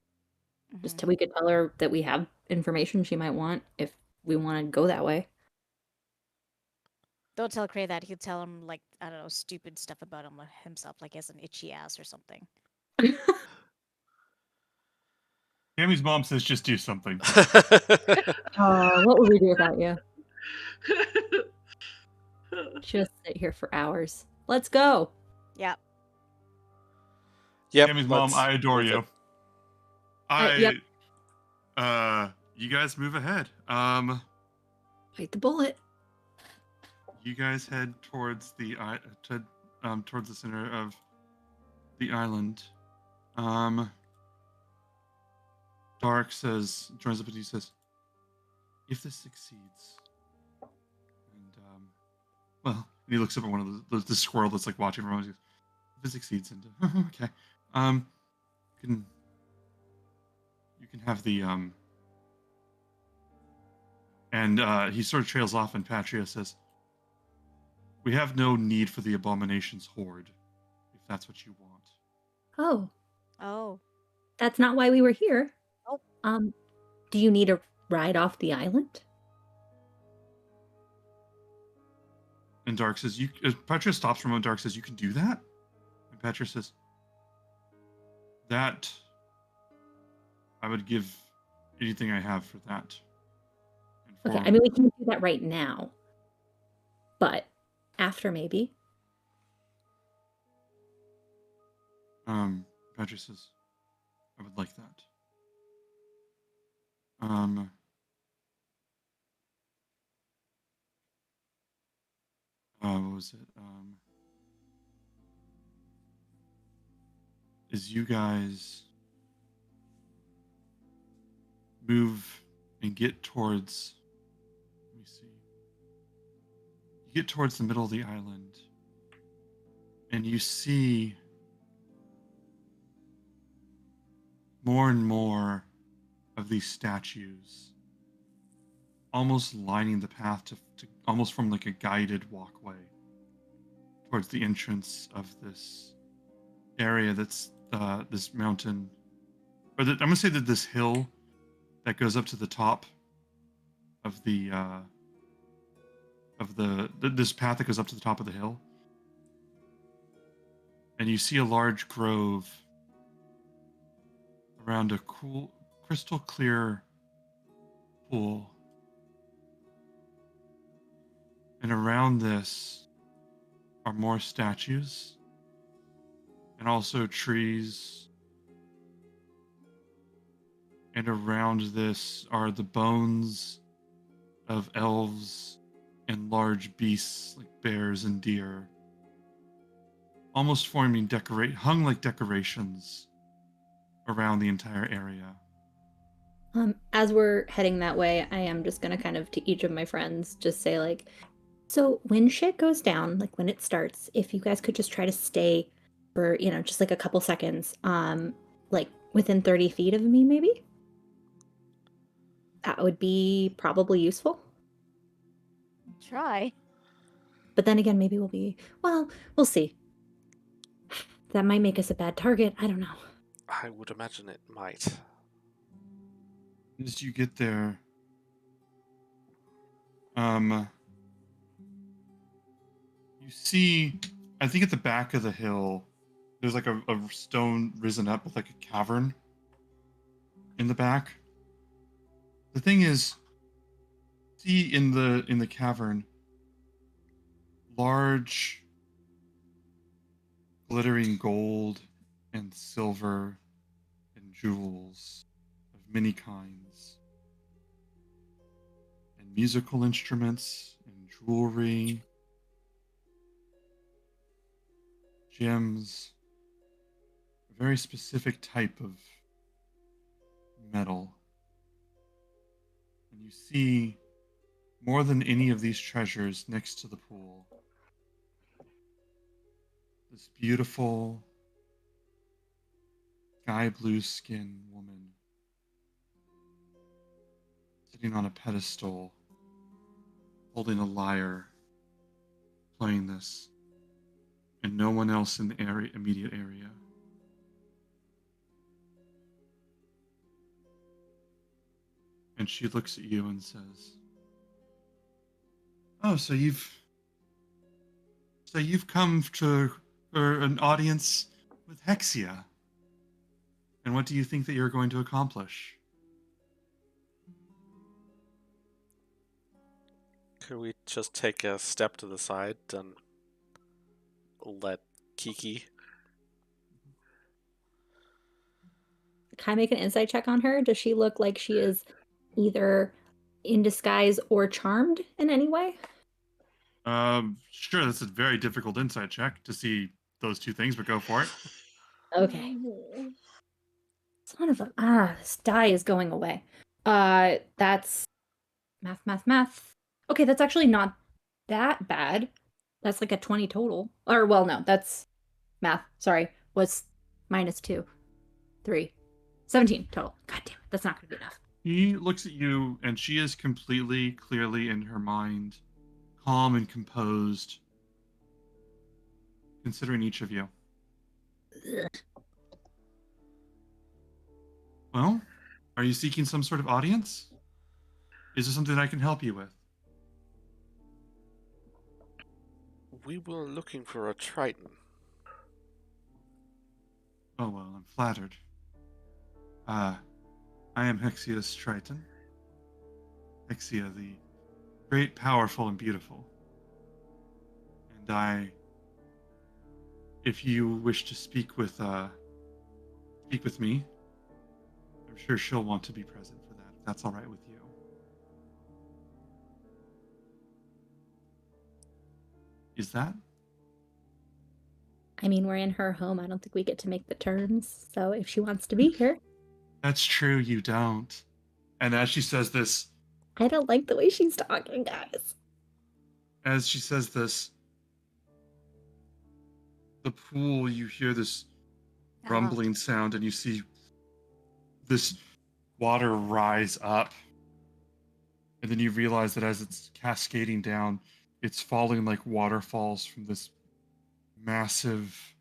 Just Mhm. we could tell her that we have information she might want if we want to go that way. Don't tell Cray that. He'll tell him, like, I don't know, stupid stuff about himself, like he has an itchy ass or something. Tammy's mom says just do something. What would we do without you? Just sit here for hours. Let's go. Yeah. Yep. Tammy's mom, I adore move you. it. Yep. You guys move ahead. Bite the bullet. You guys head towards towards the center of the island. Dark joins up with you, says, if this succeeds, and well, he looks up at one of the squirrel that's like watching from. He goes, if it succeeds, and okay, you can have the and he sort of trails off, and Patria says, we have no need for the abomination's horde, if that's what you want. Oh, Oh. that's not why we were here. Oh. Do you need a ride off the island? And Dark says, Petra stops for a moment. Dark says, you can do that? And Petra says, that, I would give anything I have for that. And Okay, I mean, we can't do that right now. But after, maybe. Petra says, I would like that. What was it? As you guys move and get towards, let me see. You get towards the middle of the island, and you see more and more of these statues almost lining the path to almost from like a guided walkway towards the entrance of this area that's this mountain, or I'm gonna say that this hill that goes up to the top of this path that goes up to the top of the hill, and you see a large grove around a cool, crystal clear pool, and around this are more statues and also trees. And around this are the bones of elves and large beasts like bears and deer, almost forming hung like decorations around the entire area. As we're heading that way, I am just gonna kind of to each of my friends just say like, so when shit goes down, like when it starts, if you guys could just try to stay for, just like a couple seconds, like within 30 feet of me, maybe? That would be probably useful. Try. But then again, maybe we'll see. That might make us a bad target. I don't know. I would imagine it might. As you get there, you see, I think at the back of the hill, there's like a stone risen up with like a cavern in the back. The thing is, see in the cavern, large glittering gold and silver and jewels of many kinds, and musical instruments and jewelry, gems, a very specific type of metal. And you see, more than any of these treasures next to the pool, this beautiful sky blue skin woman sitting on a pedestal, holding a lyre, playing this, and no one else in the immediate area. And she looks at you and says, "Oh, so you've come for an audience with Hexia. And what do you think that you're going to accomplish?" Could we just take a step to the side and let Kiki? Can I make an insight check on her? Does she look like she is either in disguise or charmed in any way? Sure, that's a very difficult insight check to see those two things, but go for it. Okay. Son of a this die is going away. That's math. Okay, that's actually not that bad. That's like a 20 total. Or well, no, that's math. Sorry, was -2, 3, 17 total. God damn it, that's not gonna be enough. He looks at you, and she is completely, clearly in her mind, calm and composed, considering each of you. Ugh. Well, are you seeking some sort of audience? Is there something I can help you with? We were looking for a Triton. Oh, well, I'm flattered. I am Hexia's Triton. Hexia, the great, powerful, and beautiful. And if you wish to speak with me, I'm sure she'll want to be present for that, if that's all right with you. Is that? I mean, we're in her home. I don't think we get to make the terms. So if she wants to be here, That's true, you don't. And as she says this, I don't like the way she's talking, guys. the pool, you hear this rumbling sound, and you see this water rise up. And then you realize that as it's cascading down, it's falling like waterfalls from this massive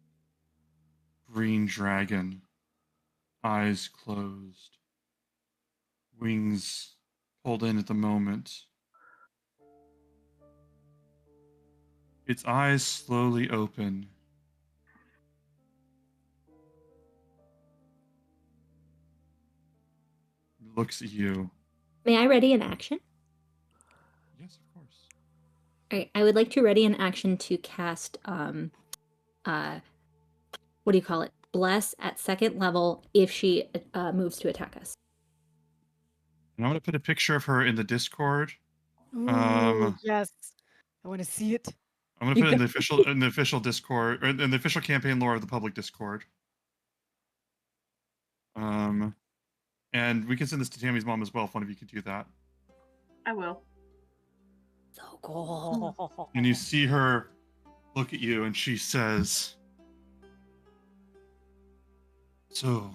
green dragon, eyes closed, wings pulled in at the moment. Its eyes slowly open. It looks at you. May I ready an action? Yes, of course. All right, I would like to ready an action to cast what do you call it? Bless at 2nd level if she moves to attack us. And I'm going to put a picture of her in the Discord. Ooh, yes. I want to see it. I'm going to put it in the official Discord, or in the official campaign lore of the public Discord. And we can send this to Tammy's mom as well if one of you could do that. I will. So cool. And you see her look at you, and she says, "So,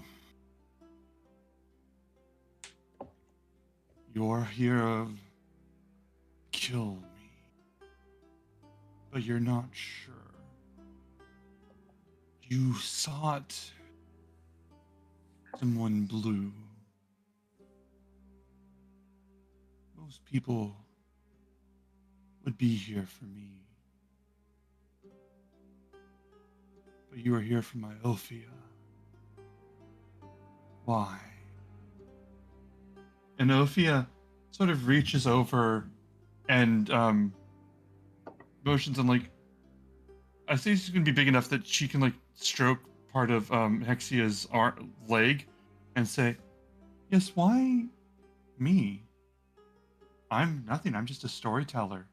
you're here to kill me, but you're not sure. You sought someone blue. Most people would be here for me. But you are here for my Ophia. Why?" And Ophia sort of reaches over and motions, and like, I think she's gonna be big enough that she can like stroke part of Hexia's leg and say, "Yes, why me? I'm nothing. I'm just a storyteller."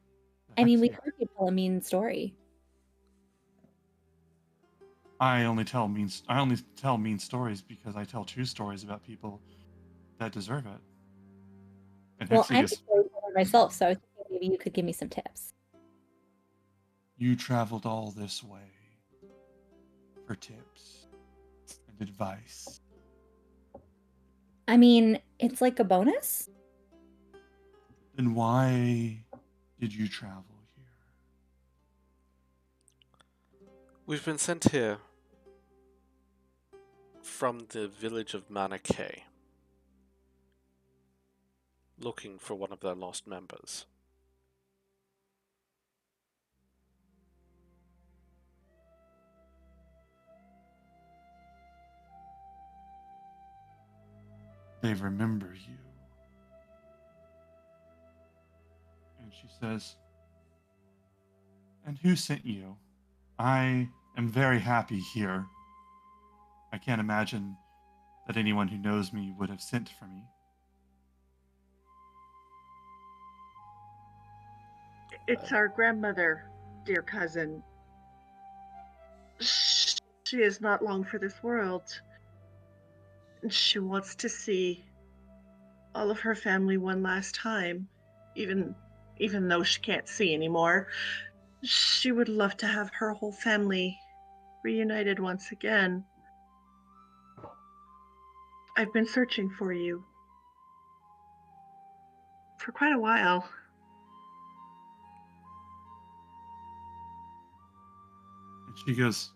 I mean, we Hexia. heard you tell a mean story. I only tell mean stories because I tell true stories about people that deserve it. And Well, Hexia I'm a gets, storyteller myself, so I was thinking maybe you could give me some tips. "You traveled all this way for tips and advice." I mean, it's like a bonus. Then why did you travel here? We've been sent here from the village of Manakay, looking for one of their lost members. They remember you. And she says, and who sent you? I am very happy here. I can't imagine that anyone who knows me would have sent for me. It's our grandmother, dear cousin. She is not long for this world. She wants to see all of her family one last time, even though she can't see anymore. She would love to have her whole family reunited once again. I've been searching for you for quite a while. And she goes,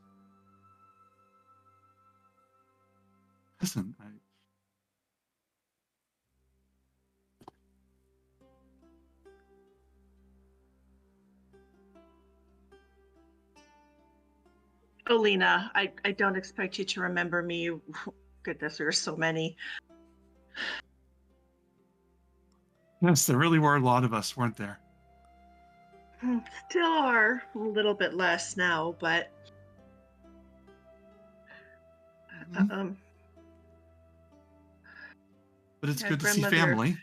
listen, Olena, I don't expect you to remember me. Goodness, there are so many. yes, there really were a lot of us, weren't there? Still are a little bit less now, but Mhm. But it's yeah, good to see grandmother. family.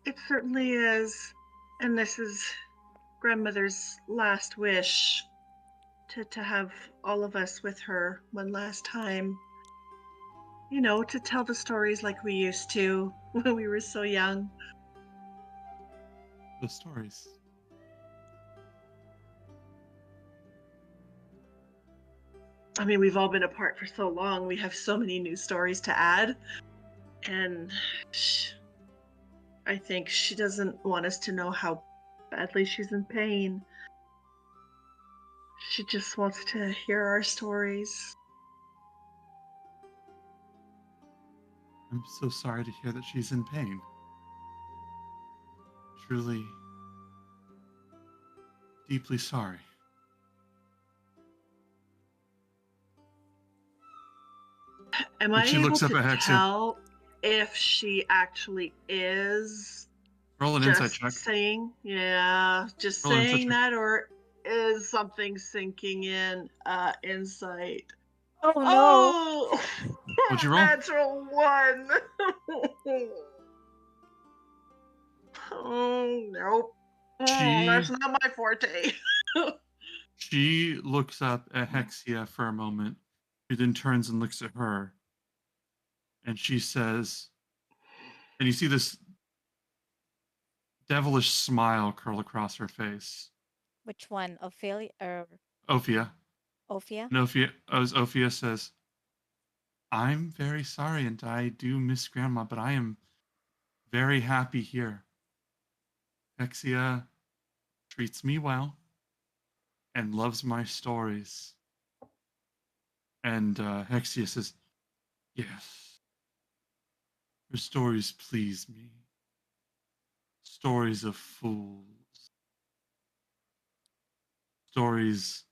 It certainly is. And this is grandmother's last wish to have all of us with her one last time. You know, to tell the stories like we used to when we were so young. The stories. I mean, we've all been apart for so long. We have so many new stories to add. And I think she doesn't want us to know how badly she's in pain. She just wants to hear our stories. I'm so sorry to hear that she's in pain. Truly, deeply sorry. Am And I she able looks up to at Hexia. tell if she actually is Roll an insight just check. saying, yeah, just Roll an insight saying check. that, or is something sinking in? Insight. Oh no! Oh, What'd you roll? natural one. Oh, nope. That's She not my forte. she looks up at Hexia for a moment. She then turns and looks at her, and she says, and you see this devilish smile curl across her face. Which one? Ophelia or Ophia. Ophia? And Ophia says, I'm very sorry and I do miss Grandma, but I am very happy here. Hexia treats me well and loves my stories. And Hexia says, yes, her stories please me. Stories of fools. Stories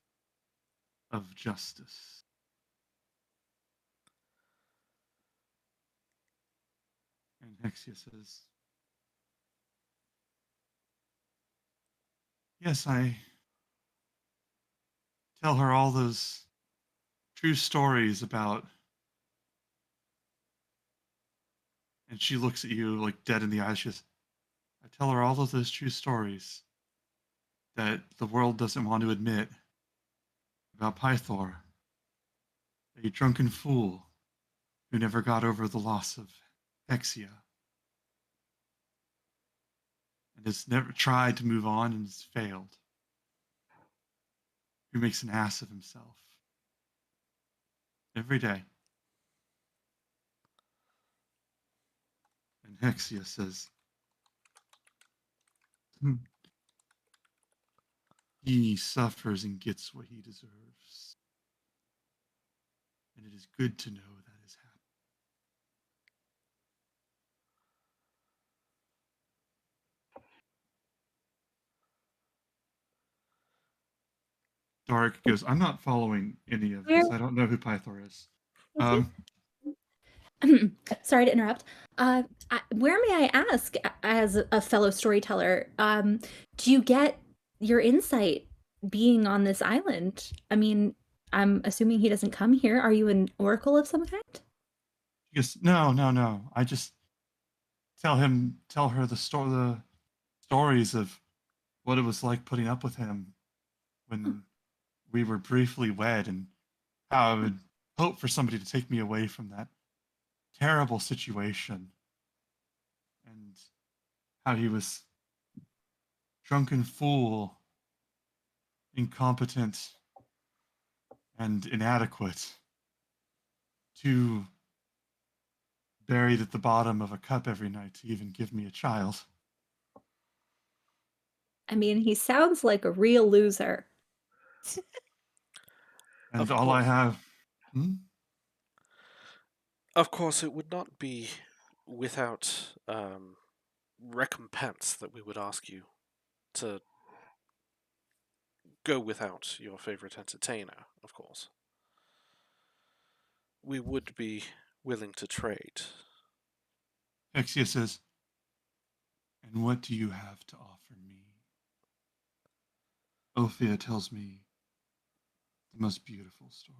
of justice. And Hexia says, yes, I tell her all those true stories about. And she looks at you like dead in the eyes. She goes, I tell her all of those true stories that the world doesn't want to admit about Pythor, a drunken fool who never got over the loss of Hexia and has never tried to move on and has failed, who makes an ass of himself every day. And Hexia says, He suffers and gets what he deserves. And it is good to know that is happening. Dark goes, I'm not following any of this. I don't know who Pythor is. Sorry to interrupt. Where may I ask, as a fellow storyteller, do you get your insight being on this island? I mean, I'm assuming he doesn't come here. Are you an oracle of some kind? He goes, no. I just tell her the stories of what it was like putting up with him when we were briefly wed, and how I would hope for somebody to take me away from that terrible situation, and how he was drunken fool, incompetent, and inadequate, too buried at the bottom of a cup every night to even give me a child. I mean, he sounds like a real loser. And Of all I course. have. Of course, it would not be without recompense that we would ask you to go without your favorite entertainer, of course. We would be willing to trade. Hexia says, and what do you have to offer me? Ophia tells me the most beautiful stories.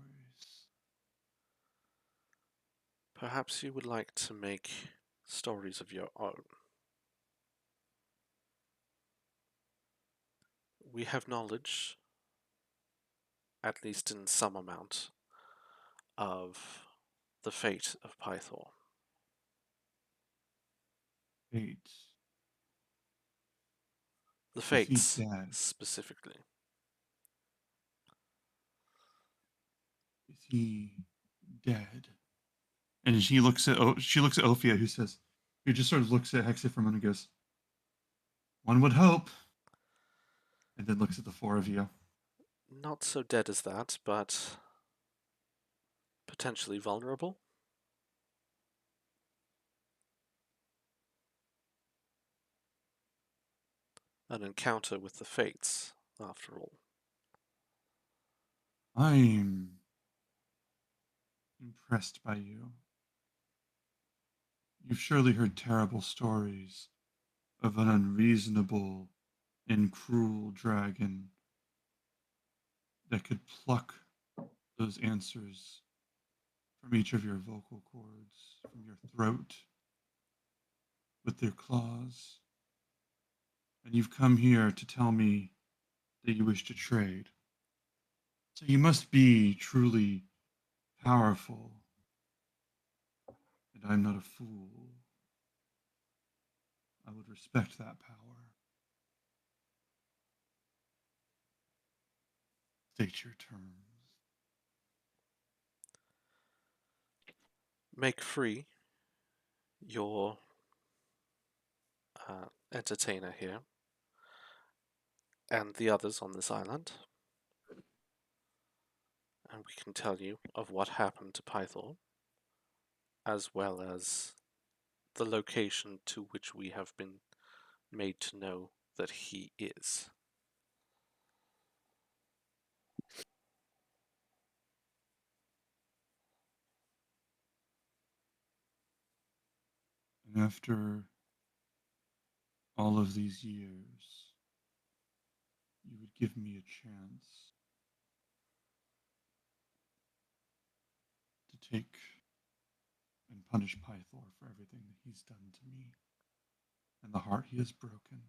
Perhaps you would like to make stories of your own. We have knowledge, at least in some amount, of the fate of Pythor. Fate. The Is he fates, dead? specifically. Is he dead? And she looks at Ophia, who just sort of looks at Hexia for a moment and goes, one would hope. And then looks at the four of you. Not so dead as that, but potentially vulnerable. An encounter with the fates, after all. I'm impressed by you. You've surely heard terrible stories of an unreasonable and cruel dragon that could pluck those answers from each of your vocal cords, from your throat, with their claws. And you've come here to tell me that you wish to trade. So you must be truly powerful. And I'm not a fool. I would respect that power. State your terms. Make free your entertainer here and the others on this island, and we can tell you of what happened to Pythor, as well as the location to which we have been made to know that he is. And after all of these years, you would give me a chance to take and punish Pythor for everything that he's done to me and the heart he has broken.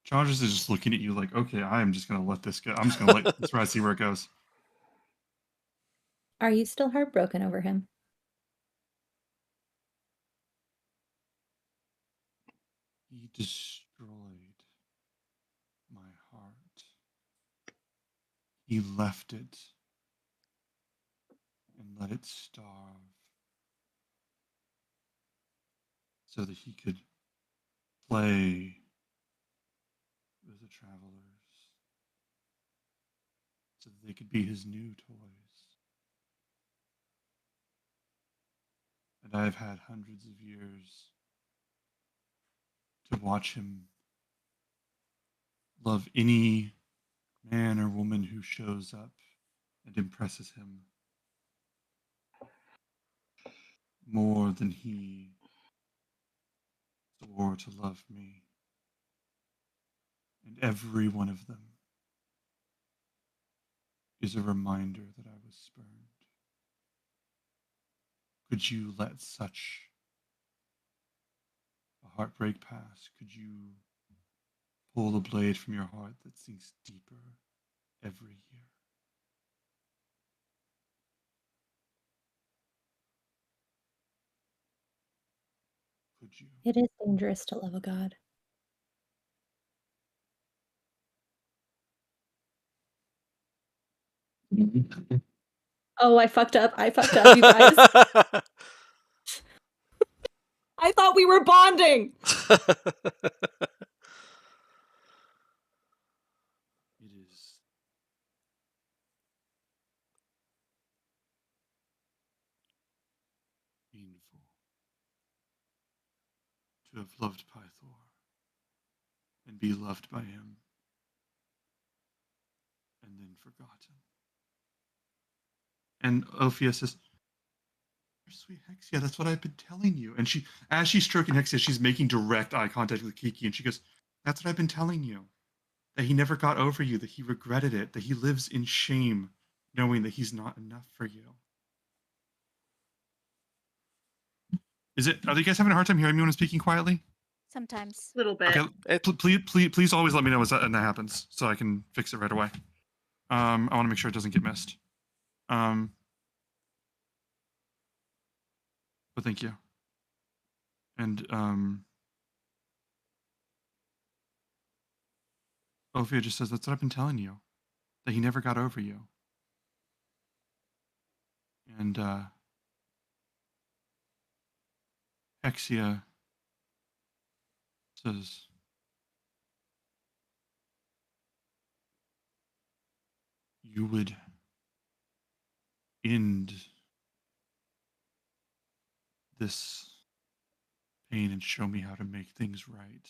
Charges is just looking at you like, okay, I'm just gonna let this go. I'm just gonna let this ride, see where it goes. Are you still heartbroken over him? He destroyed my heart. He left it and let it starve so that he could play with the travelers, so that they could be his new toys. And I've had hundreds of years to watch him love any man or woman who shows up and impresses him more than he swore to love me. And every one of them is a reminder that I was spurned. Could you let such a heartbreak pass? Could you pull the blade from your heart that sinks deeper every year? Could you? It is dangerous to love a god. Oh, I fucked up. I fucked up, you guys. I thought we were bonding. It is painful to have loved Pythor and be loved by him and then forgotten. And Ophia says, sweet Hexia, that's what I've been telling you. And she, as she's stroking Hexia, she's making direct eye contact with Kiki, and she goes, that's what I've been telling you. That he never got over you, that he regretted it, that he lives in shame, knowing that he's not enough for you. Are you guys having a hard time hearing me when I'm speaking quietly? Sometimes. A little bit. Okay, please always let me know when that happens, so I can fix it right away. I want to make sure it doesn't get missed. But thank you. And Ophia just says, that's what I've been telling you, that he never got over you. And Hexia says, you would end this pain and show me how to make things right.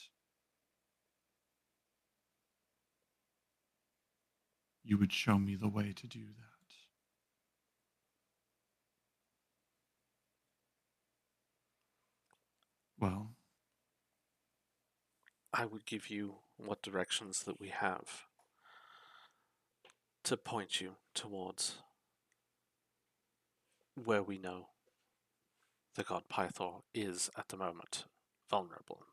You would show me the way to do that. Well, I would give you what directions that we have to point you towards where we know the god Pythor is at the moment vulnerable.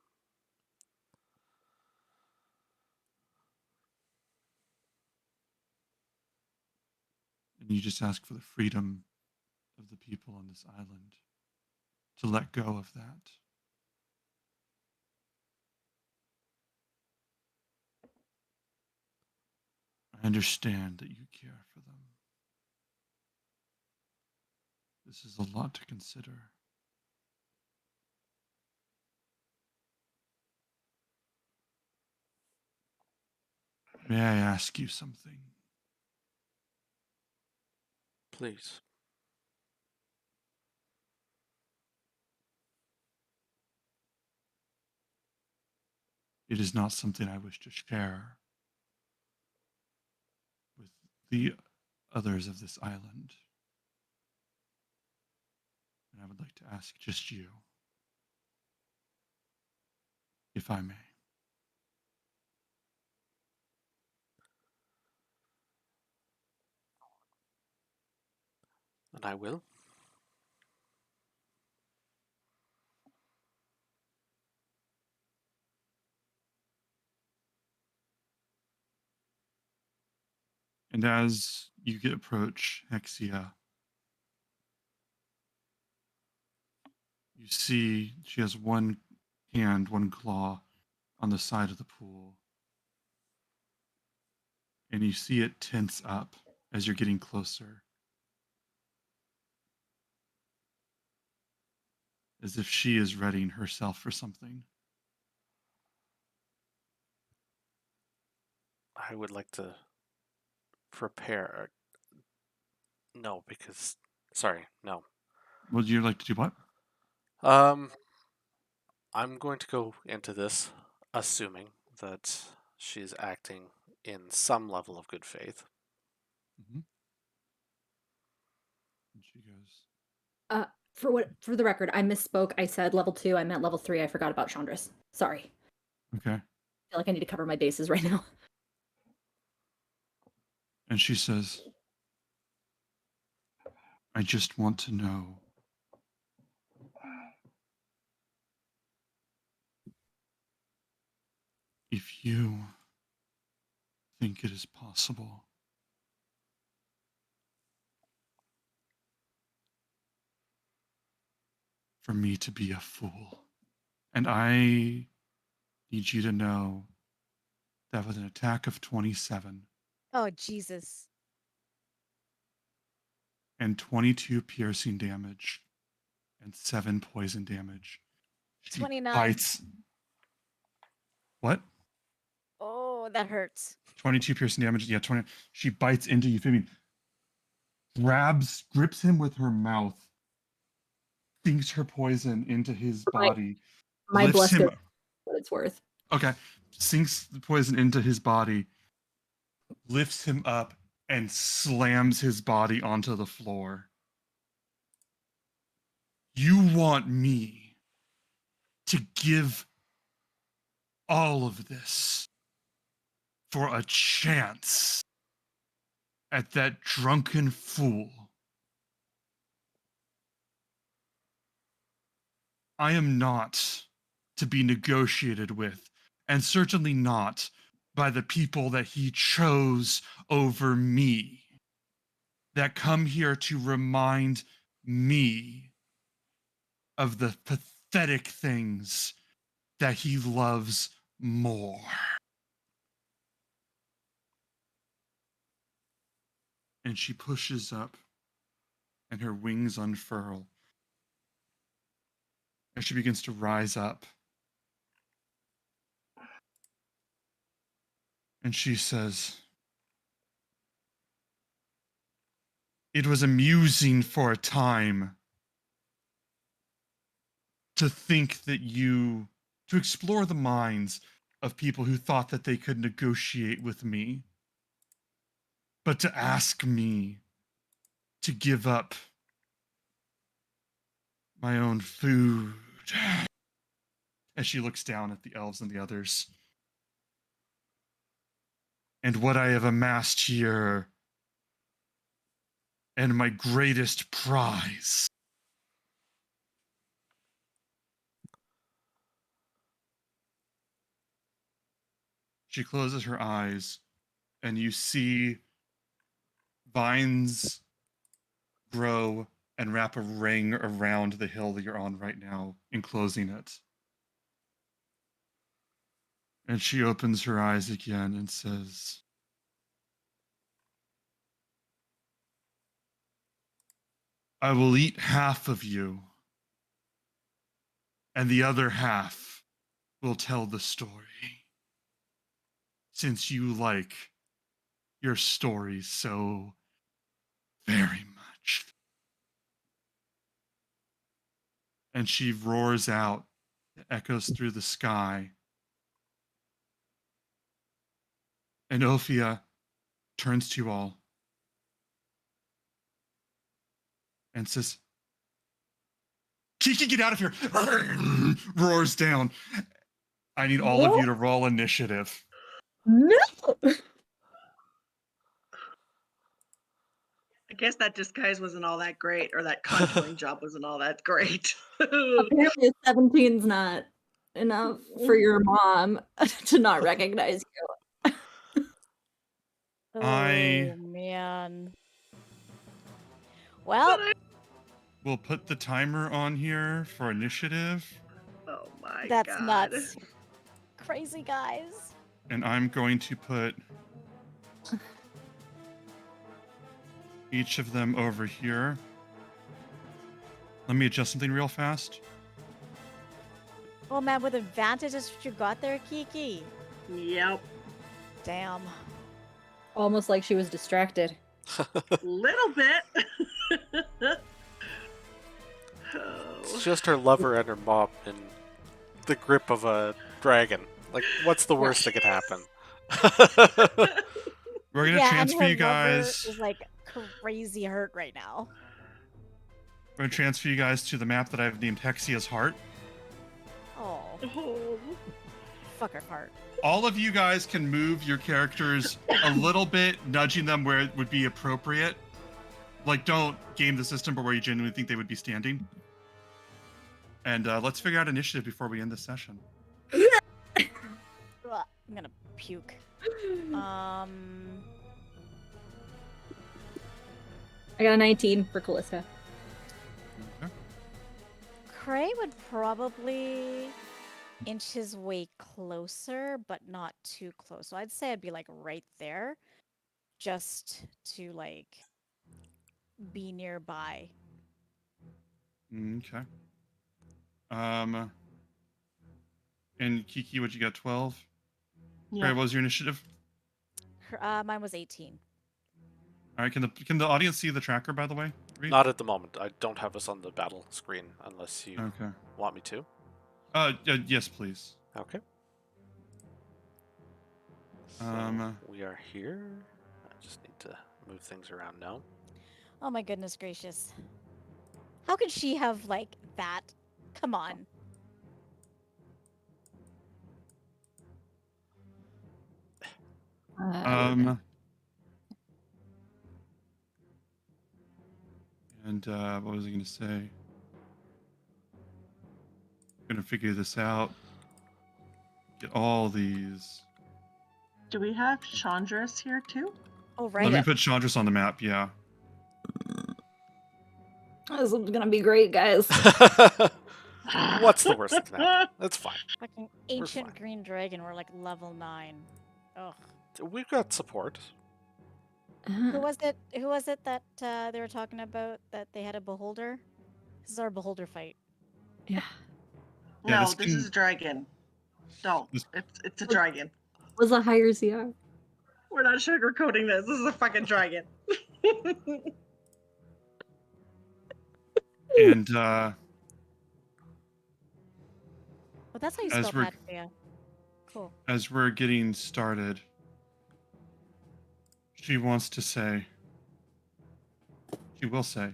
and you just ask for the freedom of the people on this island to let go of that. I understand that you care for them. This is a lot to consider. May I ask you something? Please. It is not something I wish to share with the others of this island. And I would like to ask just you, if I may. And I will. And as you approach Hexia, you see she has one hand, one claw on the side of the pool. And you see it tense up as you're getting closer. as if she is readying herself for something. I would like to prepare. No, because sorry, no. Would you like to do what? I'm going to go into this assuming that she's acting in some level of good faith. Mm-hmm. And she goes, For the record, I misspoke. I said level 2. I meant level 3. I forgot about Chandra's. Sorry. okay. I feel like I need to cover my bases right now. And she says, I just want to know if you think it is possible for me to be a fool. And I need you to know that with an attack of 27 Oh, Jesus. and 22 piercing damage and 7 poison damage, she 29. bites. What? Oh, that hurts. 22 piercing damage. Yeah, 20. She bites into Euphemia, grips him with her mouth, sinks her poison into his body, My lifts bless him. goes what it's worth. Okay, sinks the poison into his body, lifts him up, and slams his body onto the floor. You want me to give all of this for a chance at that drunken fool? I am not to be negotiated with, and certainly not by the people that he chose over me, that come here to remind me of the pathetic things that he loves more. And she pushes up, and her wings unfurl, and she begins to rise up. And she says, it was amusing for a time to think that to explore the minds of people who thought that they could negotiate with me, but to ask me to give up my own food. As she looks down at the elves and the others. And what I have amassed here, and my greatest prize. She closes her eyes, and you see vines grow and wrap a ring around the hill that you're on right now, enclosing it. And she opens her eyes again and says, I will eat half of you, and the other half will tell the story. Since you like your stories so very much. And she roars out, it echoes through the sky. And Ophia turns to you all and says, Kiki, get out of here! Roars down. I need all of you to roll initiative. No. I guess that disguise wasn't all that great, or that conjuring job wasn't all that great. Apparently 17's not enough for your mom to not recognize you. I- Oh, man. Well, We'll put the timer on here for initiative, Oh my that's god. nuts. Crazy guys. and I'm going to put each of them over here. Let me adjust something real fast. Oh man, with advantage is what you got there, Kiki. Yep. Damn. Almost like she was distracted. Little bit. It's Oh. just her lover and her mom in the grip of a dragon. Like, what's the worst that could happen? We're gonna Yeah, transfer and you her lover guys. is like crazy hurt right now. We're gonna transfer you guys to the map that I've named Hexia's Heart. Oh, Oh. fuck her heart. All of you guys can move your characters a little bit, nudging them where it would be appropriate. Like, don't game the system, but where you genuinely think they would be standing. And let's figure out initiative before we end this session. Ugh, I'm gonna puke. I got a 19 for Callista. Okay. Cray would probably inch his way closer, but not too close. So I'd say I'd be like right there, just to like be nearby. Okay. And Kiki, what'd you get? 12? Yeah. Right, what was your initiative? Mine was 18. All right, can the audience see the tracker, by the way? Reed? Not at the moment. I don't have us on the battle screen unless you Okay. want me to. Yes, please. Okay. So we are here. I just need to move things around now. Oh my goodness gracious. How could she have like that? Come on. And what was I going to say? Gonna figure this out. Get all these. Do we have Chandra's here too? Oh right. Let me put Chandras on the map. Yeah. This is gonna be great, guys. What's the worst that can happen? That's fine. Fucking ancient fine. green dragon. We're like level 9. Ugh. We've got support. Who was it? Who was it that they were talking about that they had a beholder? This is our beholder fight. Yeah. Yeah, No, this this can- is a dragon. Don't. This- It's a dragon. Was a higher CR. We're not sugarcoating this. This is a fucking dragon. And But that's how you As spell we're- Patria. Cool. as we're getting started, she wants to say. She will say.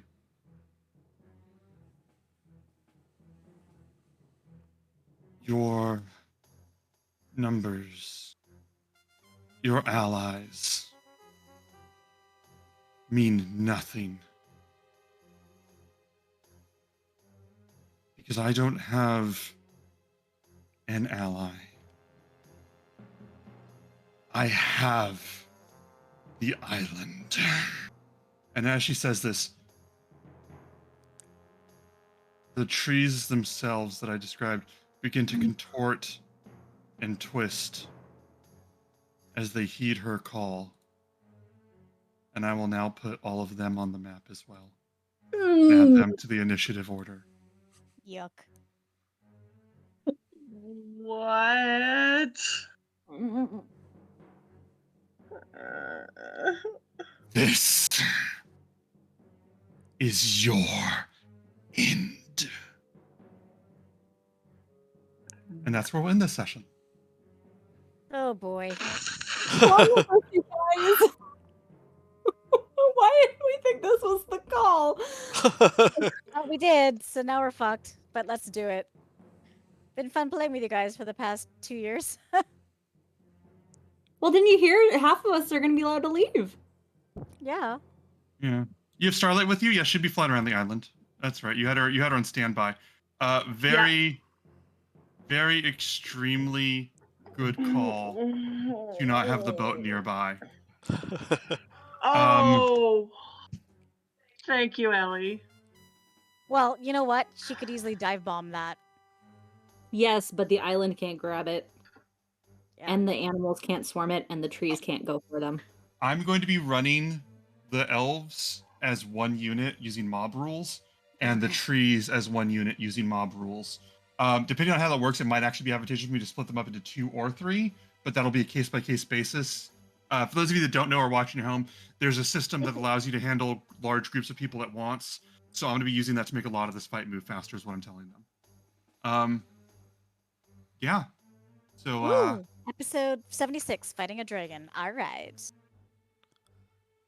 Your numbers, your allies, mean nothing. Because I don't have an ally. I have the island. And as she says this, the trees themselves that I described begin to contort and twist as they heed her call. And I will now put all of them on the map as well. Add them to the initiative order. Yuck. What? This is your end. And that's where we'll end this session. Oh boy. Why did we think this was the call? Oh, we did, so now we're fucked. But let's do it. Been fun playing with you guys for the past 2 years. Well, didn't you hear? Half of us are going to be allowed to leave. Yeah. Yeah. You have Starlight with you? Yeah, she'd be flying around the island. That's right. You had her on standby. Very extremely good call to not have the boat nearby. Oh. Thank you, Ellie. Well, you know what? She could easily dive bomb that. Yes, but the island can't grab it, Yeah. and the animals can't swarm it, and the trees can't go for them. I'm going to be running the elves as one unit using mob rules, and the trees as one unit using mob rules. Depending on how that works, it might actually be advantageous for me to split them up into 2 or 3, but that'll be a case-by-case basis. For those of you that don't know or watching at home, there's a system that allows you to handle large groups of people at once. So I'm going to be using that to make a lot of this fight move faster is what I'm telling them. Yeah. So, Woo! Episode 76, Fighting a Dragon. All right.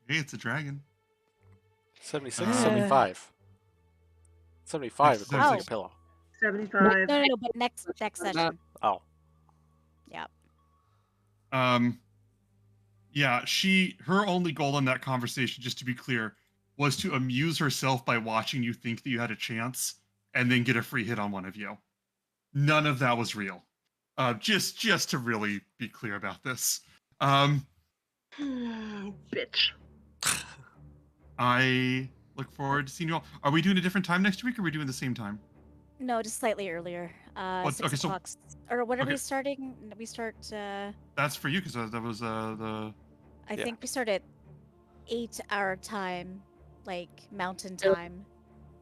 hey, it's a dragon. 76, Uh, 75. 75 Next according to Oh. the pillow. 75. No, but next session. Oh. Yep. Yeah, her only goal in that conversation, just to be clear, was to amuse herself by watching you think that you had a chance and then get a free hit on one of you. None of that was real. Just to really be clear about this. Bitch. I look forward to seeing you all. Are we doing a different time next week, or are we doing the same time? No, just slightly earlier. What- 6 okay, so- o'clock. Or what are okay. we starting? We start, That's for you, because that was the... I Yeah. think we start at 8 our time, like mountain time.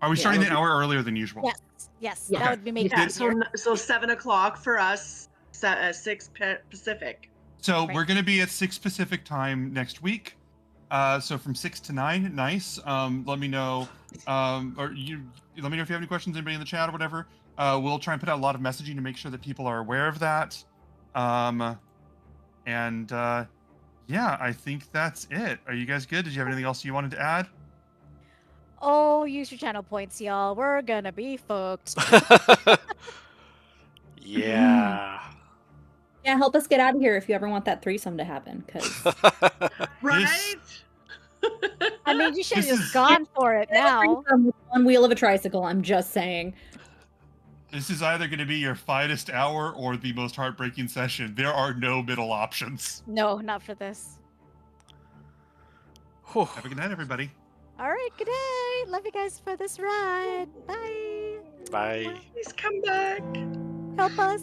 Are we Yeah. starting an hour earlier than usual? Yes, Yeah. that would be making Yeah, it so, easier. so 7 o'clock for us, 6 Pacific. So Right. we're going to be at 6 Pacific time next week. So from 6 to 9, nice. Let me know, or you let me know if you have any questions, anybody in the chat or whatever. We'll try and put out a lot of messaging to make sure that people are aware of that. Yeah, I think that's it. Are you guys good? Did you have anything else you wanted to add? Oh, use your channel points, y'all. We're gonna be fucked. Yeah. Yeah, help us get out of here if you ever want that threesome to happen. Because Right? I mean, you should have This just is- gone for it now. one wheel of a tricycle. I'm just saying. This is either going to be your finest hour or the most heartbreaking session. There are no middle options. No, not for this. Whew. Have a good night, everybody. All right, good day. Love you guys for this ride. Bye. Bye. Please come back. Help us.